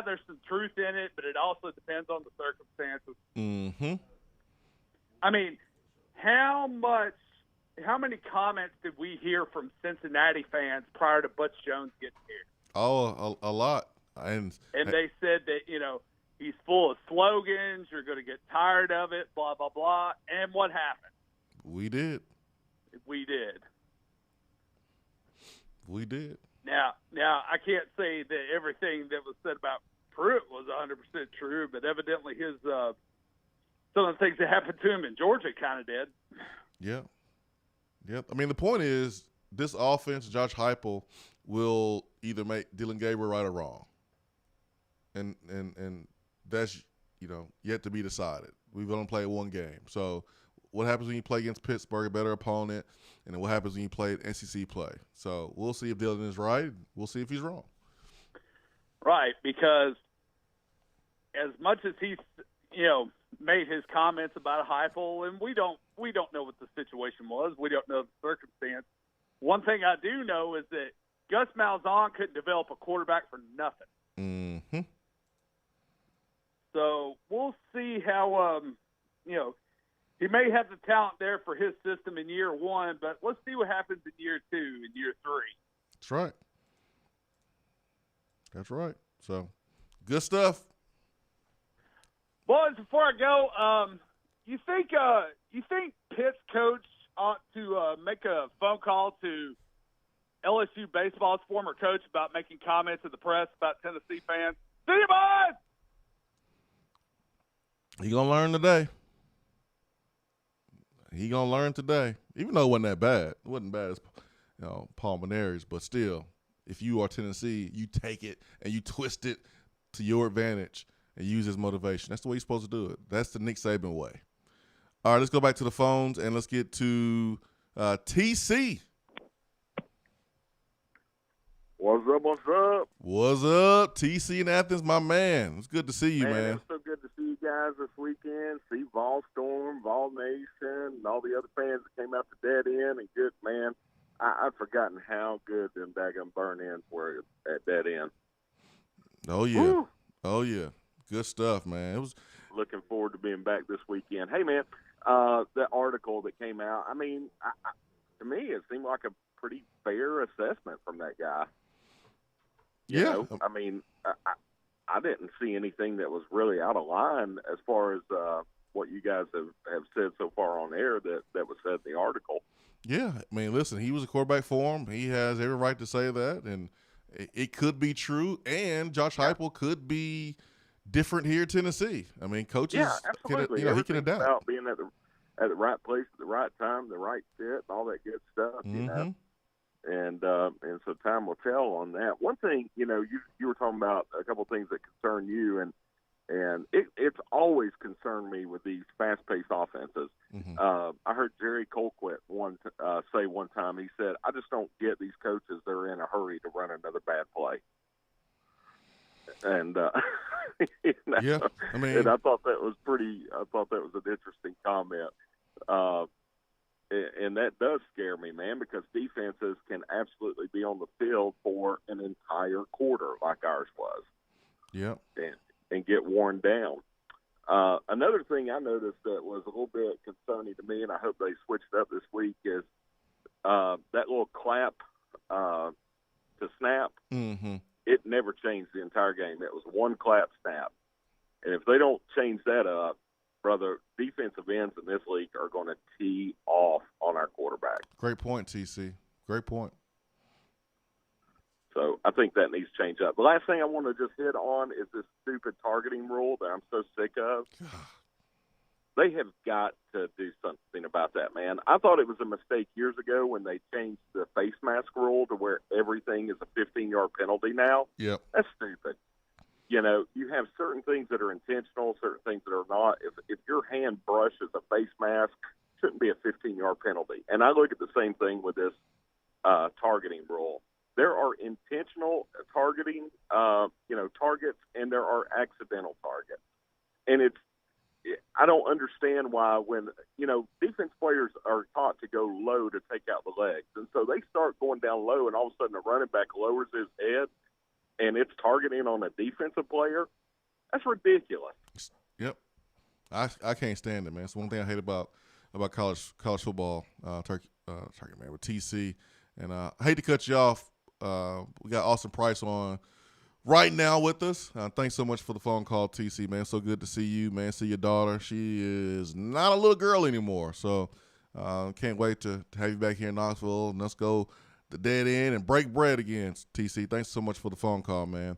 there's some truth in it, but it also depends on the circumstances? Mm-hmm. I mean, how many comments did we hear from Cincinnati fans prior to Butch Jones getting here? Oh, a lot. And they said that, he's full of slogans, you're going to get tired of it, blah, blah, blah. And what happened? We did. We did. We did. Now I can't say that everything that was said about Pruitt was 100% true, but evidently his some of the things that happened to him in Georgia kind of did. Yeah. Yep. I mean, the point is, this offense, Josh Heupel, will either make Dylan Gabriel right or wrong. And that's yet to be decided. We've only played one game. So what happens when you play against Pittsburgh, a better opponent, and then what happens when you play SEC play? So we'll see if Dylan is right. We'll see if he's wrong. Right, because as much as he's, made his comments about Heupel, and we don't know what the situation was. We don't know the circumstance. One thing I do know is that Gus Malzahn couldn't develop a quarterback for nothing. Mm-hmm. So we'll see how, he may have the talent there for his system in year one, but let's see what happens in year 2 and year 3. That's right. That's right. So, good stuff. Boys, before I go, you think Pitt's coach ought to make a phone call to LSU baseball's former coach about making comments to the press about Tennessee fans? See you, boys! He gonna learn today. Even though it wasn't that bad. It wasn't bad as Paul Maneri's, but still, if you are Tennessee, you take it and you twist it to your advantage and use his motivation. That's the way you're supposed to do it. That's the Nick Saban way. All right, let's go back to the phones and let's get to TC. What's up? What's up, TC in Athens, my man? It's good to see you, man. It's so good to see you guys this weekend. See Vol Storm, Vol Nation, and all the other fans that came out to Dead End. And good, man, I've forgotten how good them daggum burn-ins were at Dead End. Oh, yeah. Woo. Oh, yeah. Good stuff, man. It was looking forward to being back this weekend. Hey, man, that article that came out, I mean, to me, it seemed like a pretty fair assessment from that guy. You know, I mean, I didn't see anything that was really out of line as far as what you guys have said so far on air that was said in the article. Yeah, I mean, listen, he was a quarterback for him. He has every right to say that, and it could be true. And Josh Heupel could be different here in Tennessee. I mean, coaches, absolutely. He can adapt. About being at the right place at the right time, the right fit, and all that good stuff. You know, and so time will tell on that. One thing, you were talking about a couple of things that concern you, and it's always concerned me with these fast-paced offenses. I heard Jerry Colquitt say one time, he said, I just don't get these coaches that are in a hurry to run another bad play. And, yeah, I mean, and I thought that was an interesting comment. And that does scare me, man, because defenses can absolutely be on the field for an entire quarter like ours was. Yep. And get worn down. Another thing I noticed that was a little bit concerning to me, and I hope they switched up this week, is that little clap to snap. Mm-hmm. It never changed the entire game. It was one clap snap. And if they don't change that up, brother, defensive ends in this league are going to tee off on our quarterback. Great point, TC. Great point. So I think that needs to change up. The last thing I want to just hit on is this stupid targeting rule that I'm so sick of. They have got to do something about that, man. I thought it was a mistake years ago when they changed the face mask rule to where everything is a 15-yard penalty now. Yep. That's stupid. You have certain things that are intentional, certain things that are not. If your hand brushes a face mask, it shouldn't be a 15-yard penalty. And I look at the same thing with this targeting rule. There are intentional targeting, targets, and there are accidental targets. And I don't understand why when, defense players are taught to go low to take out the legs. And so they start going down low, and all of a sudden the running back lowers his head, and it's targeting on a defensive player. That's ridiculous. Yep. I can't stand it, man. It's one thing I hate about college football, Turkey man, with TC. And I hate to cut you off. We got Austin Price on right now with us. Thanks so much for the phone call, TC, man. So good to see you, man. See your daughter. She is not a little girl anymore. So can't wait to have you back here in Knoxville. And let's go the Dead End and break bread again, TC. Thanks so much for the phone call, man.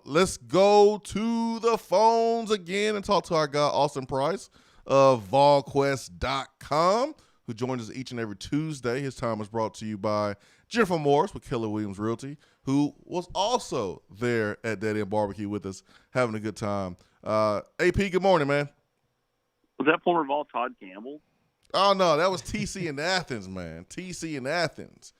Let's go to the phones again and talk to our guy, Austin Price of VolQuest.com, who joins us each and every Tuesday. His time is brought to you by Jennifer Morris with Keller Williams Realty, who was also there at Dead End Barbecue with us, having a good time AP, good morning, man. Was that former ball Todd Campbell? Oh, no, that was TC in Athens, man. TC in Athens.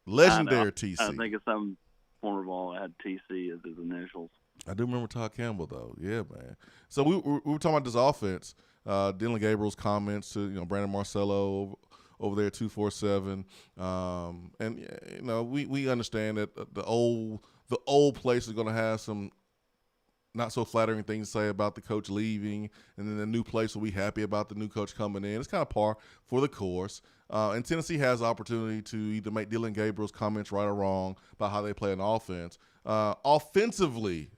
Legendary TC. I think it's some former ball that had TC as his initials. I do remember Todd Campbell, though. Yeah, man. So we were talking about this offense. Dylan Gabriel's comments to Brandon Marcello over there, 247, and we understand that the old place is going to have some not so flattering things to say about the coach leaving, and then the new place will be happy about the new coach coming in. It's kind of par for the course. And Tennessee has the opportunity to either make Dylan Gabriel's comments right or wrong about how they play an offense. Offensively,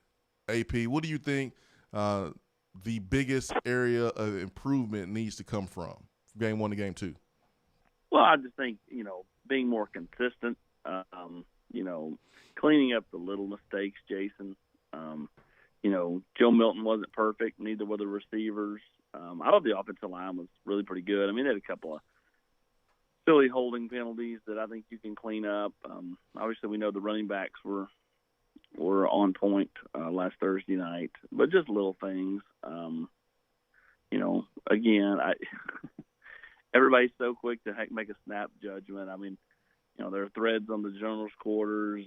AP, what do you think the biggest area of improvement needs to come from game 1 to game 2? Well, I just think, being more consistent, cleaning up the little mistakes, Jason. Joe Milton wasn't perfect. Neither were the receivers. I thought the offensive line was really pretty good. I mean, they had a couple of silly holding penalties that I think you can clean up. Obviously, we know the running backs were on point last Thursday night, but just little things. Again, everybody's so quick to make a snap judgment. I mean, there are threads on the general's quarters,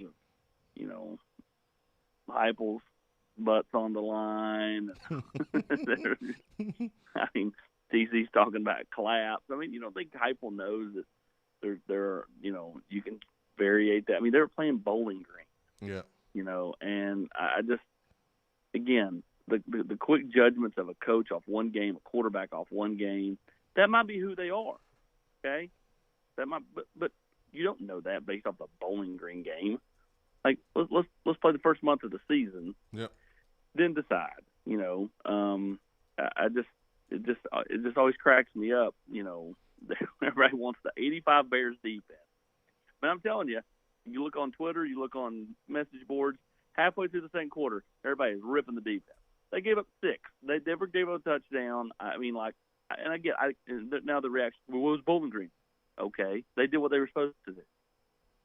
Heupel's butts on the line. I mean, TC's talking about claps. I mean, you don't think Heupel knows that there you can variate that. I mean, they were playing Bowling Green. Yeah. And I just, again, the quick judgments of a coach off one game, a quarterback off one game, that might be who they are. Okay? That might, but you don't know that based off the Bowling Green game. Like, let's play the first month of the season. Yep. Then decide. It just always cracks me up. Everybody wants the 85 Bears defense. But I'm telling you, you look on Twitter, you look on message boards, halfway through the second quarter, everybody's ripping the defense. They gave up 6. They never gave up a touchdown. I mean, now the reaction, well, what was Bowling Green? Okay, they did what they were supposed to do.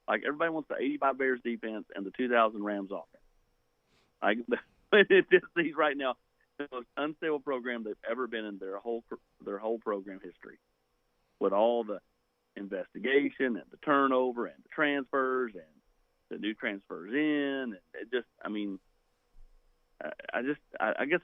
Like, everybody wants the 85 Bears defense and the 2000 Rams offense. Like, it just sees right now the most unstable program they've ever been in their whole program history, with all the investigation and the turnover and the transfers and the new transfers in. And it just, I mean, I guess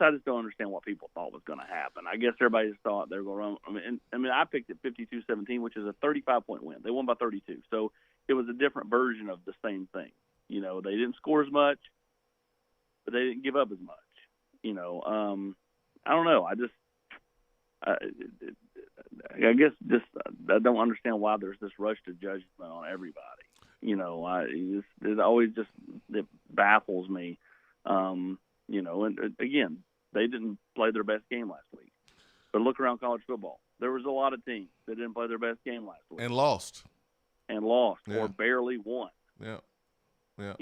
I just don't understand what people thought was going to happen. I guess everybody just thought they were going to run. I picked it 52-17, which is a 35-point win. They won by 32. So it was a different version of the same thing. They didn't score as much, but they didn't give up as much. I don't know. I guess just I don't understand why there's this rush to judgment on everybody. It always just it baffles me. And again, they didn't play their best game last week. But look around college football. There was a lot of teams that didn't play their best game last week. And lost. Yeah. Or barely won. Yeah. Yeah.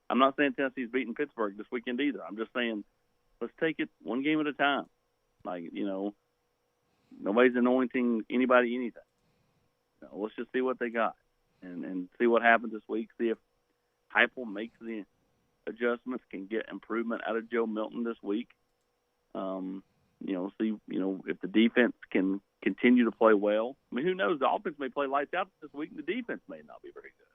I'm not saying Tennessee's beating Pittsburgh this weekend either. I'm just saying let's take it one game at a time. Nobody's anointing anybody anything. Let's just see what they got and see what happens this week. See if Heupel makes the adjustments, can get improvement out of Joe Milton this week. See, if the defense can continue to play well. I mean, who knows? The offense may play lights out this week, and the defense may not be very good.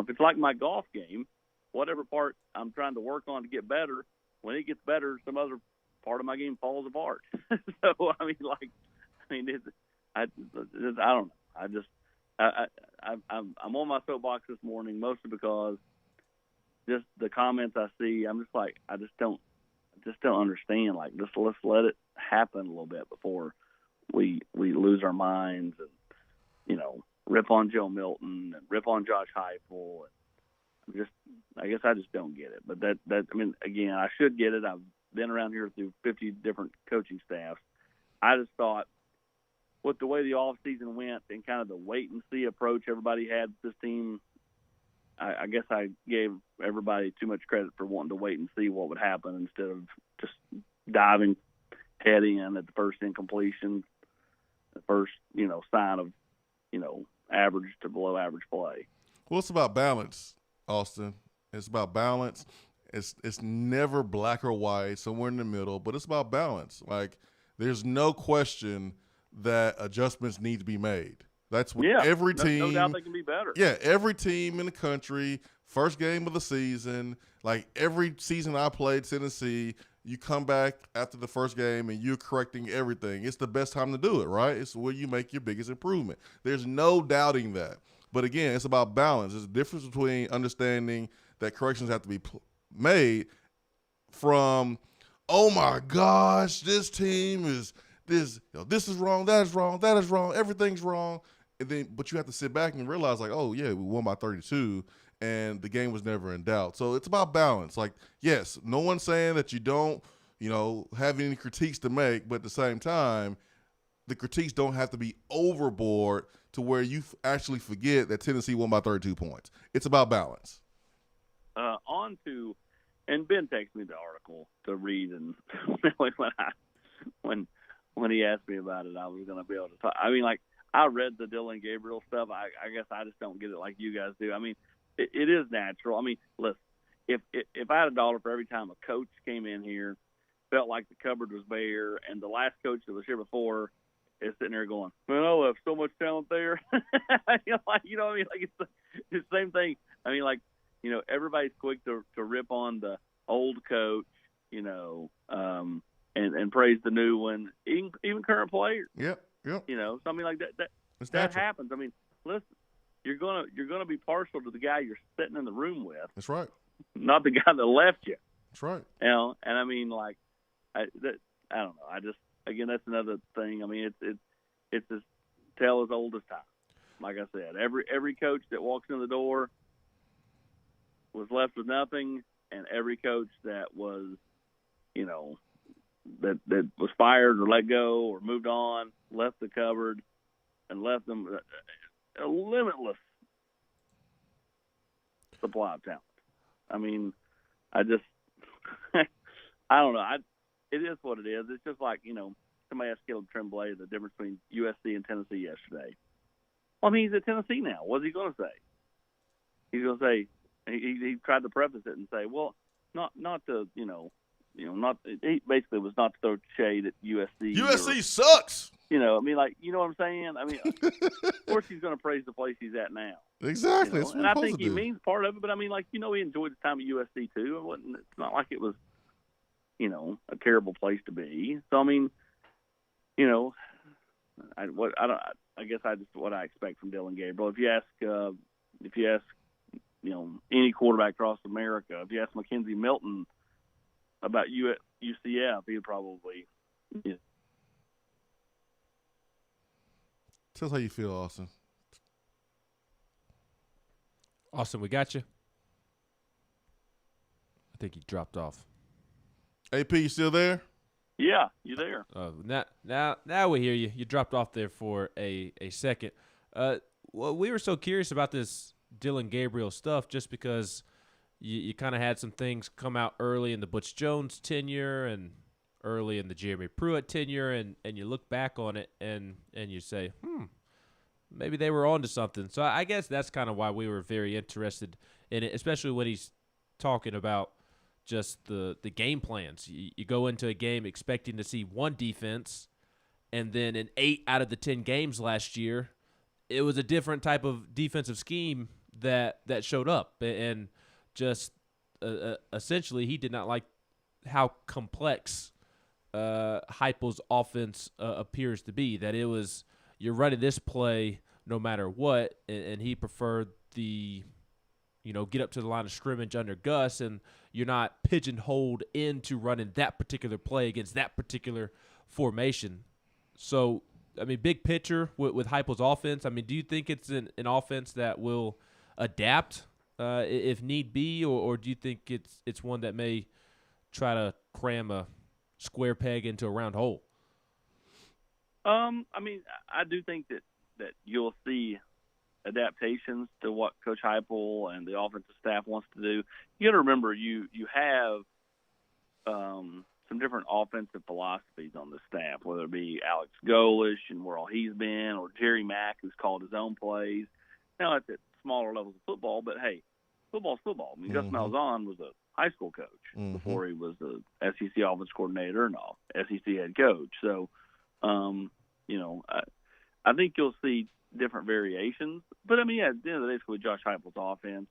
If it's like my golf game, whatever part I'm trying to work on to get better, when it gets better, some other part of my game falls apart. So, I don't know. I'm on my soapbox this morning, mostly because just the comments I see, I'm just like, I just don't understand. Like, just let's let it happen a little bit before we lose our minds and rip on Joe Milton and rip on Josh Heupel. I guess I just don't get it. But again, I should get it. I've been around here through 50 different coaching staffs. I just thought, with the way the offseason went and kind of the wait-and-see approach everybody had with this team, I guess I gave everybody too much credit for wanting to wait and see what would happen instead of just diving head in at the first incompletion, the first, sign of, average to below average play. Well, it's about balance, Austin. It's about balance. It's never black or white, somewhere in the middle, but it's about balance. Like, there's no question that adjustments need to be made. That's what every team. No doubt they can be better. Yeah, every team in the country, first game of the season, like every season I played Tennessee, you come back after the first game and you're correcting everything. It's the best time to do it, right? It's where you make your biggest improvement. There's no doubting that. But again, it's about balance. There's a difference between understanding that corrections have to be made from, oh my gosh, this team is this is wrong, that is wrong, that is wrong, everything's wrong. And then, but you have to sit back and realize, like, oh yeah, we won by 32, and the game was never in doubt. So it's about balance. Like, yes, no one's saying that you don't, have any critiques to make, but at the same time, the critiques don't have to be overboard to where you actually forget that Tennessee won by 32 points. It's about balance. And Ben texted me the article to read, and when he asked me about it, I was going to be able to talk. I mean, like, I read the Dylan Gabriel stuff. I guess I just don't get it like you guys do. I mean, it is natural. I mean, listen, if I had $1 for every time a coach came in here, felt like the cupboard was bare, and the last coach that was here before is sitting there going, "Well, I have so much talent there." You know what I mean? Like, it's the same thing. I mean, like, everybody's quick to rip on the old coach, and praise the new one, even current players. Yep. So I mean, like that happens. I mean, listen, you're gonna be partial to the guy you're sitting in the room with. That's right. Not the guy that left you. That's right. And I mean, like, I don't know. I just, again, that's another thing. I mean, it's as tale as old as time. Like I said, every coach that walks in the door was left with nothing, and every coach that was, that was fired or let go or moved on, left the cupboard and left them a limitless supply of talent. I mean, I just, I don't know. It is what it is. It's just like, somebody asked Caleb Tremblay the difference between USC and Tennessee yesterday. Well, I mean, he's at Tennessee now. What's he going to say? He's going to say, he tried to preface it and say, well, not to, he basically was not to throw shade at USC. USC sucks. I mean, like, you know what I'm saying? I mean, of course he's going to praise the place he's at now. Exactly. That's what and I think he means part of it, but I mean, like, he enjoyed his time at USC too. It's not like it was, a terrible place to be. So, I mean, I guess what I expect from Dylan Gabriel. If you ask, any quarterback across America, if you ask Mackenzie Milton about UCF, he'd probably. Tell us how you feel, Austin. Austin, we got you. I think he dropped off. AP, you still there? Yeah, you there? Now we hear you. You dropped off there for a second. Well, we were so curious about this Dylan Gabriel stuff just because you kind of had some things come out early in the Butch Jones tenure and early in the Jeremy Pruitt tenure, and you look back on it and you say, maybe they were onto something. So I guess that's kind of why we were very interested in it, especially when he's talking about just the game plans. You go into a game expecting to see one defense, and then in 8 out of the 10 games last year, it was a different type of defensive scheme that showed up. And just essentially he did not like how complex Heupel's offense appears to be, that it was you're running this play no matter what, and he preferred the get up to the line of scrimmage under Gus, and you're not pigeonholed into running that particular play against that particular formation. So, I mean, big picture with Heupel's offense, I mean, do you think it's an offense that will adapt if need be, or do you think it's one that may try to cram a square peg into a round hole? I mean, I do think that you'll see adaptations to what Coach Heupel and the offensive staff wants to do. You got to remember, you have some different offensive philosophies on the staff, whether it be Alex Golish and where all he's been, or Jerry Mack, who's called his own plays. Now, it's at smaller levels of football, but hey, football's football. I mean, Gus Malzahn was a high school coach before he was the SEC offense coordinator and all SEC head coach. So, I think you'll see different variations. But I mean, at the end of the day, it's with Josh Heupel's offense.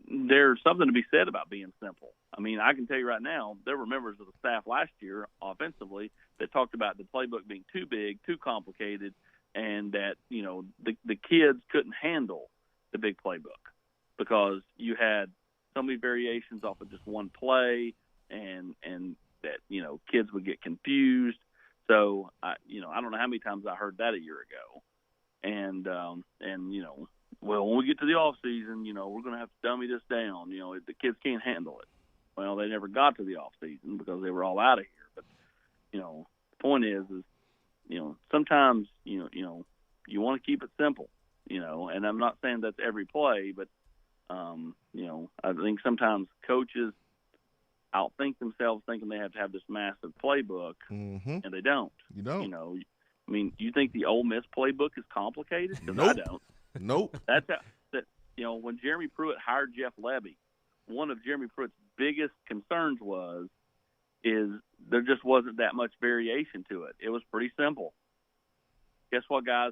There's something to be said about being simple. I mean, I can tell you right now, there were members of the staff last year offensively that talked about the playbook being too big, too complicated, and that, the kids couldn't handle the big playbook because you had so many variations off of just one play and that, kids would get confused. So, I don't know how many times I heard that a year ago. And well, when we get to the off season, we're going to have to dummy this down. The kids can't handle it. Well, they never got to the off season because they were all out of here. But, the point is sometimes, you want to keep it simple, and I'm not saying that's every play, but, I think sometimes coaches outthink themselves thinking they have to have this massive playbook, and they don't. You don't. I mean, do you think the Ole Miss playbook is complicated? Because I don't. Nope. That's when Jeremy Pruitt hired Jeff Lebby, one of Jeremy Pruitt's biggest concerns is there just wasn't that much variation to it. It was pretty simple. Guess what, guys?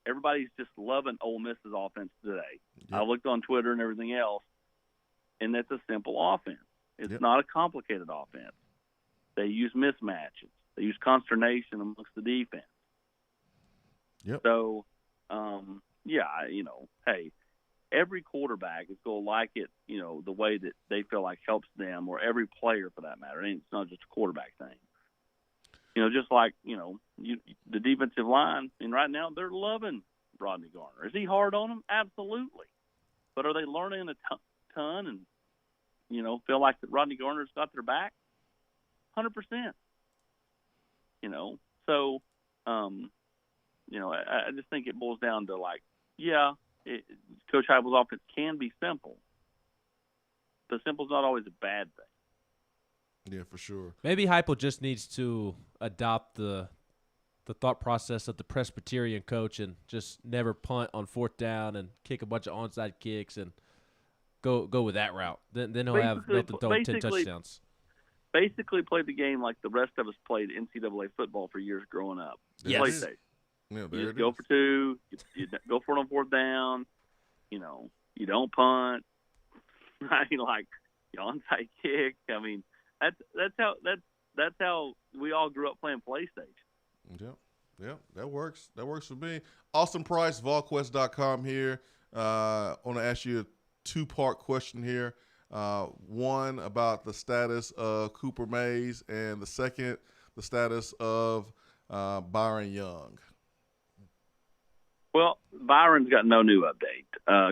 Everybody's just loving Ole Miss's offense today. Yep. I looked on Twitter and everything else, and it's a simple offense. It's not a complicated offense. They use mismatches. They use consternation amongst the defense. Yep. So, hey, every quarterback is going to like it, the way that they feel like helps them, or every player for that matter. It's not just a quarterback thing. Just like, the defensive line, and right now they're loving Rodney Garner. Is he hard on them? Absolutely. But are they learning a ton and, feel like that Rodney Garner's got their back? 100%. So, I just think it boils down to Coach Heupel's offense can be simple, but simple's not always a bad thing. Yeah, for sure. Maybe Heupel just needs to adopt the thought process of the Presbyterian coach and just never punt on 4th down and kick a bunch of onside kicks and go with that route. Then he'll have nothing throwing 10 touchdowns. Basically play the game like the rest of us played NCAA football for years growing up. Yes. Play safe. Yeah, you just go for 2. You go for it on 4th down. You don't punt. Right? Like you onside kick. I mean, that's how we all grew up playing PlayStation. Yeah, that works. That works for me. Austin Price, VolQuest.com here. I want to ask you a 2-part question here. One about the status of Cooper Mays, and the second, the status of Byron Young. Well, Byron's got no new update.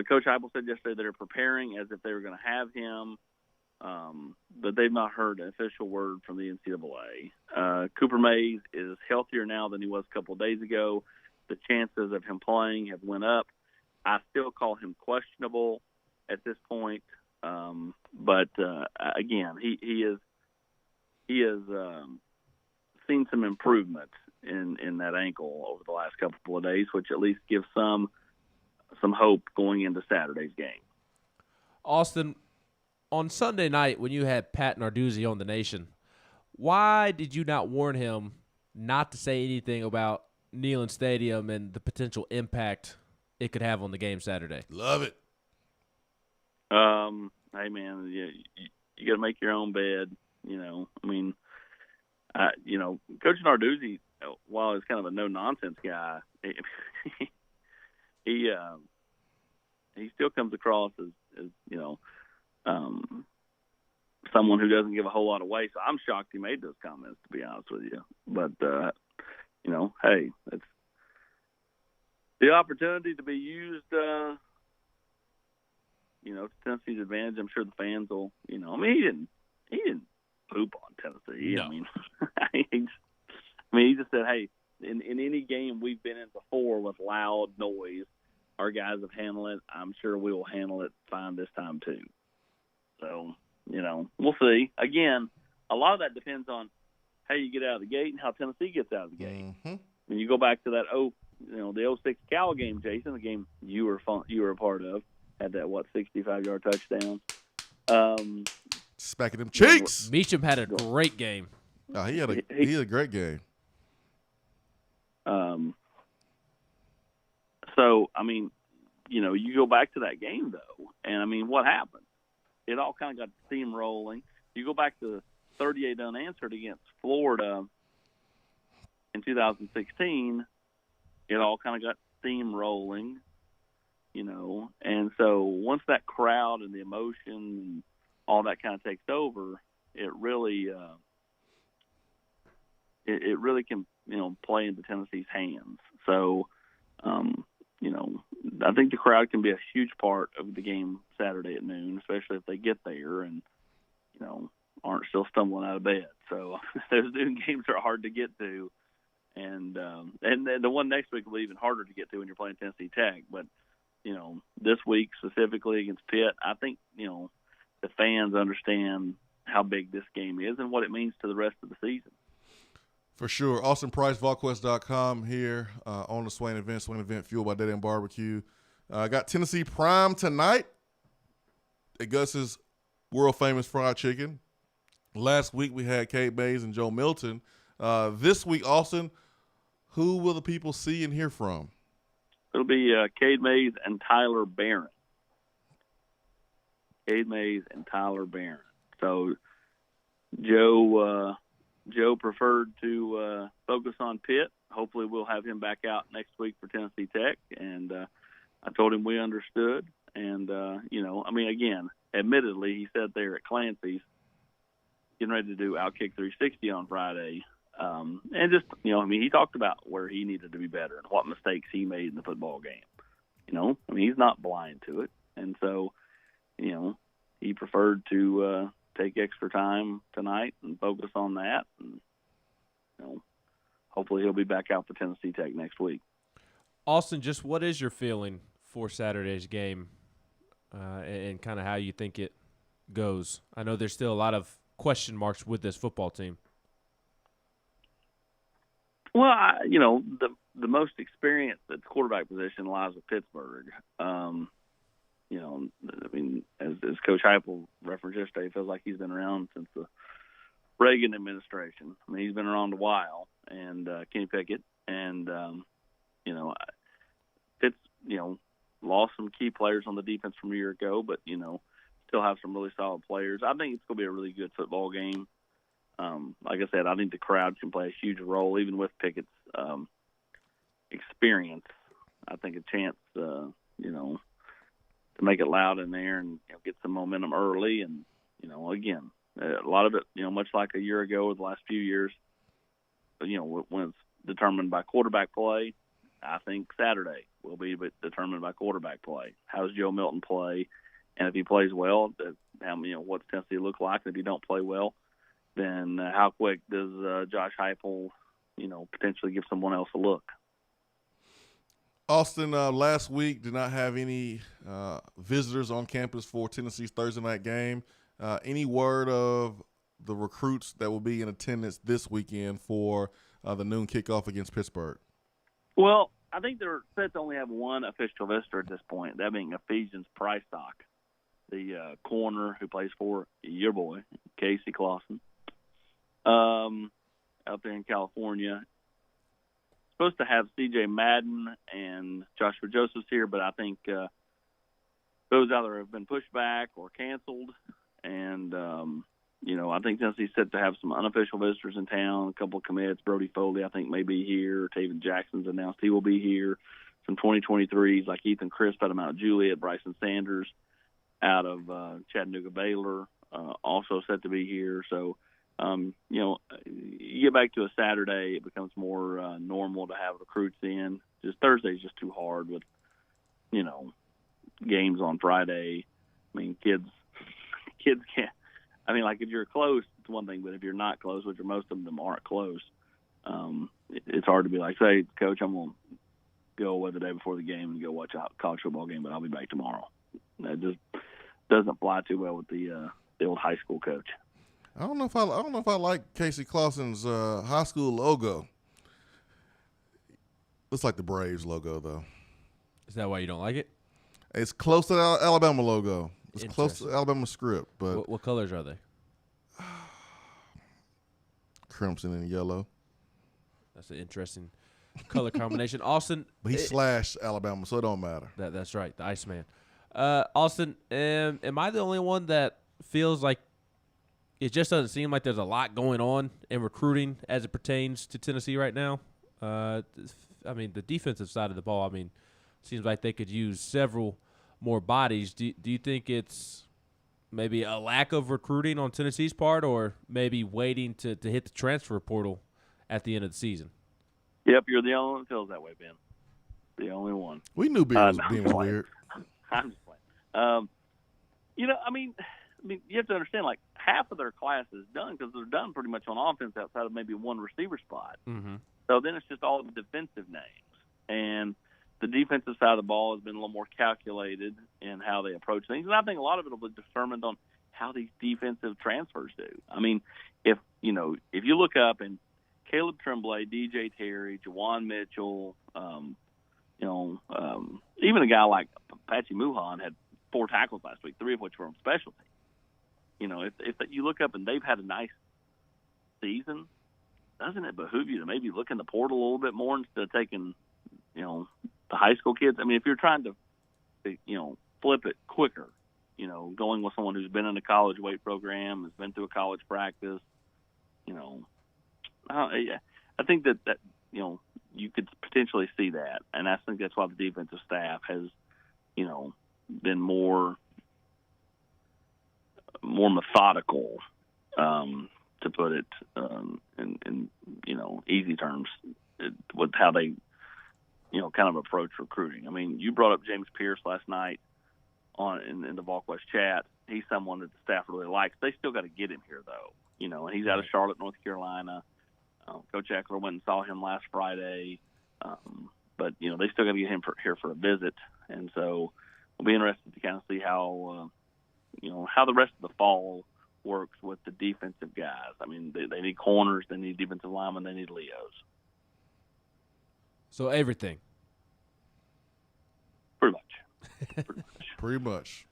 Coach Heupel said yesterday they're preparing as if they were going to have him, but they've not heard an official word from the NCAA. Cooper Mays is healthier now than he was a couple of days ago. The chances of him playing have went up. I still call him questionable at this point, but again, he has seen some improvement in that ankle over the last couple of days, which at least gives some hope going into Saturday's game. Austin, on Sunday night when you had Pat Narduzzi on The Nation, why did you not warn him not to say anything about Neyland Stadium and the potential impact it could have on the game Saturday? Love it. Hey, man, you got to make your own bed. Coach Narduzzi, while he's kind of a no-nonsense guy, he still comes across as someone who doesn't give a whole lot away. So I'm shocked he made those comments, to be honest with you. But, hey, it's the opportunity to be used, to Tennessee's advantage. I'm sure the fans will, he didn't poop on Tennessee. No. He just said, hey, in any game we've been in before with loud noise, our guys have handled it. I'm sure we will handle it fine this time too. So, we'll see. Again, a lot of that depends on how you get out of the gate and how Tennessee gets out of the gate. Mm-hmm. When you go back to that the 06 Cal game, Jason, the game you were a part of, had that 65-yard touchdown. Smacking them cheeks. Meacham had a great game. Oh, he had a great game. So, I mean, you go back to that game, though, and, I mean, what happened? It all kind of got steamrolling. You go back to 38 unanswered against Florida in 2016, it all kind of got steamrolling, and so once that crowd and the emotion and all that kind of takes over, it really it really can play into Tennessee's hands. So I think the crowd can be a huge part of the game Saturday at noon, especially if they get there and aren't still stumbling out of bed. So those noon games are hard to get to, and then the one next week will be even harder to get to when you're playing Tennessee Tech. But this week specifically against Pitt, I think the fans understand how big this game is and what it means to the rest of the season. For sure. Austin Price, VolQuest.com here on the Swain Event. Swain Event fueled by Dead End Barbecue. Got Tennessee Prime tonight at Gus's world famous fried chicken. Last week we had Cade Mays and Joe Milton. This week, Austin, who will the people see and hear from? It'll be Cade Mays and Tyler Barron. Cade Mays and Tyler Barron. So Joe preferred to focus on Pitt. Hopefully we'll have him back out next week for Tennessee Tech. And I told him we understood. And, again, admittedly, he said there at Clancy's, getting ready to do Outkick 360 on Friday. And just, he talked about where he needed to be better and what mistakes he made in the football game. He's not blind to it. And so, he preferred to take extra time tonight and focus on that. And, hopefully he'll be back out for Tennessee Tech next week. Austin, just what is your feeling for Saturday's game and kind of how you think it goes? I know there's still a lot of question marks with this football team. Well, the most experience at the quarterback position lies with Pittsburgh. As Coach Heupel referenced yesterday, it feels like he's been around since the Reagan administration. He's been around a while, and Kenny Pickett, and Pitt's lost some key players on the defense from a year ago, but still have some really solid players. I think it's going to be a really good football game. Like I said, I think the crowd can play a huge role, even with Pickett's experience. I think a chance, to make it loud in there and get some momentum early. And, again, a lot of it, much like a year ago or the last few years, when it's determined by quarterback play, I think Saturday will be determined by quarterback play. How does Joe Milton play? And if he plays well, what's Tennessee look like? And if he don't play well, then how quick does Josh Heupel, potentially give someone else a look? Austin, last week did not have any visitors on campus for Tennessee's Thursday night game. Any word of the recruits that will be in attendance this weekend for the noon kickoff against Pittsburgh? Well, I think they're set to only have one official visitor at this point, that being Ephesians Pricestock, the corner who plays for your boy, Casey Clausen, out there in California. Supposed to have C.J. Madden and Joshua Josephs here, but I think those either have been pushed back or canceled. And, I think Tennessee's set to have some unofficial visitors in town, a couple of commits. Brody Foley, I think, may be here. Taven Jackson's announced he will be here. Some 2023s like Ethan Crisp out of Mount Juliet, Bryson Sanders out of Chattanooga Baylor, also set to be here. So, you get back to a Saturday, it becomes more normal to have recruits in. Just Thursday's just too hard with, games on Friday. Kids can't. If you're close, it's one thing, but if you're not close, which most of them aren't close, it's hard to be like, say, Coach, I'm going to go away the day before the game and go watch a college football game, but I'll be back tomorrow. That just doesn't fly too well with the old high school coach. I don't know if I like Casey Clausen's high school logo. Looks like the Braves logo, though. Is that why you don't like it? It's close to the Alabama logo. It's close to Alabama script, but What colors are they? crimson and yellow. That's an interesting color combination. Austin. But he slashed Alabama, so it don't matter. That's right, the Iceman. Austin, am I the only one that feels like it just doesn't seem like there's a lot going on in recruiting as it pertains to Tennessee right now? I mean, the defensive side of the ball, seems like they could use several more bodies. Do you think it's maybe a lack of recruiting on Tennessee's part, or maybe waiting to hit the transfer portal at the end of the season? Yep, you're the only one that feels that way, Ben. The only one. We knew being was weird. I'm just playing. You have to understand, like, half of their class is done because they're done pretty much on offense outside of maybe one receiver spot. Mm-hmm. So then it's just all the defensive names. And the defensive side of the ball has been a little more calculated in how they approach things. And I think a lot of it will be determined on how these defensive transfers do. I mean, if you look up and Caleb Tremblay, DJ Terry, Jawan Mitchell, even a guy like Patsy Muhan had 4 tackles last week, 3 of which were on specialty. If you look up and they've had a nice season, doesn't it behoove you to maybe look in the portal a little bit more instead of taking, the high school kids? I mean, if you're trying to, flip it quicker, going with someone who's been in a college weight program, has been through a college practice, I think that you could potentially see that, and I think that's why the defensive staff has, been more methodical, to put it in easy terms, with how they kind of approach recruiting. I mean, you brought up James Pierce last night in the VolQuest chat. He's someone that the staff really likes. They still got to get him here, though. And he's out of Charlotte, North Carolina. Coach Eckler went and saw him last Friday, but they still got to get him here for a visit, and so we'll be interested to kind of see how the rest of the fall works with the defensive guys. I mean, they need corners, they need defensive linemen, they need Leos. So everything. Pretty much.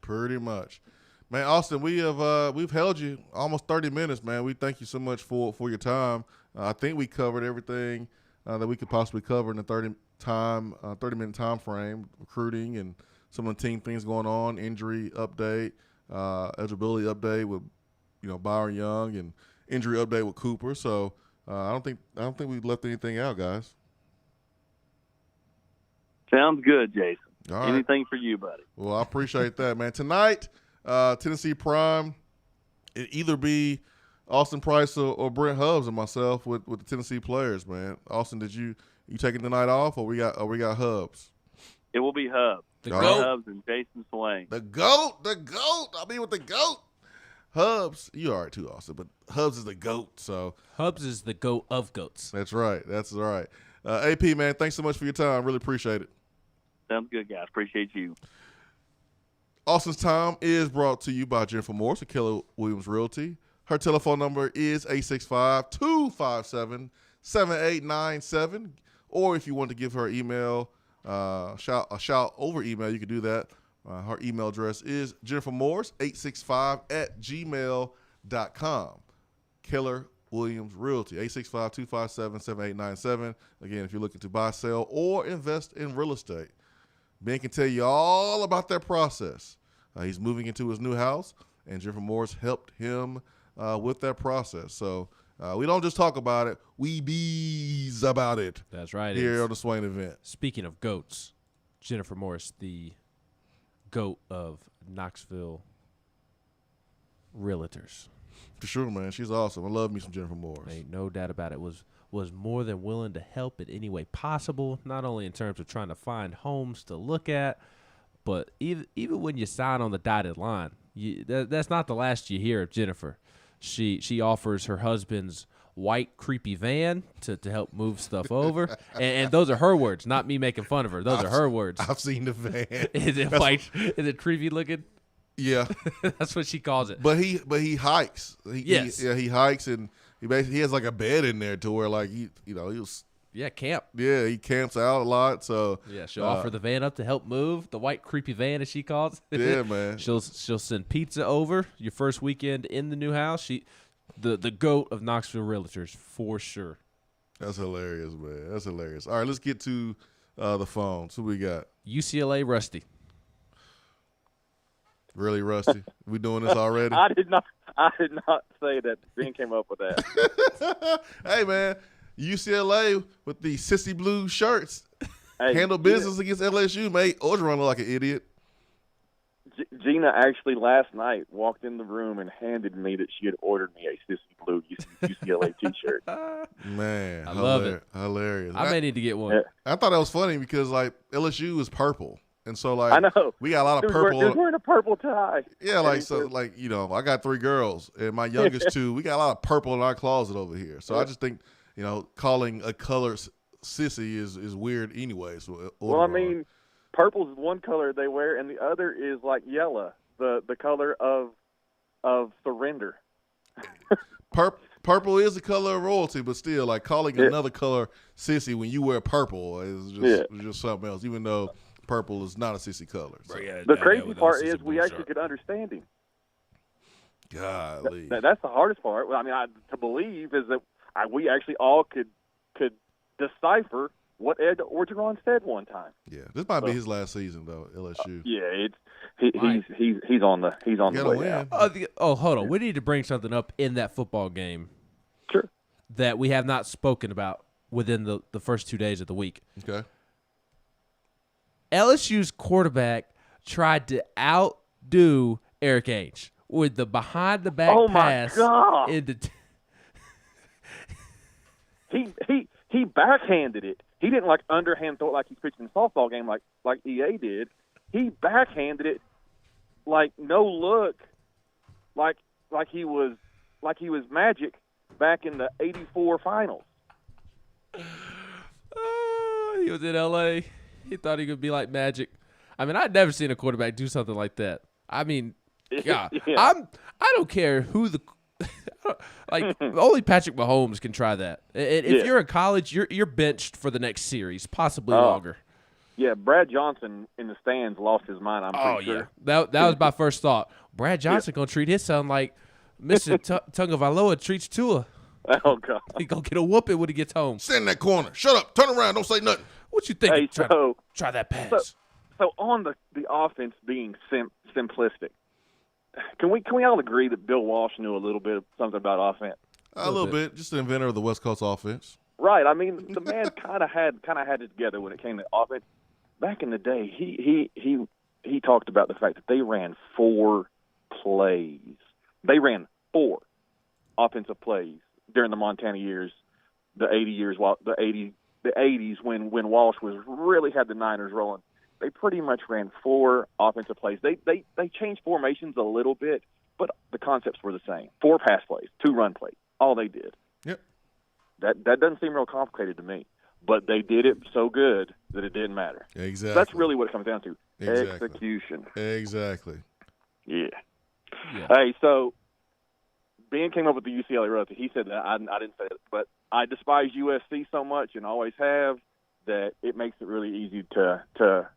Man, Austin, we've held you almost 30 minutes, man. We thank you so much for your time. I think we covered everything that we could possibly cover in the 30-minute time frame, recruiting and some of the team things going on, injury update, eligibility update with Byron Young, and injury update with Cooper. So I don't think we left anything out, guys. Sounds good, Jason. All right. Anything for you, buddy. Well, I appreciate that, man. Tonight, Tennessee Prime, it either be Austin Price or Brent Hubbs and myself with the Tennessee players, man. Austin, did you taking the night off, or we got Hubbs? It will be Hubbs. The GOAT. Hubbs and Jason Swain. The GOAT. I'll be with the GOAT. Hubbs, you all right too, Austin, but Hubbs is the GOAT. So Hubbs is the GOAT of goats. That's right. AP, man, thanks so much for your time. Really appreciate it. Sounds good, guys. Appreciate you. Austin's Time is brought to you by Jennifer Morris of Keller Williams Realty. Her telephone number is 865-257-7897. Or if you want to give her email, a shout over email, you can do that. Her email address is jennifermorris865@gmail.com. Keller Williams Realty, 865-257-7897. Again, if you're looking to buy, sell, or invest in real estate, Ben can tell you all about that process. He's moving into his new house, and Jennifer Morris helped him with that process. So we don't just talk about it, we bees about it. That's right. Here on the Swain Event. Speaking of goats, Jennifer Morris, the GOAT of Knoxville realtors. For sure, man. She's awesome. I love me some Jennifer Morris. Ain't no doubt about it. Was more than willing to help in any way possible, not only in terms of trying to find homes to look at, but even when you sign on the dotted line, that's not the last you hear of Jennifer. She offers her husband's white creepy van to help move stuff over, and those are her words, not me making fun of her. Those are her words. I've seen the van. Is it white? Is it creepy looking? Yeah, that's what she calls it. But he hikes. Yes, he hikes, and he has like a bed in there to where like he was camp. Yeah, he camps out a lot. So yeah, she'll offer the van up to help move, the white creepy van as she calls it. Yeah, man. She'll send pizza over your first weekend in the new house. The GOAT of Knoxville Realtors for sure. That's hilarious, man. That's hilarious. All right, let's get to the phones. Who we got? UCLA Rusty. Really, Rusty? We doing this already? I did not say that. Ben came up with that. Hey, man, UCLA with the sissy blue shirts Hey, handle business against LSU, mate. Orgeron look like an idiot. Gina actually last night walked in the room and handed me that she had ordered me a sissy blue UCLA T-shirt. Man, I love it. Hilarious. I may need to get one. I thought that was funny because like LSU is purple, and so like I know we got a lot of Dude, purple. We're wearing a purple tie. Yeah, like so, like I got 3 girls, and my youngest 2. We got a lot of purple in our closet over here. So I just think calling a color sissy is weird anyway. So Well, I mean, purple is one color they wear, and the other is like yellow, the color of surrender. Purple is the color of royalty, but still, like calling another color sissy when you wear purple is just something else. Even though purple is not a sissy color. So. The crazy part is we actually could understand him. Golly, that's the hardest part. Well, I mean, to believe is that we actually all could decipher what Ed Orgeron said one time. Yeah, this might be his last season though. LSU. He's on the way out. Hold on. We need to bring something up in that football game. Sure. That we have not spoken about within the first 2 days of the week. Okay. LSU's quarterback tried to outdo Eric Ainge with the behind the back pass. Oh my God! Into He backhanded it. He didn't like underhand throw it like he's pitching a softball game like EA did. He backhanded it like no look, like he was Magic back in the '84 finals. He was in LA. He thought he could be like Magic. I mean, I'd never seen a quarterback do something like that. I mean, God, I don't care who the only Patrick Mahomes can try that. If you're in college, you're benched for the next series, possibly longer. Yeah, Brad Johnson in the stands lost his mind. I'm pretty sure. That was my first thought. Brad Johnson gonna treat his son like Mr. Tungavailoa treats Tua. Oh God, he gonna get a whooping when he gets home. Stand in that corner. Shut up. Turn around. Don't say nothing. What you think? Hey, try that pass. So on the offense being simplistic, can we all agree that Bill Walsh knew a little bit something about offense? A little bit. Just the inventor of the West Coast offense. Right. I mean, the man kind of had it together when it came to offense. Back in the day, he talked about the fact that they ran 4 plays. They ran 4 offensive plays during the Montana years, the 80s when Walsh really had the Niners rolling. They pretty much ran 4 offensive plays. They changed formations a little bit, but the concepts were the same. 4 pass plays, 2 run plays. All they did. Yep. That doesn't seem real complicated to me, but they did it so good that it didn't matter. Exactly. That's really what it comes down to. Exactly. Execution. Exactly. Yeah. Hey, so Ben came up with the UCLA route. He said that. I didn't say it, but I despise USC so much and always have that it makes it really easy to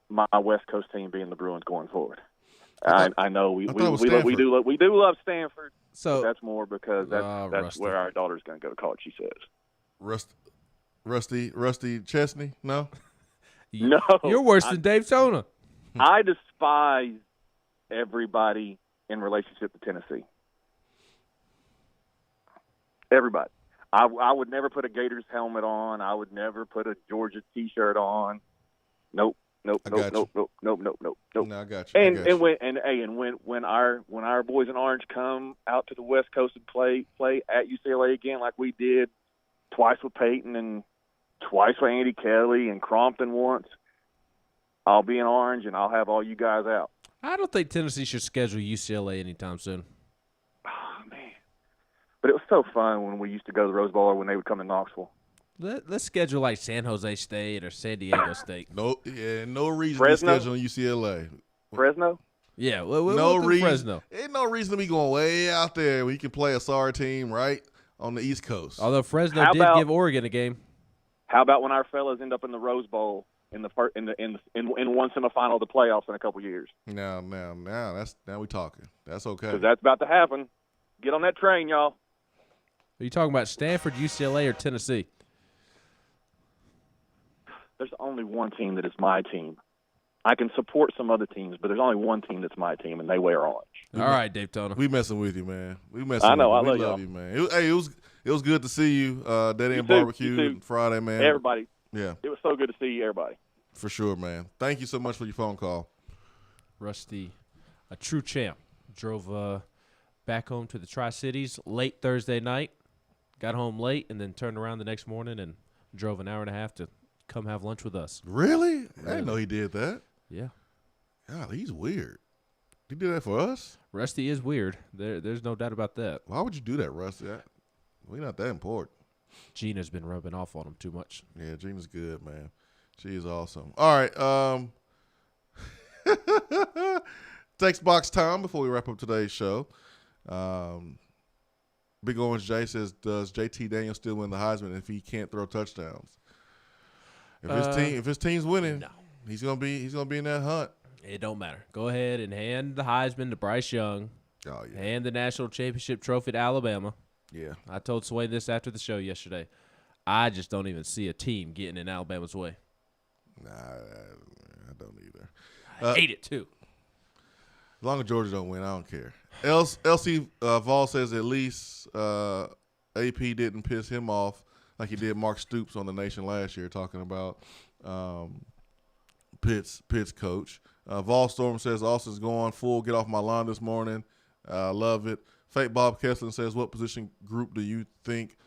my West Coast team being the Bruins going forward. I know we do love Stanford. So that's more because that's where our daughter's going to go to college. She says. Rusty Chesney? No. No, you're worse than Dave Tona. I despise everybody in relationship to Tennessee. Everybody. I would never put a Gators helmet on. I would never put a Georgia T-shirt on. Nope. No, I got you. No, I got you. When our boys in orange come out to the West Coast and play at UCLA again, like we did twice with Peyton and twice with Andy Kelly and Crompton once, I'll be in orange and I'll have all you guys out. I don't think Tennessee should schedule UCLA anytime soon. Oh man, but it was so fun when we used to go to the Rose Bowl or when they would come to Knoxville. Let's schedule like San Jose State or San Diego State. No reason Fresno? to schedule UCLA. Fresno? Yeah, we'll no do reason. Fresno. Ain't no reason to be going way out there when you can play a sorry team right on the East Coast. Although Fresno did give Oregon a game. How about when our fellas end up in the Rose Bowl in one semifinal of the playoffs in a couple years? Now we talking. That's okay. Because that's about to happen. Get on that train, y'all. Are you talking about Stanford, UCLA, or Tennessee? There's only one team that is my team. I can support some other teams, but there's only one team that's my team, and they wear orange. All right, Dave Toner. We messing with you, man. I know. We I love y'all. you, man. It was good to see you. Dead You End too. Barbecue You too. Friday, man. Everybody. Yeah. It was so good to see you, everybody. For sure, man. Thank you so much for your phone call. Rusty, a true champ, drove back home to the Tri-Cities late Thursday night, got home late, and then turned around the next morning and drove an hour and a half to come have lunch with us. Really? I didn't know he did that. Yeah. God, he's weird. He did that for us? Rusty is weird. There's no doubt about that. Why would you do that, Rusty? We're not that important. Gina's been rubbing off on him too much. Yeah, Gina's good, man. She is awesome. All right. Text box time before we wrap up today's show. Big Orange J says, does JT Daniels still win the Heisman if he can't throw touchdowns? If his team's winning, no. he's gonna be in that hunt. It don't matter. Go ahead and hand the Heisman to Bryce Young. Oh, yeah. Hand the national championship trophy to Alabama. Yeah. I told Swain this after the show yesterday. I just don't even see a team getting in Alabama's way. Nah, I don't either. I hate it, too. As long as Georgia don't win, I don't care. LC Vol says at least AP didn't piss him off like he did Mark Stoops on The Nation last year, talking about Pitt's coach. Volstorm says Austin's going full get off my lawn this morning. Love it. Fake Bob Kessler says, what position group do you think,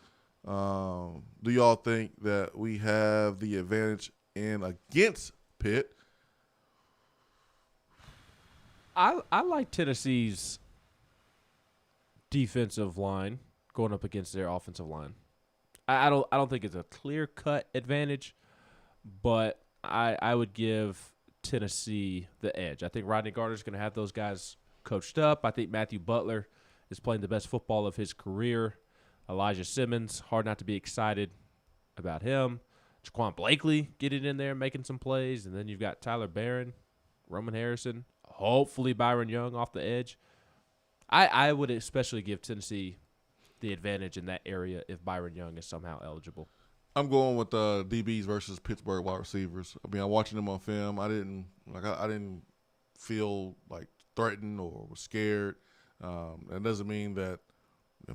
do y'all think that we have the advantage in against Pitt? I like Tennessee's defensive line going up against their offensive line. I don't think it's a clear-cut advantage, but I would give Tennessee the edge. I think Rodney Garner's going to have those guys coached up. I think Matthew Butler is playing the best football of his career. Elijah Simmons, hard not to be excited about him. Jaquan Blakely getting in there, making some plays. And then you've got Tyler Barron, Roman Harrison, hopefully Byron Young off the edge. I would especially give Tennessee the advantage in that area if Byron Young is somehow eligible. I'm going with DBs versus Pittsburgh wide receivers. I mean, I'm watching them on film. I didn't feel like threatened or was scared. That doesn't mean that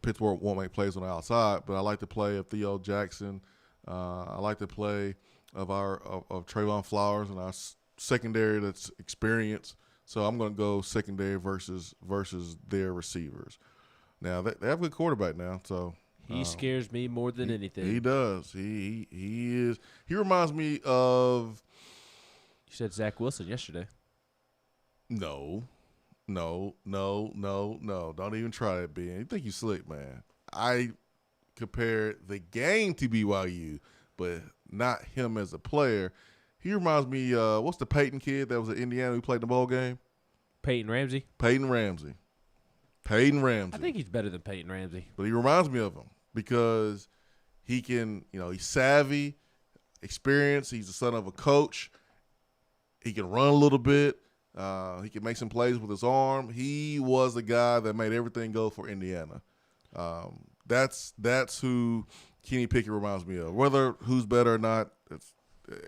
Pittsburgh won't make plays on the outside, but I like the play of Theo Jackson. I like the play of Trayvon Flowers and our secondary that's experienced. So I'm going to go secondary versus their receivers. Now they have a good quarterback now, so he scares me more than anything. He does. He is. He reminds me of. You said Zach Wilson yesterday. No. Don't even try that, Ben. You think you slick, man. I compared the game to BYU, but not him as a player. He reminds me, what's the Peyton kid that was at Indiana who played in the bowl game? Peyton Ramsey. I think he's better than Peyton Ramsey. But he reminds me of him because he can, he's savvy, experienced. He's the son of a coach. He can run a little bit. He can make some plays with his arm. He was the guy that made everything go for Indiana. That's who Kenny Pickett reminds me of. Whether who's better or not,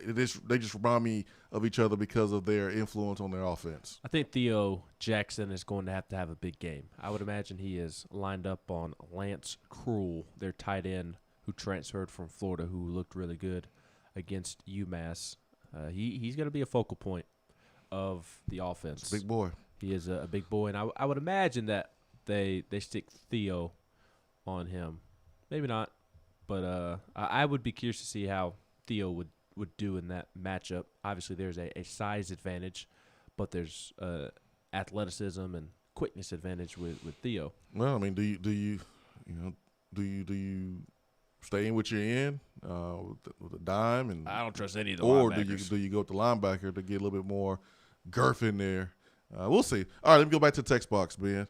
they just remind me of each other because of their influence on their offense. I think Theo Jackson is going to have a big game. I would imagine he is lined up on Lance Cruel, their tight end who transferred from Florida, who looked really good against UMass. He's going to be a focal point of the offense. Big boy. He is a big boy, and I would imagine that they stick Theo on him. Maybe not, but I would be curious to see how Theo would do in that matchup. Obviously, there's a size advantage, but there's athleticism and quickness advantage with Theo. Well, I mean, do you stay in what you're in with a dime, and I don't trust any of the or linebackers. do you go with the linebacker to get a little bit more girth in there? We'll see. All right, let me go back to the text box, Ben.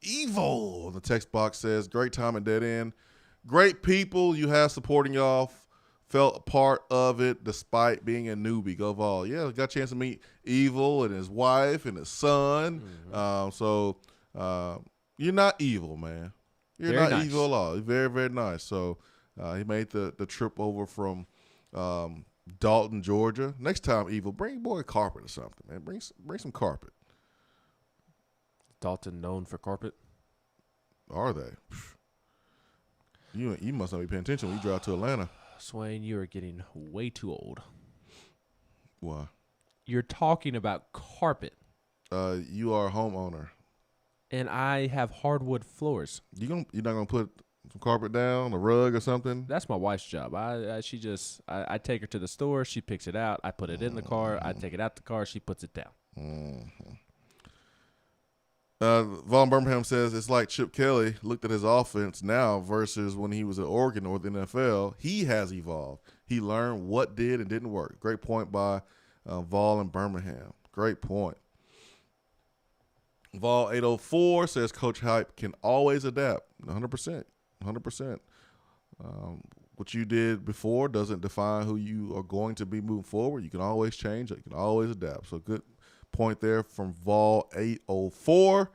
Evo on the text box says, great time at Dead End. great people you have supporting y'all. Felt a part of it despite being a newbie. Go Vol. Yeah, got a chance to meet Evil and his wife and his son. So you're not evil, man. You're Very not nice. evil at all. You're very, very nice. So he made the trip over from Dalton, Georgia. Next time, Evil, bring boy a carpet or something, man. Bring some carpet. Dalton known for carpet? Are they? You must not be paying attention when you drive to Atlanta. Swain, you are getting way too old. Why? You're talking about carpet. You are a homeowner. And I have hardwood floors. You're not gonna put some carpet down, a rug or something? That's my wife's job. I take her to the store. She picks it out. I put it in the car. I take it out the car. She puts it down. Vaughn Birmingham says it's like Chip Kelly looked at his offense now versus when he was at Oregon or the NFL. He has evolved. He learned what did and didn't work. Great point by Vol in Birmingham. Great point. Vol 804 says Coach Hype can always adapt. 100%. 100%. What you did before doesn't define who you are going to be moving forward. You can always change it. You can always adapt. So good point there from Vol 804.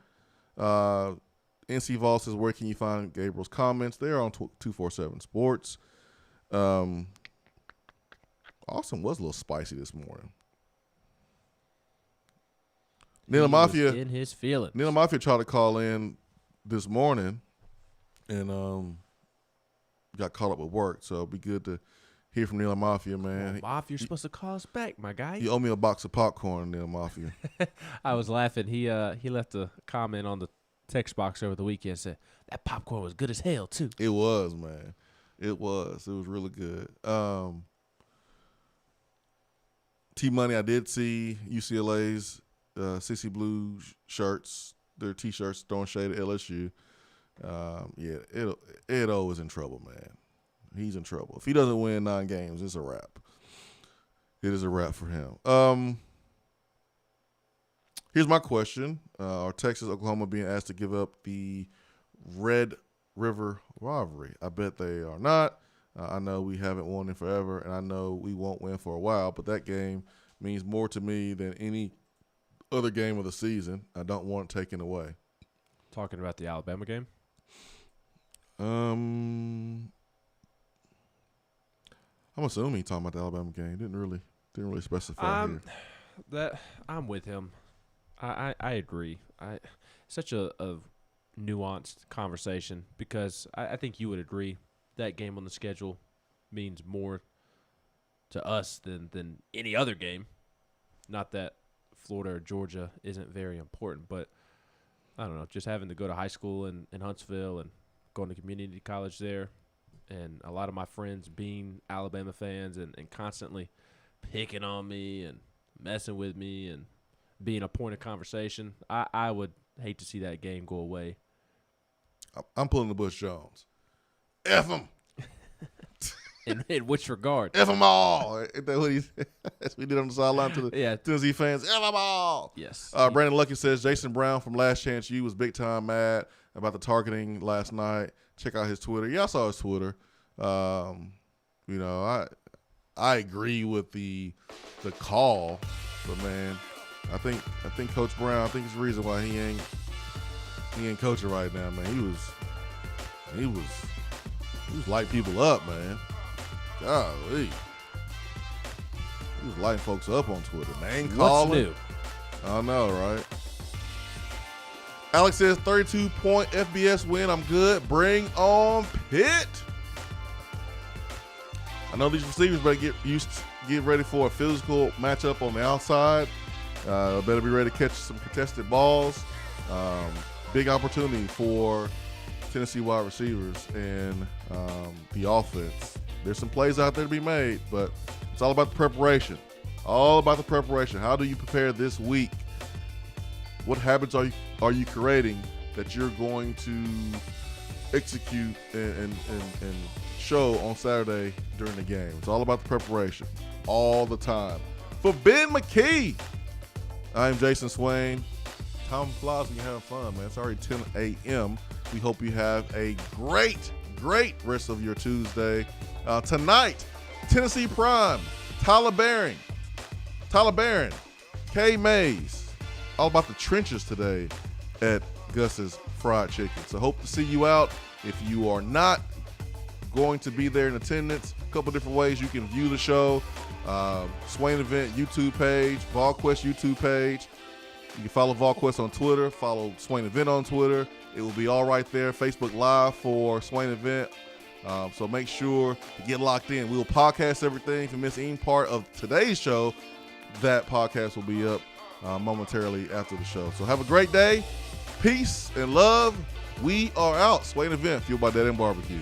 NC Vol says, where can you find Gabriel's comments? They're on 247 Sports. Austin was a little spicy this morning. Neil Mafia in his feelings. Neil Mafia tried to call in this morning and got caught up with work. So it'd be good to hear from Neil Mafia, man. Well, Mafia, you're supposed to call us back, my guy. You owe me a box of popcorn, Neil Mafia. I was laughing. He left a comment on the text box over the weekend. Said that popcorn was good as hell too. It was, man. It was. It was really good. T-Money, I did see UCLA's CC Blue shirts, their T-shirts throwing shade at LSU. Edo is in trouble, man. He's in trouble. If he doesn't win 9 games, it's a wrap. It is a wrap for him. Here's my question. Are Texas, Oklahoma being asked to give up the Red River rivalry? I bet they are not. I know we haven't won in forever, and I know we won't win for a while, but that game means more to me than any other game of the season. I don't want it taken away. Talking about the Alabama game? I'm assuming he's talking about the Alabama game. Didn't really specify here. I'm with him. I agree. Such a nuanced conversation because I think you would agree that game on the schedule means more to us than any other game. Not that Florida or Georgia isn't very important, but I don't know, just having to go to high school in Huntsville and going to community college there, and a lot of my friends being Alabama fans and constantly picking on me and messing with me and being a point of conversation, I would hate to see that game go away. I'm pulling the Bush Jones. F them. In which regard? F them all. Isn't that what he said? That's what we did on the sideline to the Tennessee fans. F them all. Yes. Brandon Lucky says Jason Brown from Last Chance U was big time mad about the targeting last night. Check out his Twitter. Yeah, I saw his Twitter. I agree with the call, but man, I think Coach Brown, I think it's the reason why he ain't coaching right now, man. He was lighting people up, man. Golly. He was lighting folks up on Twitter. Name calling. What's new? I know, right? Alex says 32-point FBS win. I'm good. Bring on Pitt. I know these receivers better get ready for a physical matchup on the outside. Better be ready to catch some contested balls. Big opportunity for Tennessee wide receivers and the offense. There's some plays out there to be made, but it's all about the preparation. All about the preparation. How do you prepare this week? What habits are you creating that you're going to execute and show on Saturday during the game? It's all about the preparation all the time. For Ben McKee, I'm Jason Swain. Time flies when you're having fun, man. It's already 10 a.m. We hope you have a great great rest of your Tuesday. Tonight, Tennessee Prime, Tyler Barron, Kay Mays, all about the trenches today at Gus's Fried Chicken. So hope to see you out. If you are not going to be there in attendance, a couple different ways you can view the show. Swain Event YouTube page, VolQuest YouTube page. You can follow VolQuest on Twitter, follow Swain Event on Twitter. It will be all right there. Facebook Live for Swain Event. So make sure to get locked in. We will podcast everything. If you miss any part of today's show, that podcast will be up momentarily after the show. So have a great day. Peace and love. We are out. Swain Event, fueled by Dead End Barbecue.